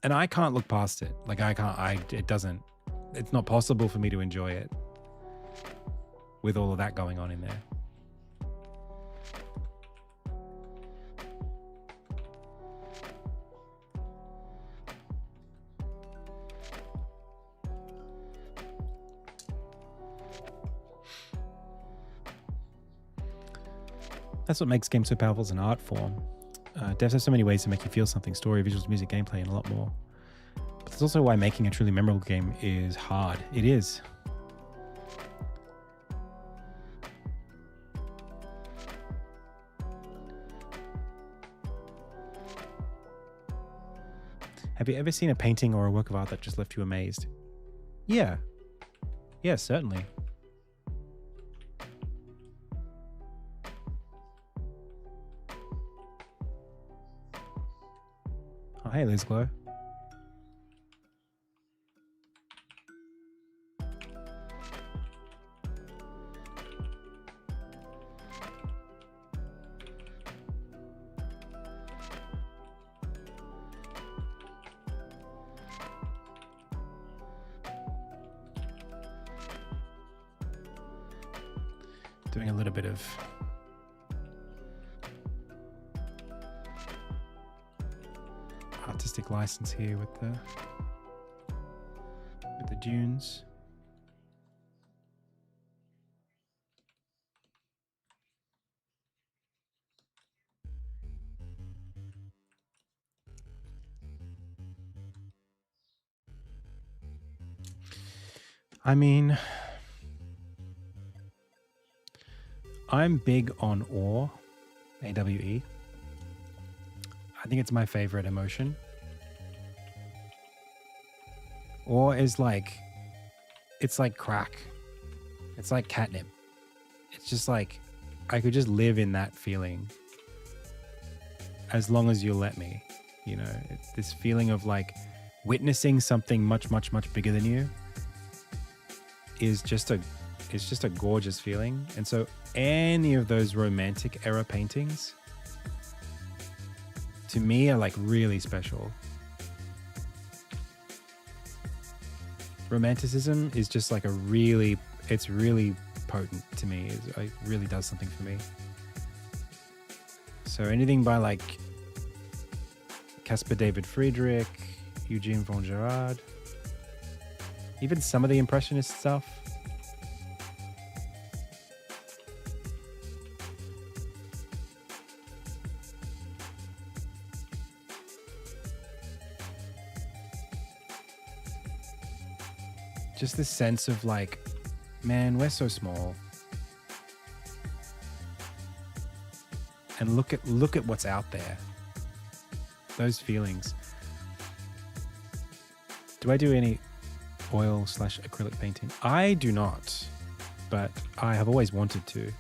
And I can't look past it. Like, it's not possible for me to enjoy it with all of that going on in there. That's what makes games so powerful as an art form. Devs have so many ways to make you feel something: story, visuals, music, gameplay, and a lot more. But that's also why making a truly memorable game is hard. It is. Have you ever seen a painting or a work of art that just left you amazed? Yeah. Yeah, certainly. Oh, hey, Liz Glow. Doing a little bit of artistic license here with the dunes. I mean, I'm big on awe, AWE. I think it's my favorite emotion. Awe is like, it's like crack. It's like catnip. It's just like, I could just live in that feeling as long as you let me. You know, it's this feeling of like witnessing something much, much, much bigger than you is just a gorgeous feeling. And so any of those romantic era paintings to me are like really special. Romanticism is just like it's really potent to me. It really does something for me. So anything by like Caspar David Friedrich, Eugene von Gerard, even some of the Impressionist stuff. Just this sense of like, man, we're so small. And look at what's out there. Those feelings. Do I do any oil/acrylic painting? I do not, but I have always wanted to.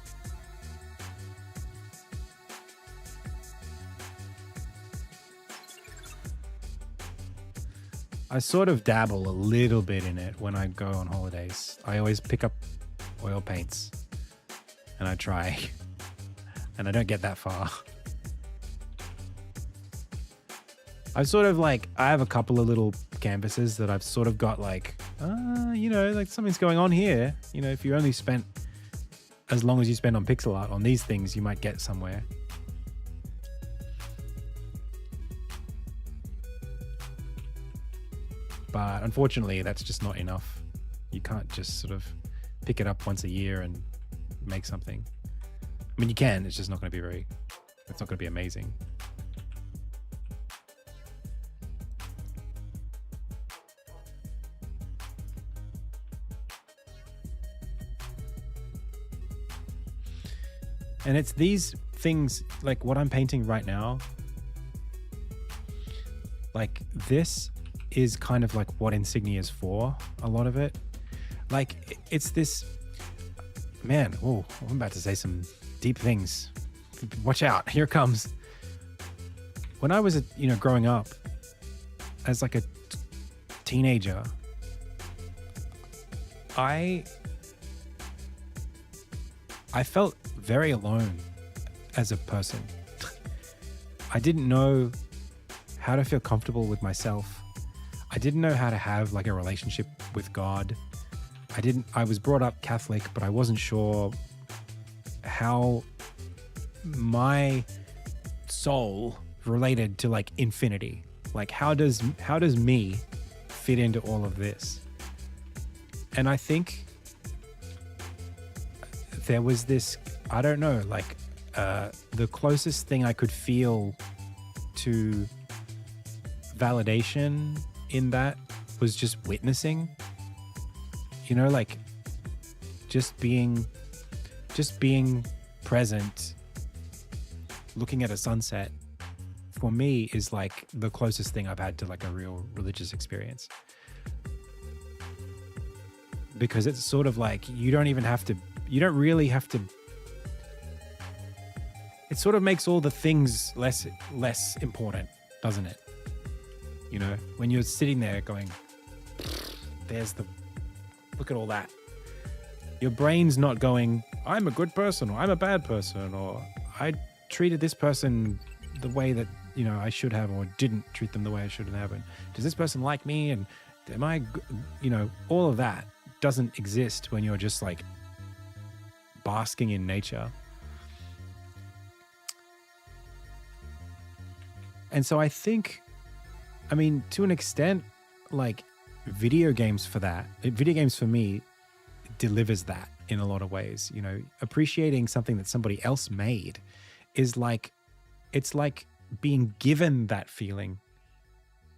I sort of dabble a little bit in it when I go on holidays. I always pick up oil paints and I try, and I don't get that far. I sort of like, I have a couple of little canvases that I've sort of got like, you know, like something's going on here. You know, if you only spent as long as you spend on pixel art on these things, you might get somewhere. But unfortunately, that's just not enough. You can't just sort of pick it up once a year and make something. I mean, you can, it's just not going to be it's not going to be amazing. And it's these things, like what I'm painting right now, like this is kind of like what Insignia is for, a lot of it. Like it's this, man, oh, I'm about to say some deep things. Watch out, here it comes. When I was, you know, growing up as like a teenager, I felt very alone as a person. I didn't know how to feel comfortable with myself. I didn't know how to have like a relationship with God. I was brought up Catholic, but I wasn't sure how my soul related to like infinity. Like how does me fit into all of this? And I think there was this, I don't know, like the closest thing I could feel to validation in that was just witnessing, you know, like just being present, looking at a sunset for me is like the closest thing I've had to like a real religious experience, because it's sort of like you don't really have to, it sort of makes all the things less important, doesn't it? You know, when you're sitting there going, look at all that. Your brain's not going, I'm a good person, or I'm a bad person, or I treated this person the way that, you know, I should have, or didn't treat them the way I should have. And does this person like me? And am I, you know, all of that doesn't exist when you're just like basking in nature. And so I think, I mean, to an extent, like video games for me delivers that in a lot of ways. You know, appreciating something that somebody else made is like, it's like being given that feeling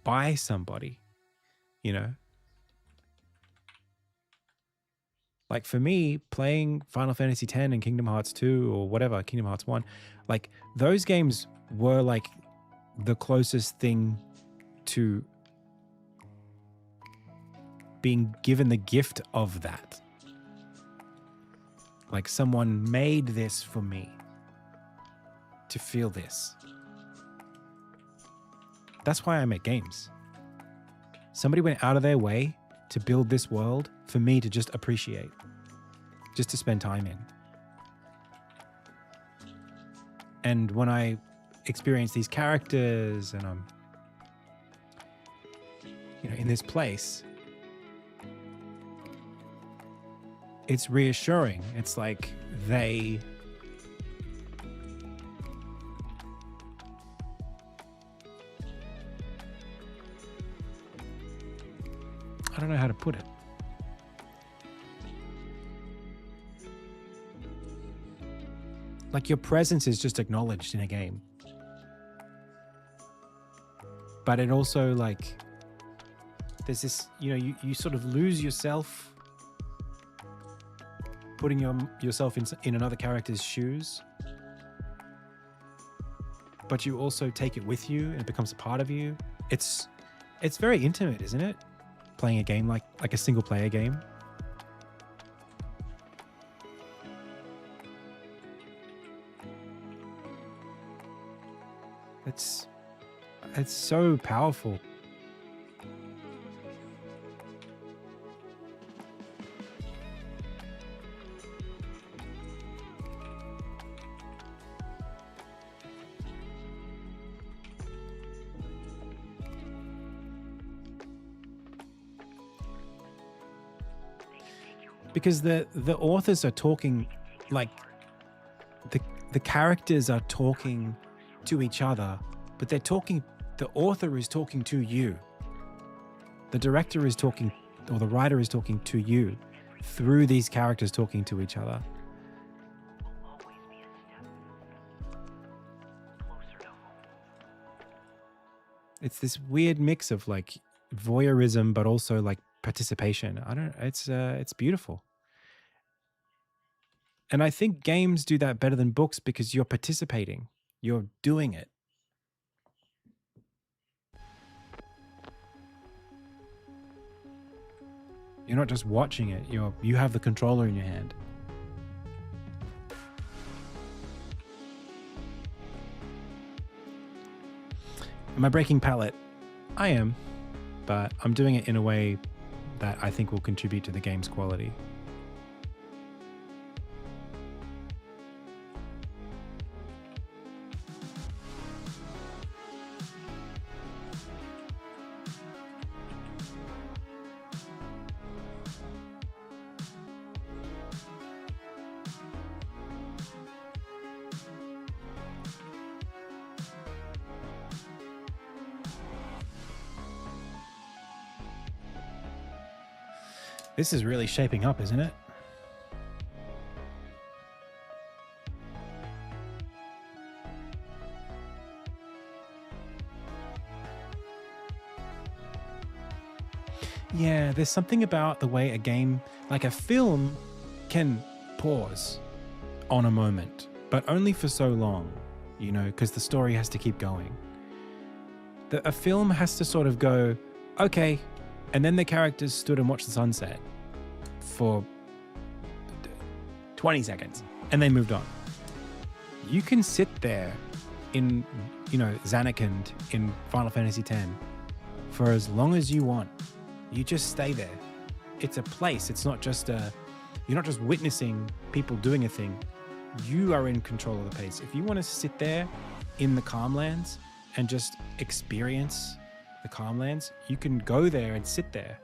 by somebody, you know? Like for me, playing Final Fantasy X and Kingdom Hearts 2 or whatever, Kingdom Hearts 1, like those games were like the closest thing to being given the gift of that. Like someone made this for me to feel this. That's why I make games. Somebody went out of their way to build this world for me to just appreciate, just to spend time in. And when I experience these characters and I'm, in this place, it's reassuring. It's like I don't know how to put it. Like your presence is just acknowledged in a game. But it also like, there's this, you sort of lose yourself putting yourself in another character's shoes. But you also take it with you and it becomes a part of you. It's very intimate, isn't it? Playing a game like a single player game. It's so powerful. Because the authors are talking, like the characters are talking to each other, but the author is talking to you. The director is talking, or the writer is talking to you through these characters talking to each other. It's this weird mix of like voyeurism, but also like participation. It's beautiful. And I think games do that better than books because you're participating. You're doing it. You're not just watching it. You have the controller in your hand. Am I breaking palette? I am, but I'm doing it in a way that I think will contribute to the game's quality. This is really shaping up, isn't it? Yeah, there's something about the way a game, like a film, can pause on a moment, but only for so long, because the story has to keep going. A film has to sort of go, okay, and then the characters stood and watched the sunset for 20 seconds and they moved on. You can sit there in, Zanarkand in Final Fantasy X for as long as you want. You just stay there. It's a place. It's not just you're not just witnessing people doing a thing. You are in control of the pace. If you want to sit there in the Calmlands and just experience the Calmlands, you can go there and sit there.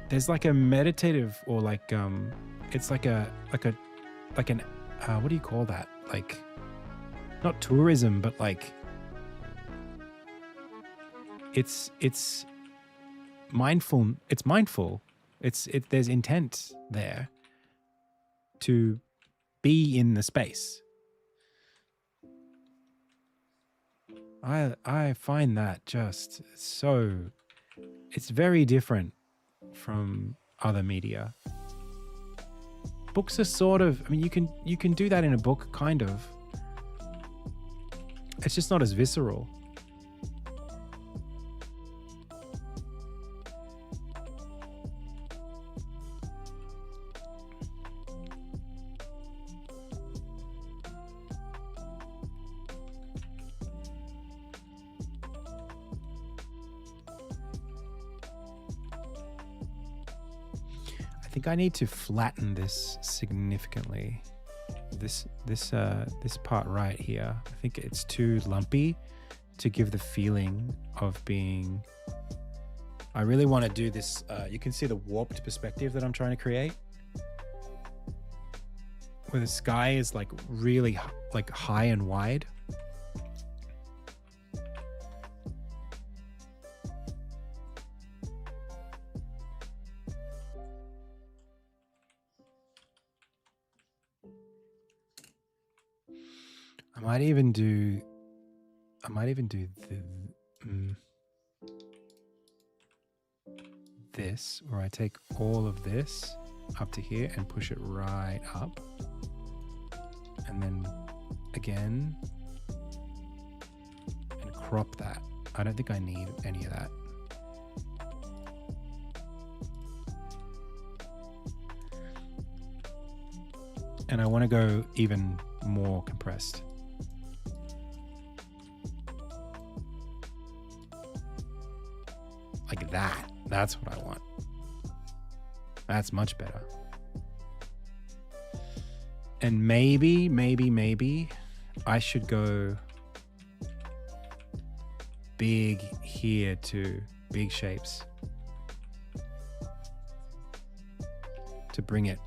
There's like a meditative, or like it's like an what do you call that? Like, not tourism, but like it's mindful. It's mindful. There's intent there to be in the space. I find that just so, it's very different from other media. books are sort of, I mean, you can do that in a book, kind of. It's just not as visceral. I think I need to flatten this significantly. This part right here, I think it's too lumpy to give the feeling of being. I really want to do this. You can see the warped perspective that I'm trying to create, where the sky is like really like high and wide. I might even do this, where I take all of this up to here and push it right up, and then again and crop that. I don't think I need any of that. And I want to go even more compressed. Like that. That's what I want. That's much better. And maybe I should go big here too. Big shapes. To bring it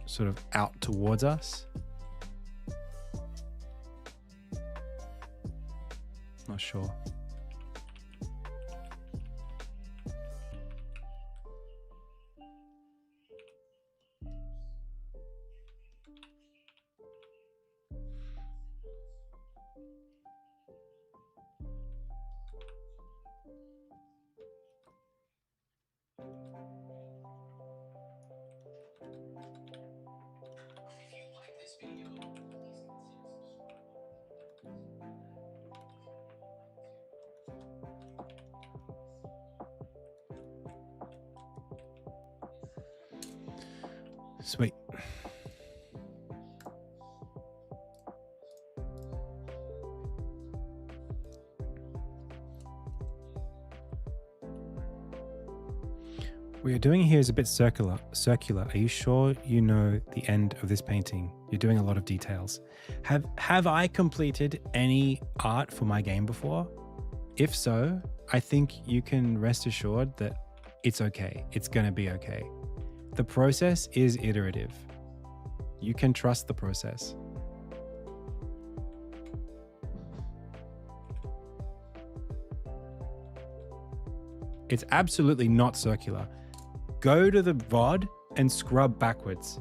sort of out towards us. Not sure. Sweet. What you're doing here is a bit circular. Are you sure you know the end of this painting? You're doing a lot of details. Have I completed any art for my game before? If so, I think you can rest assured that it's okay. It's going to be okay. The process is iterative. You can trust the process. It's absolutely not circular. Go to the VOD and scrub backwards.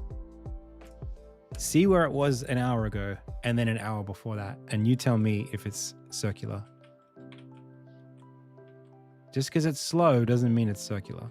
See where it was an hour ago and then an hour before that, and you tell me if it's circular. Just because it's slow doesn't mean it's circular.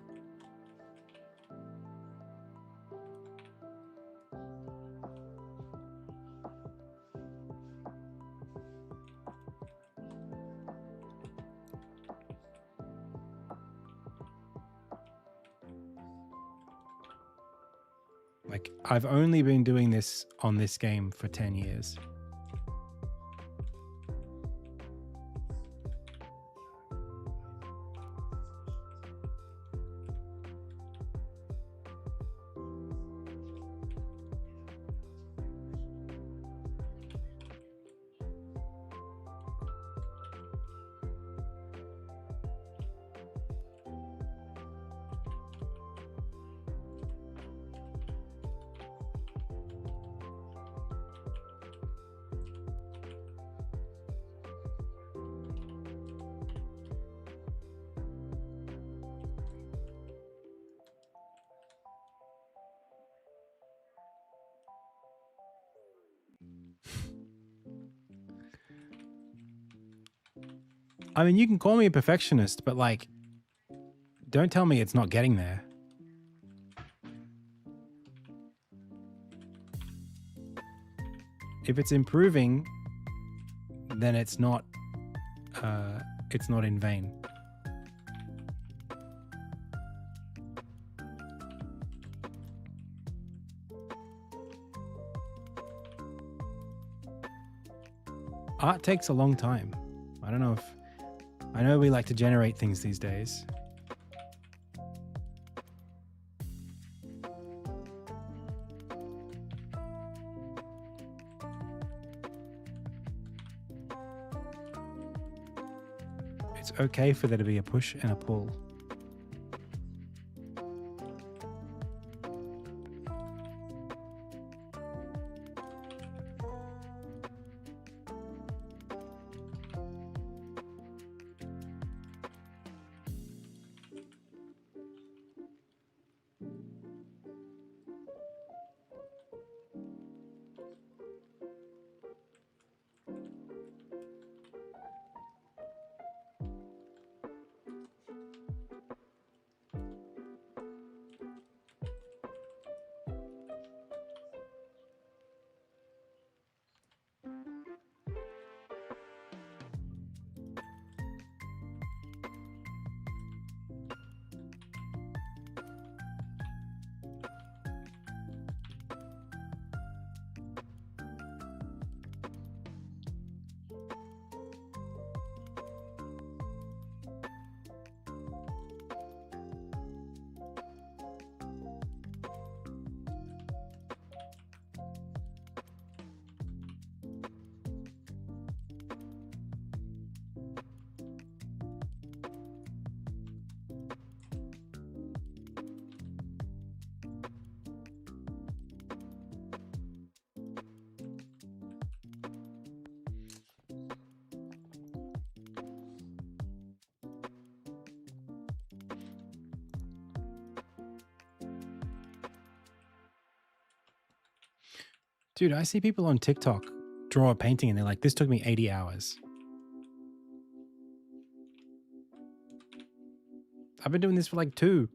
Like, I've only been doing this on this game for 10 years. I mean, you can call me a perfectionist, but like, don't tell me it's not getting there. if it's improving, then it's not in vain. Art takes a long time. I know we like to generate things these days. It's okay for there to be a push and a pull. Dude, I see people on TikTok draw a painting and they're like, this took me 80 hours. I've been doing this for like 2.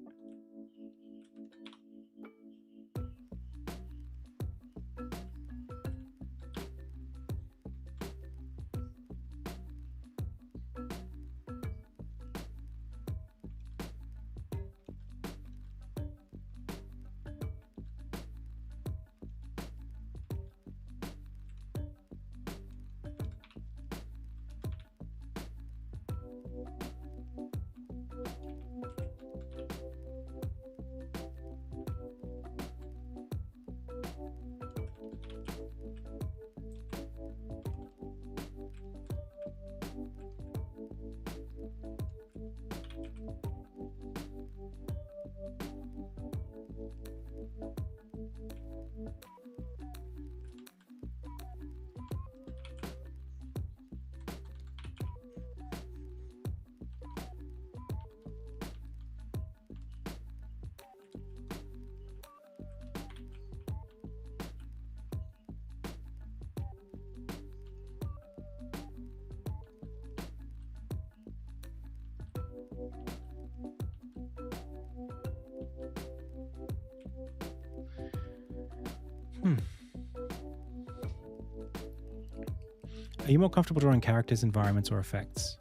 Are you more comfortable drawing characters, environments, or effects?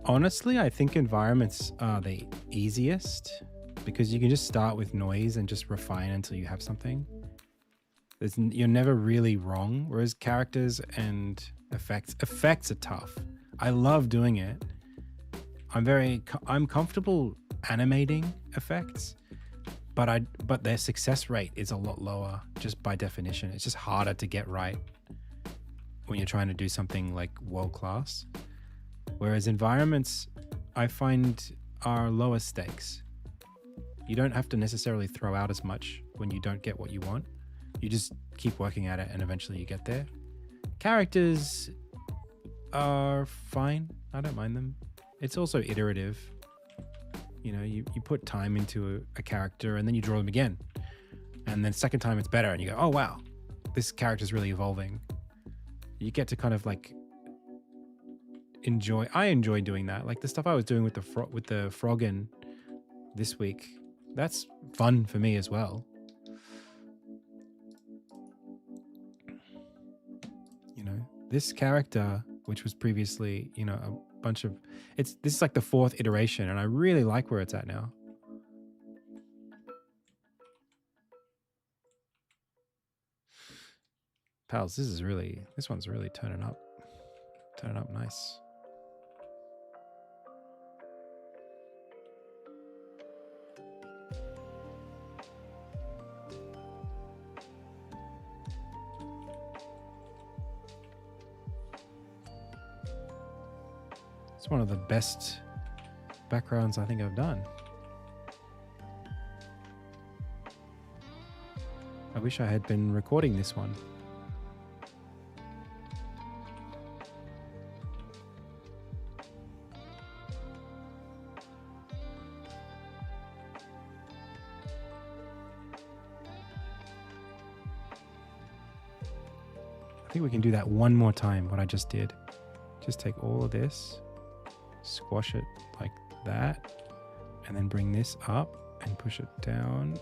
Honestly, I think environments are the easiest because you can just start with noise and just refine until you have something. You're never really wrong, whereas characters and effects are tough. I love doing it. I'm comfortable animating effects, but their success rate is a lot lower just by definition. It's just harder to get right when you're trying to do something like world class. Whereas environments, I find, are lower stakes. You don't have to necessarily throw out as much when you don't get what you want. You just keep working at it and eventually you get there. Characters are fine. I don't mind them. It's also iterative. You know, you put time into a character and then you draw them again. And then second time it's better and you go, oh wow, this character's really evolving. You get to kind of like I enjoy doing that. Like the stuff I was doing with the Froggen this week, that's fun for me as well. this character, which was previously, you know, a bunch of, this is like the 4th iteration, and I really like where it's at now. Pals, this one's really turning up nice. It's one of the best backgrounds I think I've done. I wish I had been recording this one. I think we can do that one more time, what I just did. Just take all of this, squash it like that, and then bring this up and push it down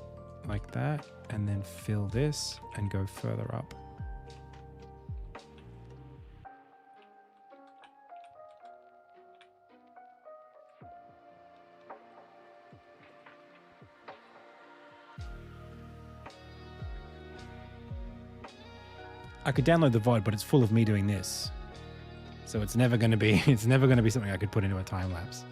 like that, and then fill this and go further up. I could download the VOD, but it's full of me doing this. So it's never going to be something I could put into a time lapse.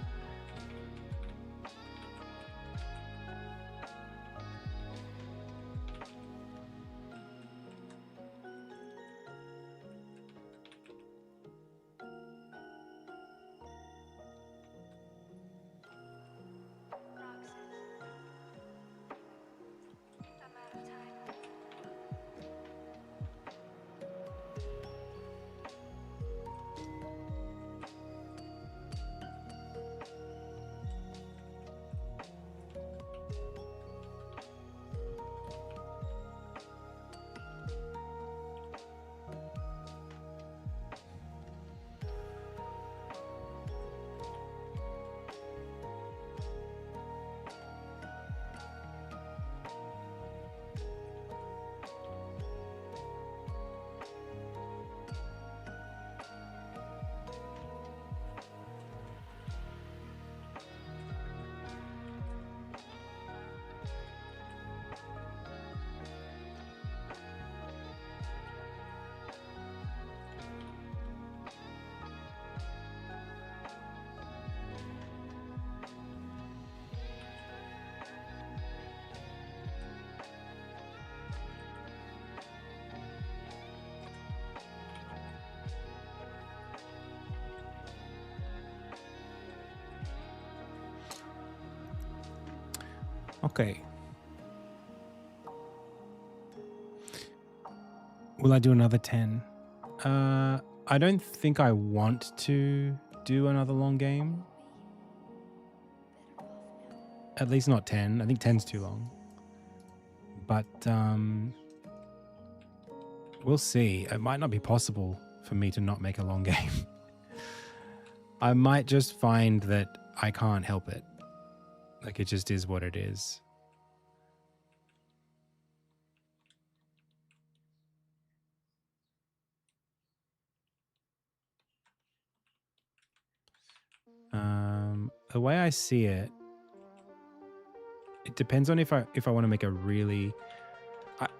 Okay. Will I do another 10? I don't think I want to do another long game. At least not 10. I think 10's too long. But we'll see. It might not be possible for me to not make a long game. I might just find that I can't help it. Like, it just is what it is. The way I see it, it depends on if I want to make a really...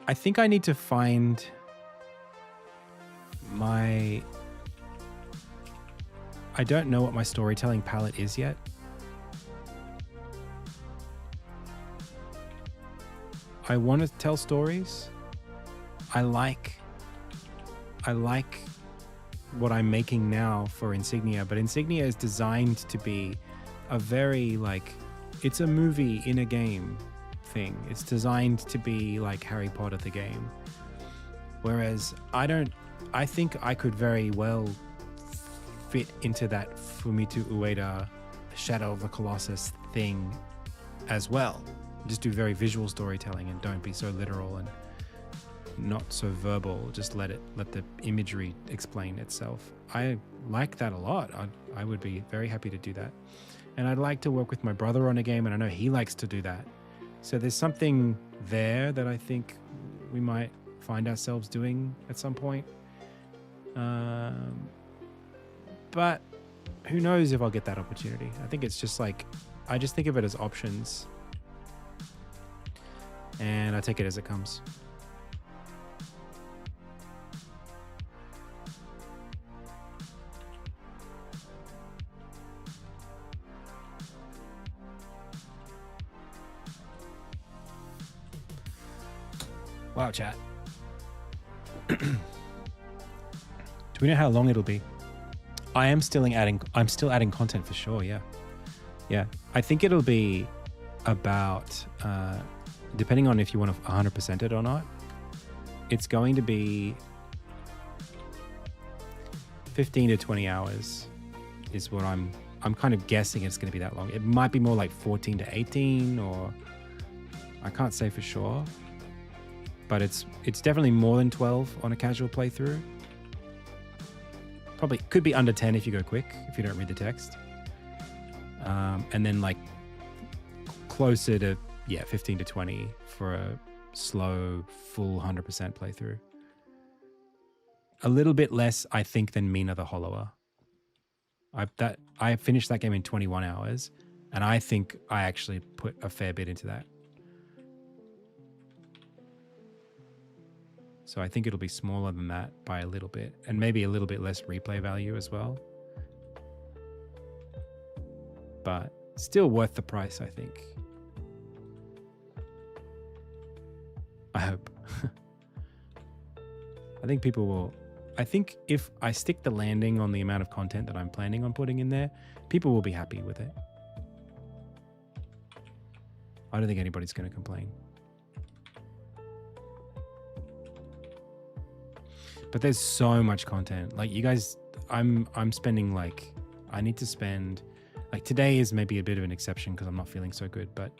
I think I need to find my... I don't know what my storytelling palette is yet. I want to tell stories. I like what I'm making now for Insignia, but Insignia is designed to be a very, like, it's a movie in a game thing. It's designed to be like Harry Potter the game. Whereas I think I could very well fit into that Fumito Ueda Shadow of the Colossus thing as well. Just do very visual storytelling and don't be so literal and not so verbal. Just let the imagery explain itself. I like that a lot. I would be very happy to do that. And I'd like to work with my brother on a game, and I know he likes to do that. So there's something there that I think we might find ourselves doing at some point. But who knows if I'll get that opportunity. I think it's just like, I just think of it as options. And I take it as it comes. Wow, chat. Do we know how long it'll be? I'm still adding content for sure, yeah. Yeah. I think it'll be about depending on if you want to 100% it or not, it's going to be 15 to 20 hours is what I'm kind of guessing it's going to be that long. It might be more like 14 to 18, or I can't say for sure, but it's definitely more than 12 on a casual playthrough. Probably could be under 10 if you go quick, if you don't read the text. And then like closer to 15 to 20 for a slow, full 100% playthrough. A little bit less, I think, than Mina the Hollower. I finished that game in 21 hours, and I think I actually put a fair bit into that. So I think it'll be smaller than that by a little bit, and maybe a little bit less replay value as well. But still worth the price, I think. I hope. I think people will. I think if I stick the landing on the amount of content that I'm planning on putting in there, people will be happy with it. I don't think anybody's going to complain. But there's so much content. Like you guys, I'm spending like, I need to spend, like today is maybe a bit of an exception because I'm not feeling so good, but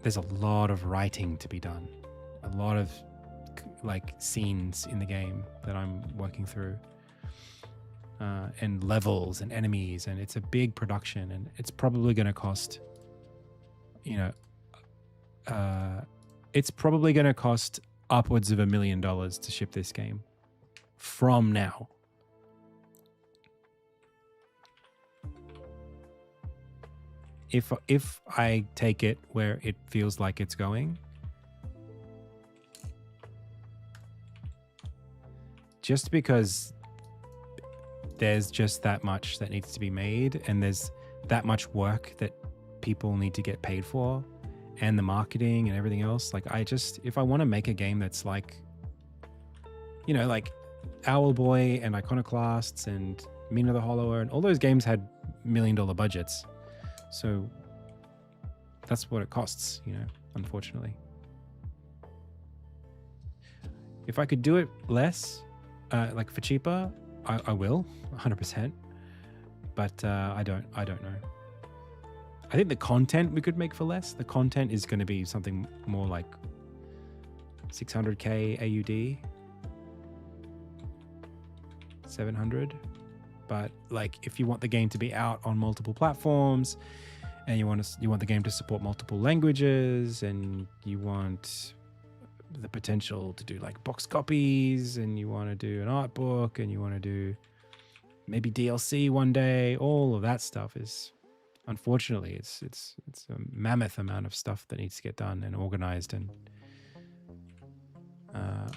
there's a lot of writing to be done. A lot of like scenes in the game that I'm working through, and levels and enemies, and it's a big production, and it's probably going to cost, it's probably going to cost upwards of $1 million to ship this game from now. If I take it where it feels like it's going, just because there's just that much that needs to be made, and there's that much work that people need to get paid for, and the marketing and everything else. Like if I want to make a game that's like, like Owlboy and Iconoclasts and Mina the Hollower, and all those games had $1 million budgets. So that's what it costs, unfortunately. If I could do it less, like for cheaper, I will 100%, but I don't know. I think the content we could make for less. The content is going to be something more like 600k AUD, 700. But like, if you want the game to be out on multiple platforms, and you want the game to support multiple languages, and you want the potential to do like box copies, and you want to do an art book, and you want to do maybe DLC one day, all of that stuff is, unfortunately, it's a mammoth amount of stuff that needs to get done and organized, and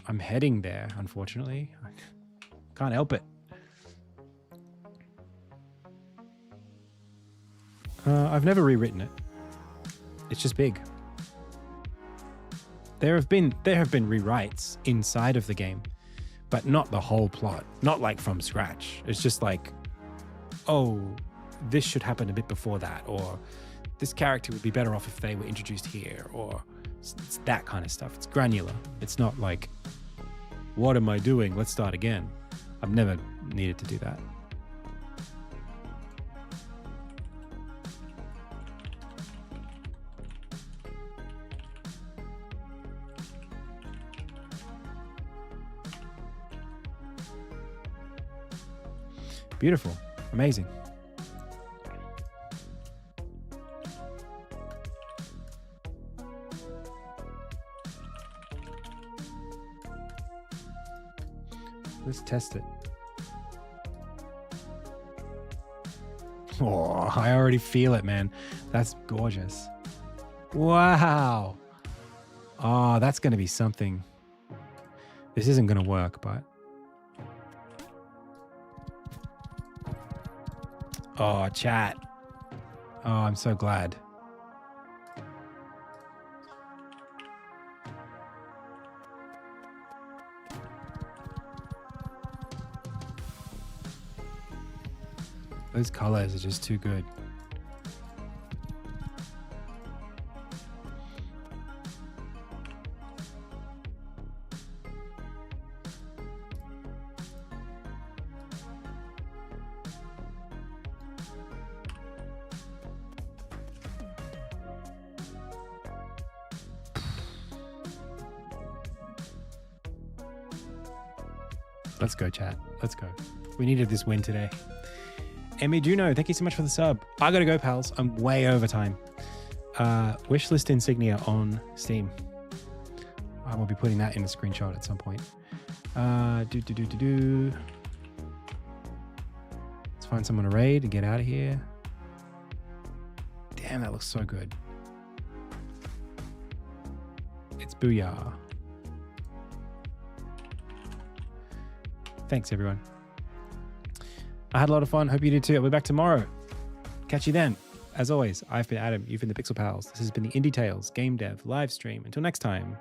I'm heading there, unfortunately. I can't help it. I've never rewritten it. It's just big. There have been rewrites inside of the game, but not the whole plot. Not like from scratch. It's just like, oh, this should happen a bit before that, or this character would be better off if they were introduced here, or it's that kind of stuff. It's granular. It's not like, what am I doing? Let's start again. I've never needed to do that. Beautiful. Amazing. Let's test it. Oh, I already feel it, man. That's gorgeous. Wow. Oh, that's going to be something. This isn't going to work, but... Oh, chat. Oh, I'm so glad. Those colors are just too good. Let's go, chat. Let's go. We needed this win today. Emmy Juno, thank you so much for the sub. I gotta go, pals. I'm way over time. Wishlist Insignia on Steam. I will be putting that in a screenshot at some point. Let's find someone to raid and get out of here. Damn, that looks so good. It's Booyah. Thanks, everyone. I had a lot of fun. Hope you did too. I'll be back tomorrow. Catch you then. As always, I've been Adam. You've been the Pixel Pals. This has been the Indie Tales Game Dev live stream. Until next time.